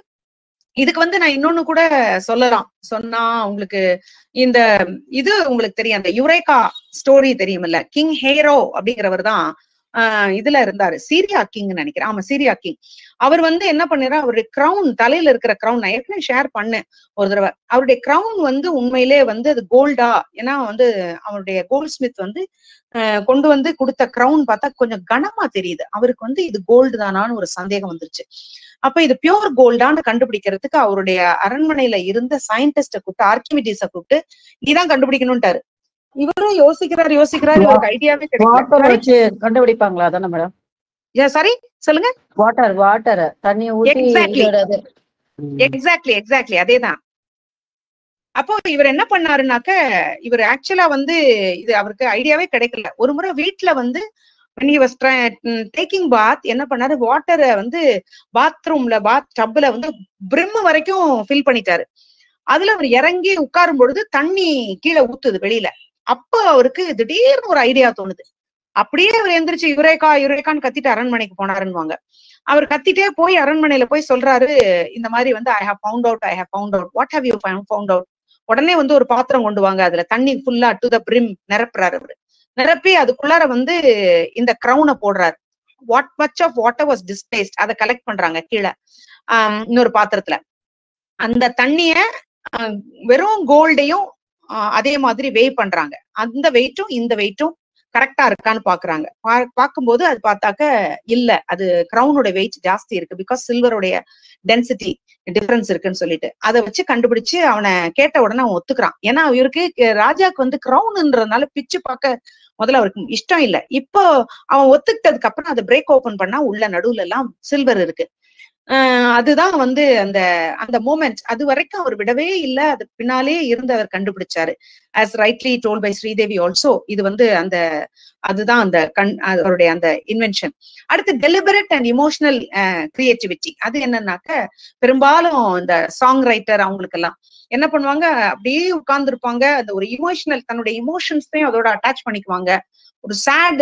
இதுக்கு நான் இன்னொன்னு கூட சொல்லலாம். சொன்னா உங்களுக்கு இந்த இது உங்களுக்கு தெரியும், அந்த யுரேகா ஸ்டோரி தெரியுமில்ல, கிங் ஹேரோ அப்படிங்கிறவர் தான் இதுல இருந்தாரு, சீரியா கிங் நினைக்கிறேன். ஆமா, சீரியா கிங். அவர் என்ன பண்ணாரு, அவருடைய கிரவுன், தலையில இருக்கிற கிரவுன் நான் ஏற்கனவே ஷேர் பண்ணேன் ஒரு தடவை. அவருடைய கிரவுன் உண்மையிலே அது கோல்டா, ஏன்னா அவருடைய கோல்ட் ஸ்மித் கொண்டு கொடுத்த கிரவுன் பார்த்தா கொஞ்சம் கனமா தெரியுது. அவருக்கு இது கோல்டு தானான்னு ஒரு சந்தேகம் வந்துருச்சு. அப்ப இது பியூர் கோல்டான்னு கண்டுபிடிக்கிறதுக்கு அவருடைய அரண்மனையில இருந்த சயின்டிஸ்ட கூப்பிட்டு, ஆர்கிமிடிஸ கூப்பிட்டு நீதான் கண்டுபிடிக்கணும்ட்டாரு. இவரும் யோசிக்கிறாரு, ஒரு ஐடியாவே வச்சு கண்டுபிடிப்பாங்களா? அதானே மேடம்? சரி சொல்லுங்க. வாட்டர் தண்ணியை ஊத்தி. எக்ஸாக்ட்லி அதேதான். அப்போ இவர் என்ன பண்ணாருனாக்க, இவர் ஆக்சுவலா இது அவருக்கு ஐடியாவே கிடைக்கல. ஒரு முறை வீட்டுல when he was taking bath என்ன பண்ணாரு, வாட்டரை பாத்ரூம்ல பாத் டப்ல பிரிம் வரைக்கும் ஃபில் பண்ணிட்டாரு. அதுல அவர் இறங்கி உட்காரும் பொழுது தண்ணி கீழே ஊத்துது வெளியில. அப்ப அவருக்கு திடீர்னு ஒரு ஐடியா தோணுது. அப்படியே அவர் எந்திரிச்சு யுரேகான்னு கத்திட்டு அரண்மனைக்கு போனாருன்னுவாங்க. அவர் கத்திட்டே போய் அரண்மனையில போய் சொல்றாரு, இந்த மாதிரி I have found out. What have you found out? உடனே ஒரு பாத்திரம் கொண்டு வாங்க, அதுல தண்ணி ஃபுல்லா டு த பிரிம் நிரப்புறாரு. அவரு நிரப்பி அதுக்குள்ளார இந்த கிரவுனை போடுறாரு. What much of water was displaced அதை கலெக்ட் பண்றாங்க கீழே இன்னொரு பாத்திரத்துல. அந்த தண்ணிய வெறும் கோல்டையும் அதே மாதிரி வெயிட் பண்றாங்க. அந்த வெயிட்டும் இந்த வெயிட்டும் கரெக்டா இருக்கான்னு பாக்குறாங்க. பார்க்கும்போது அது பார்த்தாக்க இல்ல, அது கிரவுனோட வெயிட் ஜாஸ்தி இருக்கு, பிகாஸ் சில்வருடைய டென்சிட்டி டிஃபரன்ஸ் இருக்குன்னு சொல்லிட்டு அதை வச்சு கண்டுபிடிச்சு அவனை கேட்ட உடனே அவன் ஒத்துக்கிறான். ஏன்னா இவருக்கு ராஜாக்கு கிரவுன்ன்றதுனால பிச்சு பார்க்க முதல்ல அவருக்கு இஷ்டம் இல்லை. இப்போ அவன் ஒத்துக்கிட்டதுக்கு அப்புறம் அதை பிரேக் ஓபன் பண்ணா உள்ள நடுவுல எல்லாம் சில்வர் இருக்கு. அதுதான் அந்த மூமெண்ட். அது வரைக்கும் அவர் விடவே இல்லை, அது பின்னாலே இருந்து அவர் கண்டுபிடிச்சாரு. as rightly told by Sridevi also. இது அதுதான் அவருடைய அந்த இன்வென்ஷன். அடுத்து டெலிபரேட் அண்ட் இமோஷனல் கிரியேட்டிவிட்டி. அது என்னன்னாக்க, பெரும்பாலும் இந்த சாங் ரைட்டர் அவங்களுக்கெல்லாம் என்ன பண்ணுவாங்க, அப்படியே உட்கார்ந்து இருப்பாங்க. அந்த ஒரு இமோஷனல் தன்னுடைய இமோஷன்ஸையும் அதோட அட்டாச் பண்ணிக்குவாங்க. ஒரு சேட்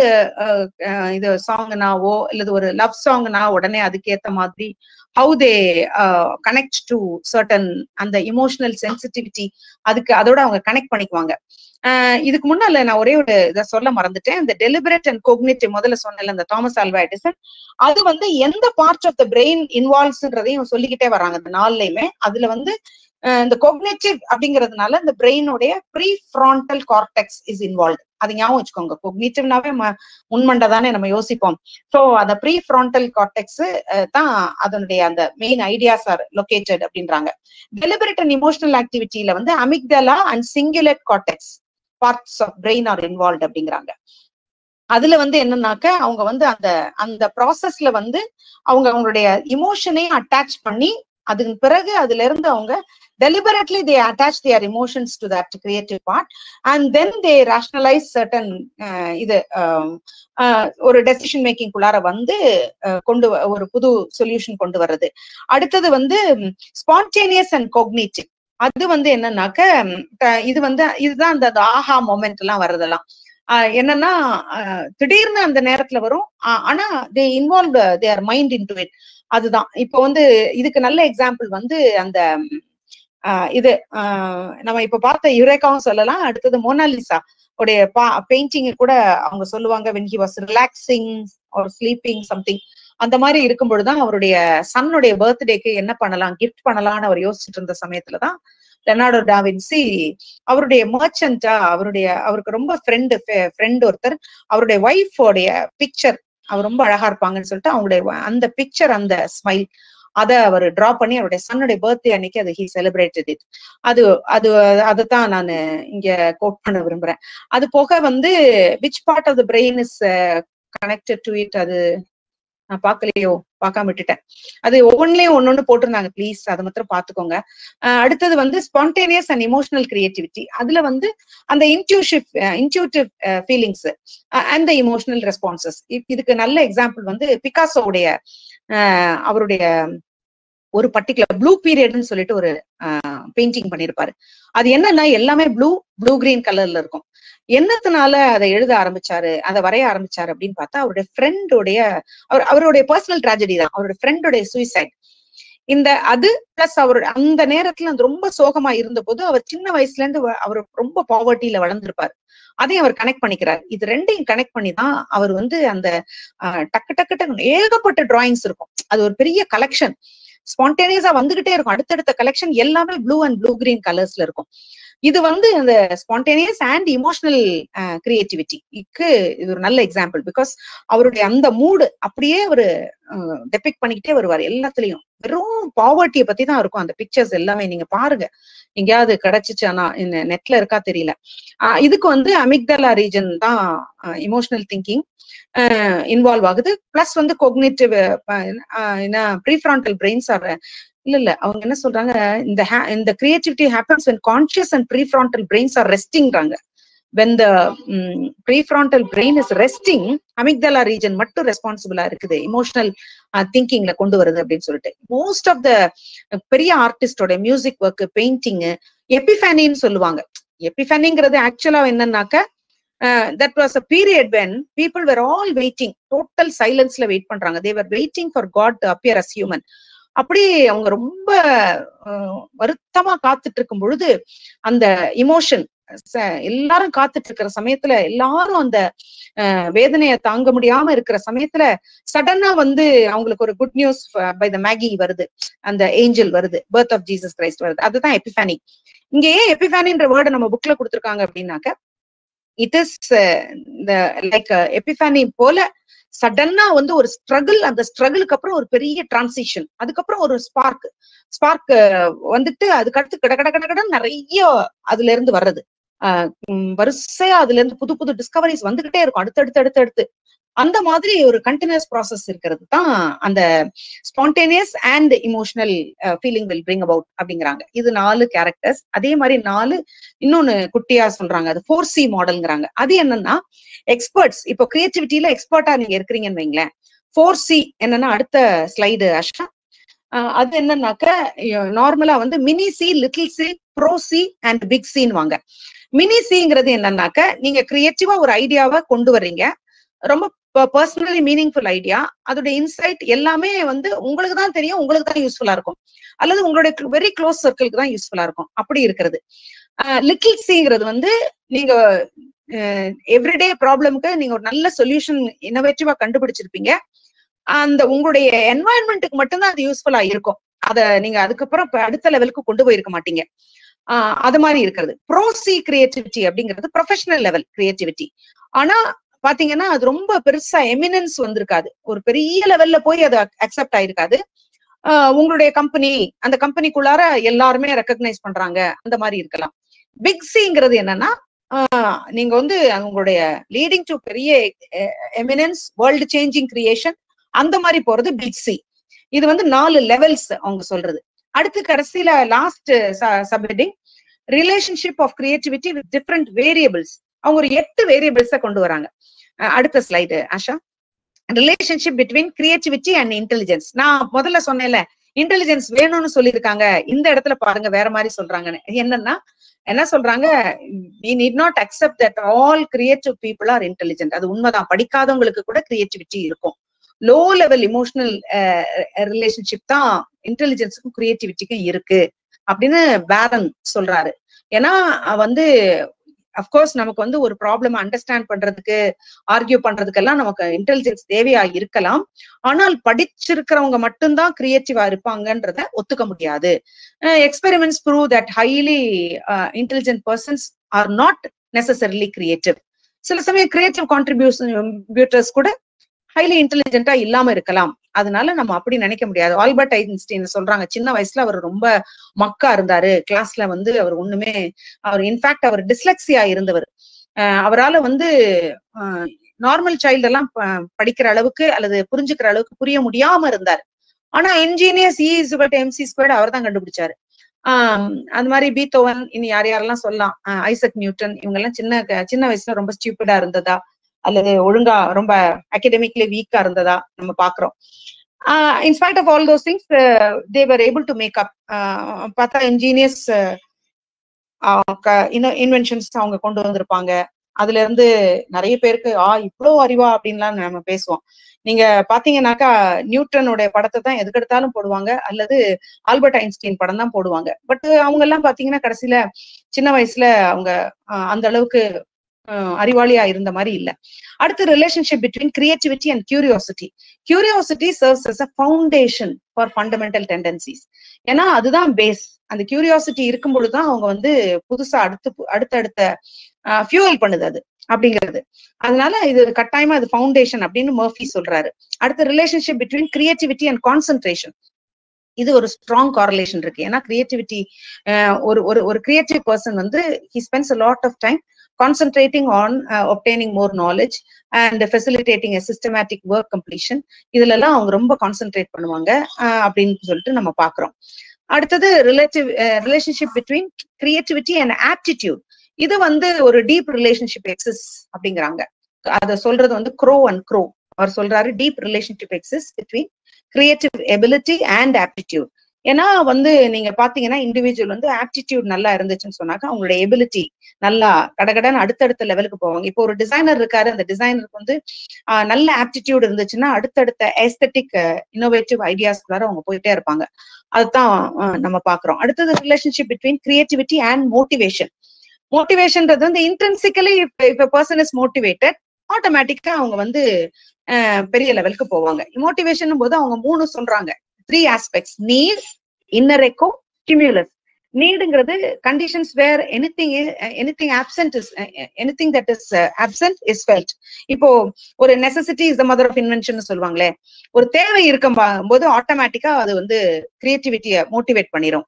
இது சாங்னாவோ இல்லது ஒரு லவ் சாங்னா உடனே அதுக்கேத்த மாதிரி how they connect to certain அந்த இமோஷனல் சென்சிட்டிவிட்டி அதோட அவங்க கனெக்ட் பண்ணிக்குவாங்க. இதுக்கு முன்னால நான் ஒரே ஒரு இதை சொல்ல மறந்துட்டேன். இந்த டெலிபரேட் அண்ட் கோக்னிட்டிவ் முதல்ல சொன்னல இந்த தாமஸ் ஆல்வா எடிசன், அது எந்த பார்ட் ஆஃப் த பிரெயின் இன்வால்வ்ஸ்ன்றதையும் சொல்லிக்கிட்டே வராங்க இந்த நாள்லயுமே. அதுல இந்த கோக்னிட்டிவ் அப்படிங்கிறதுனால இந்த பிரெயினுடைய prefrontal cortex is involve. அது ஞாபகம் வச்சுக்கோங்க. கோக்னிட்டிவ்னாவே முன்மண்டை தானே நம்ம யோசிப்போம். ஸோ அந்த ப்ரீ ஃப்ரான்டல் கார்டெக்ஸ் தான் அதனுடைய அந்த மெயின் ஐடியாஸ் ஆர் லொகேட்டட் அப்படின்றாங்க. டெலிபரேட் அண்ட் இமோஷனல் ஆக்டிவிட்டியில amygdala and cingulate cortex parts of brain are involve அப்படிங்கிறாங்க. அதுல என்னன்னாக்க அவங்க அந்த ப்ராசஸ்ல அவங்களுடைய இமோஷனையும் அட்டாச் பண்ணி அதுக்கு பிறகு அதுல இருந்து அவங்க deliberately they attach their emotions to that creative part and then they rationalize certain ஒரு டெசிஷன் மேக்கிங் குள்ளார கொண்டு ஒரு புது சொல்யூஷன் கொண்டு வர்றது. அடுத்தது ஸ்பான்டேனியஸ் அண்ட் கோக்னிட்டிவ். அது என்னன்னாக்க இதுதான் அந்த ஆஹா மொமெண்ட் எல்லாம் வர்றதெல்லாம் என்னன்னா திடீர்னு அந்த நேரத்துல வரும். ஆனா they involve their mind into it. அதுதான் இப்போ இதுக்கு நல்ல எக்ஸாம்பிள் அந்த இது நம்ம இப்ப பார்த்த யுரேகாவும் சொல்லலாம். அடுத்தது மோனாலிசா உடைய பெயிண்டிங் கூட அவங்க சொல்லுவாங்க when he was relaxing or sleeping something அந்த மாதிரி இருக்கும் பொழுதுதான் அவருடைய சன்னுடைய பர்த்டேக்கு என்ன பண்ணலாம், கிஃப்ட் பண்ணலாம்னு அவர் யோசிச்சுட்டு இருந்த சமயத்துலதான் லெனார்டோ டா வின்சி அவருடைய மர்ச்சன்டா அவருக்கு ரொம்ப ஃப்ரெண்ட் ஒருத்தர் அவருடைய ஒய்ஃபோடைய பிக்சர் அவர் ரொம்ப அழகா இருப்பாங்கன்னு சொல்லிட்டு அவங்களுடைய அந்த பிக்சர் அந்த ஸ்மைல் அதை அவர் டிரா பண்ணி அவருடைய சன்னுடைய பர்த்டே அன்னைக்கு அது ஹி செலிப்ரேட்டட் இட். அது அது அதைத்தான் நான் இங்க கோட் பண்ண விரும்புறேன். அது போக வந்து which part of the brain is connected to it, அது நான் பார்க்கலையோ, பார்க்காம விட்டுட்டேன். அது ஒவ்வொன்றிலையும் ஒன்னொன்னு போட்டிருந்தாங்க, ப்ளீஸ் அதை மாத்திரம் பாத்துக்கோங்க. அடுத்தது வந்து ஸ்பான்டேனியஸ் அண்ட் இமோஷனல் கிரியேட்டிவிட்டி. அதுல வந்து அந்த intuitive feelings and the emotional responses. இதுக்கு நல்ல எக்ஸாம்பிள் வந்து பிகாசோவுடைய அவருடைய ஒரு பர்டிகுலர் ப்ளூ பீரியட்னு சொல்லிட்டு ஒரு பெயிண்டிங் பண்ணிருப்பாரு. அது என்னன்னா எல்லாமே ப்ளூ கிரீன் கலர்ல இருக்கும். என்னத்தினால அதை எழுத ஆரம்பிச்சாரு, அதை வரைய ஆரம்பிச்சாரு அப்படின்னு பார்த்தா அவருடைய ஃப்ரெண்டோடைய அவருடைய பர்சனல் ட்ராஜடி தான், அவருடைய ஃப்ரெண்டோடைய சூசைட். அது பிளஸ் அவரோட அந்த நேரத்துல அந்த ரொம்ப சோகமா இருந்த போது அவர் சின்ன வயசுல இருந்து அவர் ரொம்ப பாவர்ட்டியில வளர்ந்திருப்பாரு. அதையும் அவர் கனெக்ட் பண்ணிக்கிறார். இது ரெண்டையும் கனெக்ட் பண்ணி தான் அவர் வந்து அந்த டக்கு ஏகப்பட்ட டிராயிங்ஸ் இருக்கும். அது ஒரு பெரிய கலெக்ஷன் ஸ்பான்டேனியஸா வந்துகிட்டே இருக்கும். அடுத்தடுத்த கலெக்ஷன் எல்லாமே ப்ளூ அண்ட் ப்ளூ கிரீன் கலர்ஸ்ல இருக்கும். இது வந்து அந்த ஸ்பான்டேனியஸ் அண்ட் இமோஷனல் கிரியேட்டிவிட்டிக்கு இது ஒரு நல்ல எக்ஸாம்பிள். பிகாஸ் அவருடைய அந்த மூடு அப்படியே ஒரு டெபிக்ட் பண்ணிக்கிட்டே வருவார் எல்லாத்துலயும். வெறும் பாவர்ட்டியை பத்தி தான் இருக்கும் அந்த பிக்சர்ஸ் எல்லாமே. நீங்க பாருங்க, எங்கேயாவது கிடைச்சிச்சு, ஆனா இந்த நெட்ல இருக்கா தெரியல. இதுக்கு வந்து அமிக்டலா ரீஜன் தான் இமோஷனல் திங்கிங் இன்வால்வ் ஆகுது. பிளஸ் வந்து கொக்னிட்டிவ் ப்ரீஃப்ரான்டல் பிரெயின்ஸ் ஆர் இல்ல அவங்க என்ன சொல்றாங்க, இந்த creativity happens when conscious and prefrontal brains are restingறாங்க. when the prefrontal brain is resting, amygdala region மட்டும் ரெஸ்பான்சிபிளா இருக்குது இமோஷனல் திங்கிங்ல கொண்டு வருது அப்படின்னு சொல்லிட்டு. மோஸ்ட் ஆஃப் த பெரிய ஆர்டிஸ்டோட மியூசிக் ஒர்க், பெயிண்டிங், எபிஃபானின்னு சொல்லுவாங்க. எபிஃபானிங்கிறது ஆக்சுவலா என்னன்னாக்க that was a period when people were all waiting, total silenceல வெயிட் பண்றாங்க. they were waiting for God to appear as human. அப்படி அவங்க ரொம்ப வருத்தமா காத்துட்டு இருக்கும் பொழுது அந்த இமோஷன் எல்லாரும் காத்துட்டு இருக்கிற சமயத்துல, எல்லாரும் அந்த வேதனையை தாங்க முடியாம இருக்கிற சமயத்துல சடனா வந்து அவங்களுக்கு ஒரு good news by the Magi வருது, அந்த ஏஞ்சல் வருது, பர்த் ஆஃப் ஜீசஸ் கிரைஸ்ட் வருது. அதுதான் எபிஃபானி. இங்க ஏன் எபிஃபானின்ற வேர்டை நம்ம புக்ல கொடுத்துருக்காங்க அப்படின்னாக்க, இட் இஸ் லைக் எபிஃபானி போல சடனா வந்து ஒரு ஸ்ட்ரகிள், அந்த ஸ்ட்ரகிளுக்கு அப்புறம் ஒரு பெரிய டிரான்சிஷன், அதுக்கப்புறம் ஒரு ஸ்பார்க் வந்துட்டு அதுக்கடுத்து கடகட நிறைய அதுல இருந்து வர்றது, வரிசையா அதுல இருந்து புது புது டிஸ்கவரிஸ் வந்துகிட்டே இருக்கும் அடுத்தடுத்து. அந்த மாதிரி ஒரு கண்டினியூஸ் ப்ராசஸ் இருக்கிறது தான் அந்த spontaneous and emotional feeling will bring about அப்படிங்கிறாங்க. இது 4 கேரக்டர்ஸ். அதே மாதிரி 4 இன்னொன்னு குட்டியா சொல்றாங்க, அது 4C மாடல்ங்கிறாங்க. அது என்னன்னா எக்ஸ்பர்ட்ஸ். இப்போ கிரியேட்டிவிட்டியில எக்ஸ்பர்ட்டா நீங்க இருக்கிறீங்கன்னு வைங்களேன், 4C என்னன்னா அடுத்த ஸ்லைடு ஆஷா, அது என்னன்னாக்க நார்மலா வந்து mini C, little C, pro C and big சின்னு வாங்க. மினி சிங்கிறது என்னன்னாக்க நீங்க கிரியேட்டிவா ஒரு ஐடியாவை கொண்டு வர்றீங்க, ரொம்ப பர்சனலி மீனிங்ஃபுல் ஐடியா, அதோட இன்சைட் எல்லாமே வந்து உங்களுக்கு தான் தெரியும், உங்களுக்கு தான் யூஸ்ஃபுல்லா இருக்கும், அல்லது உங்களுடைய வெரி க்ளோஸ் சர்க்கிளுக்கு தான் யூஸ்ஃபுல்லா இருக்கும், அப்படி இருக்கிறது. லிட்டில் சிங்கிறது வந்து நீங்க எவ்ரிடே ப்ராப்ளம்க்கு நீங்க ஒரு நல்ல சொல்யூஷன் இன்னோவேட்டிவா கண்டுபிடிச்சிருப்பீங்க, அந்த உங்களுடைய என்வாயன்மெண்ட்டுக்கு மட்டும்தான் அது யூஸ்ஃபுல்லா இருக்கும், அதை நீங்க அதுக்கப்புறம் அடுத்த லெவலுக்கு கொண்டு போயிருக்க மாட்டீங்க. அது மாதிரி இருக்கிறது. ப்ரோசி கிரியேட்டிவிட்டி அப்படிங்கிறது ப்ரொஃபஷனல் லெவல் கிரியேட்டிவிட்டி. ஆனா பாத்தீங்கன்னா அது ரொம்ப பெருசா எமினன்ஸ் வந்திருக்காது, ஒரு பெரிய லெவல்ல போய் அது அக்செப்ட் ஆயிருக்காது. உங்களுடைய கம்பெனி, அந்த கம்பெனிக்குள்ளார எல்லாருமே ரெக்கக்னைஸ் பண்றாங்க, அந்த மாதிரி இருக்கலாம். பிக் சிங்கிறது என்னன்னா நீங்க வந்து உங்களுடைய லீடிங் டு பெரிய எமினன்ஸ், வேர்ல்டு சேஞ்சிங் கிரியேஷன், அந்த மாதிரி போறது பிக் சி. இது வந்து 4 லெவல்ஸ் அவங்க சொல்றது. அடுத்து கடைசியில last subheading relationship of creativity with different variables. அவங்க ஒரு 8 வேரியபிள்ஸ கொண்டு வராங்க. அடுத்த slide Asha. Relationship between creativity and intelligence. நான் முதல்ல சொன்னேன்ல, இன்டெலிஜென்ஸ் வேணும்னு சொல்லியிருக்காங்க, இந்த இடத்துல பாருங்க வேற மாதிரி சொல்றாங்கன்னு. என்னன்னா என்ன சொல்றாங்க, we need not accept that all creative people are intelligent. அது உண்மைதான், படிக்காதவங்களுக்கு கூட கிரியேட்டிவிட்டி இருக்கும். லோ லெவல் இமோஷனல் ரிலேஷன்ஷிப் தான் இன்டெலிஜென்ஸுக்கும் கிரியேட்டிவிட்டிக்கும் இருக்கு அப்படின்னு பேரன் சொல்றாரு. ஏன்னா வந்து அப்கோர்ஸ் நமக்கு வந்து ஒரு ப்ராப்ளம் அண்டர்ஸ்டாண்ட் பண்றதுக்கு, ஆர்கியூ பண்றதுக்கெல்லாம் நமக்கு இன்டெலிஜென்ஸ் தேவையா இருக்கலாம். ஆனால் படிச்சிருக்கிறவங்க மட்டும்தான் கிரியேட்டிவா இருப்பாங்கன்றத ஒத்துக்க முடியாது. Experiments prove that highly intelligent persons R not necessarily creative. சில சமயம் கிரியேட்டிவ் கான்ட்ரிபியூட்டர்ஸ் கூட ஹைலி இன்டெலிஜென்ட்டா இல்லாம இருக்கலாம் அதனால நம்ம அப்படி நினைக்க முடியாது. ஆல்பர்ட் ஐன்ஸ்டீன் சொல்றாங்க, சின்ன வயசுல அவர் ரொம்ப மக்கா இருந்தாரு, கிளாஸ்ல வந்து அவர் ஒண்ணுமே, அவர் இன்ஃபேக்ட் அவர் டிஸ்லெக்சியா இருந்தவர். அவரால வந்து நார்மல் சைல்டு எல்லாம் படிக்கிற அளவுக்கு அல்லது புரிஞ்சுக்கிற அளவுக்கு புரிய முடியாம இருந்தார். ஆனா இன்ஜீனியஸ் E=mc², அவர் தான் கண்டுபிடிச்சாரு. அந்த மாதிரி பீத்தோவன், இனி யாரெல்லாம் சொல்லலாம், ஐசக் நியூட்டன், இவங்க எல்லாம் சின்ன வயசுல ரொம்ப ஸ்டூபிடா இருந்ததா அல்லது ஒழுங்கா ரொம்ப அகடமிக்லி வீக்கா இருந்ததா நம்ம பாக்குறோம். In spite of all those things, they were able to make up. பார்த்தா இன்ஜீனியஸ் இன்வென்ஷன்ஸ் அவங்க கொண்டு வந்திருப்பாங்க. அதுல இருந்து நிறைய பேருக்கு இவ்வளோ அறிவா அப்படின்லாம் நம்ம பேசுவோம். நீங்க பாத்தீங்கன்னாக்கா நியூட்டனுடைய படத்தை தான் எதுக்கெடுத்தாலும் போடுவாங்க, அல்லது ஆல்பர்ட் ஐன்ஸ்டீன் படம் தான் போடுவாங்க. பட் அவங்க எல்லாம் பாத்தீங்கன்னா கடைசியில சின்ன வயசுல அவங்க அந்த அளவுக்கு அறிவாளியா இருந்த மாதிரி இல்ல. அடுத்து relationship between creativity and curiosity. Curiosity serves as a foundation for fundamental tendencies. ஏன்னா அதுதான் பேஸ். அந்த கியூரியாசிட்டி இருக்கும் பொழுதுதான் அவங்க வந்து புதுசா அடுத்தடுத்த ஃபியூவல் பண்ணுது அது அப்படிங்கிறது. அதனால இது கட்டாயமா இது ஃபவுண்டேஷன் அப்படின்னு மர்ஃபி சொல்றாரு. அடுத்த relationship between creativity and concentration. இது ஒரு ஸ்ட்ராங் காரலேஷன் இருக்கு. ஏன்னா கிரியேட்டிவிட்டி, ஒரு கிரியேட்டிவ் பர்சன் வந்து he spends a lot of time concentrating on obtaining more knowledge and facilitating a systematic work completion. இதுல எல்லாம் அவங்க ரொம்ப கான்சென்ட்ரேட் பண்ணுவாங்க அப்படின்னு சொல்லிட்டு நம்ம பாக்குறோம். அடுத்தது relationship between creativity and aptitude. இது வந்து ஒரு டீப் ரிலேஷன்ஷிப் எக்ஸிஸ் அப்படிங்கிறாங்க. அத சொல்றது வந்து க்ரோ அண்ட் க்ரோ. அவர் சொல்றாரு deep relationship exists between creative ability and aptitude. ஏன்னா வந்து நீங்க பாத்தீங்கன்னா இண்டிவிஜுவல் வந்து ஆப்டிடியூட் நல்லா இருந்துச்சுன்னு சொன்னாக்க அவங்களுடைய எபிலிட்டி நல்லா கடகடன்னு அடுத்தடுத்த லெவலுக்கு போவாங்க. இப்போ ஒரு டிசைனர் இருக்காரு, அந்த டிசைனருக்கு வந்து நல்ல ஆப்டிடியூட் இருந்துச்சுன்னா அடுத்தடுத்த எஸ்தெட்டிக் இன்னோவேட்டிவ் ஐடியாஸ்க்குள்ளார அவங்க போயிட்டே இருப்பாங்க. அதுதான் நம்ம பாக்குறோம். அடுத்தது relationship between creativity and motivation. மோட்டிவேஷன்ன்றது வந்து intrinsically if a person is motivated, ஆட்டோமேட்டிக்கா அவங்க வந்து பெரிய லெவலுக்கு போவாங்க. மோட்டிவேஷன் போது அவங்க 3 சொல்றாங்க, 3 aspects: need, inner echo, stimulus. நீடுங்கிறது conditions where anything absent that is absent is felt. இப்போ ஒரு necessity is the mother of invention சொல்லுவாங்களே, ஒரு தேவை இருக்கும் போது ஆட்டோமேட்டிக்கா அது வந்து கிரியேட்டிவிட்டியை மோட்டிவேட் பண்ணிரும்.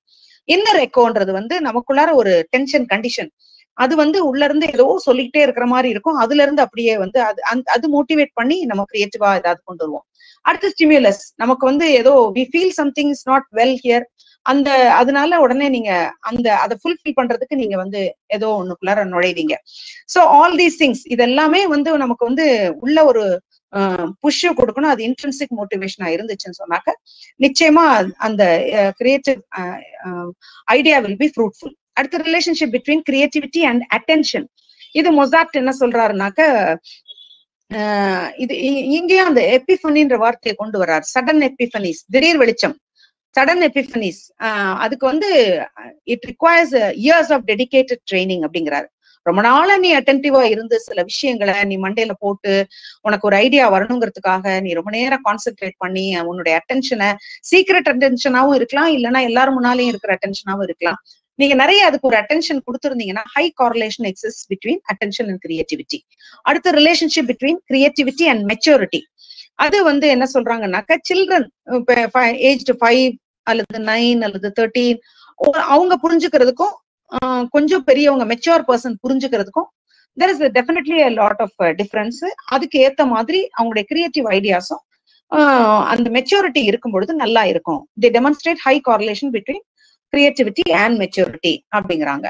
இன்னர் எக்கோன்றது வந்து நமக்குள்ளார ஒரு டென்ஷன் கண்டிஷன், அது வந்து உள்ள இருந்து ஏதோ சொல்லிக்கிட்டே இருக்கிற மாதிரி இருக்கும். அதுல இருந்து அப்படியே வந்து அது மோட்டிவேட் பண்ணி நம்ம கிரியேட்டிவா ஏதாவது கொண்டு வருவோம். அடுத்து ஸ்டிமுலஸ், நமக்கு வந்து ஏதோ we feel something is not well here, அதனால உடனே நீங்க அதை ஃபுல்ஃபில் பண்றதுக்கு நீங்க வந்து ஏதோ ஒண்ணுக்குள்ளார நுழைவீங்க. சோ ஆல் தீஸ் திங்ஸ், இது எல்லாமே வந்து நமக்கு வந்து உள்ள ஒரு புஷ் கொடுக்கணும். அது இன்ட்ரின்சிக் மோட்டிவேஷனா இருந்துச்சுன்னு சொன்னாக்க நிச்சயமா அந்த creative idea will be fruitful. அடுத்த relationship between creativity and attention. இது மொசார்ட் என்ன சொல்றாருனாக்க, இது இங்கேயும் அந்த எபிஃபனின்ற வார்த்தையை கொண்டு வர்றாரு. சடன் எபிஃபனிஸ், திடீர் வெளிச்சம், சடன் எபிஃபனிஸ். அதுக்கு வந்து it requires years of dedicated training அப்படிங்கிறாரு. ரொம்ப நாளா நீ அட்டென்டிவா இருந்து சில விஷயங்களை நீ மண்டையில போட்டு உனக்கு ஒரு ஐடியா வரணுங்கிறதுக்காக நீ ரொம்ப நேரம் கான்சென்ட்ரேட் பண்ணி உன்னுடைய அட்டென்ஷனை, சீக்ரெட் அட்டென்ஷனாவும் இருக்கலாம், இல்லைன்னா எல்லாரும் முன்னாலேயும் இருக்கிற அட்டென்ஷனாவும் இருக்கலாம், நீங்க நிறைய அதுக்கு ஒரு அட்டென்ஷன் கொடுத்துருந்தீங்கன்னா high correlation exist between attention and creativity. அடுத்த relationship between creativity and maturity. அது வந்து என்ன சொல்றாங்கன்னாக்க, சில்ட்ரன் ஏஜ் 5 அல்லது 9 அல்லது 13 அவங்க புரிஞ்சுக்கிறதுக்கும் கொஞ்சம் பெரியவங்க மெச்சூர் பர்சன் புரிஞ்சுக்கிறதுக்கும் there is definitely a lot of difference. அதுக்கு ஏத்த மாதிரி அவங்களுடைய கிரியேட்டிவ் ஐடியாஸும் அந்த மெச்சூரிட்டி இருக்கும் பொழுது நல்லா இருக்கும். they demonstrate high correlation between creativity and maturity அப்படிங்கிறாங்க.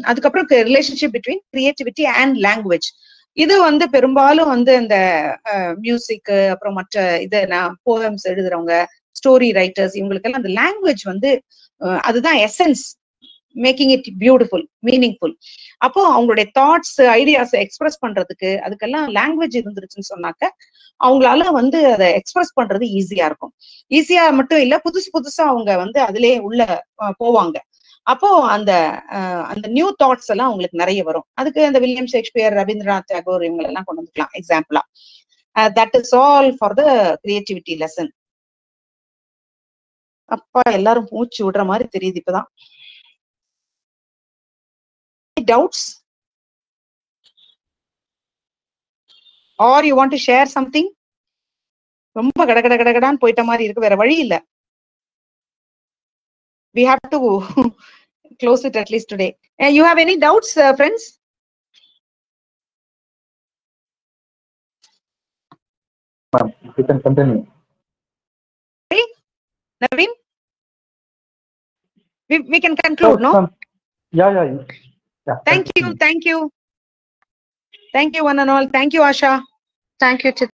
அதுக்கப்புறம் relationship between creativity and language. இது வந்து பெரும்பாலும் வந்து இந்த மியூசிக், அப்புறம் மற்ற இது போயம்ஸ் எழுதுறவங்க, ஸ்டோரி ரைட்டர்ஸ், இவங்களுக்கெல்லாம் அந்த லாங்குவேஜ் வந்து அதுதான் essence, making it beautiful, meaningful. அப்போ அவங்களுடைய தாட்ஸ், ஐடியாஸ் எக்ஸ்பிரஸ் பண்றதுக்கு அதுக்கெல்லாம் லாங்குவேஜ் இருந்துருச்சுன்னு சொன்னாக்க அவங்களால வந்து அதை எக்ஸ்பிரஸ் பண்றது ஈஸியா இருக்கும். ஈஸியா மட்டும் இல்ல, புதுசா அவங்க வந்து அதுலயே உள்ள போவாங்க. அப்போ அந்த நியூ தாட்ஸ் எல்லாம் அவங்களுக்கு நிறைய வரும். அதுக்கு அந்த வில்லியம் ஷேக்ஸ்பியர், ரவீந்திரநாத் தாகூர் இவங்க எல்லாம் கொண்டு வந்துக்கலாம் எக்ஸாம்பிளா. That is all for the creativity lesson. அப்பா எல்லாரும் மூச்சு விடுற மாதிரி தெரியுது இப்பதான். Doubts or you want to share something? ரொம்ப கடகடான்னு போயிட்ட மாதிரி இருக்கு, வேற வழி இல்ல. We have to close it at least today. You have any doubts, friends? You can continue. Hey, Naveen? We can conclude, no? Yeah. Thank you. Thank you one and all. Thank you, Asha. Thank you, Chitra.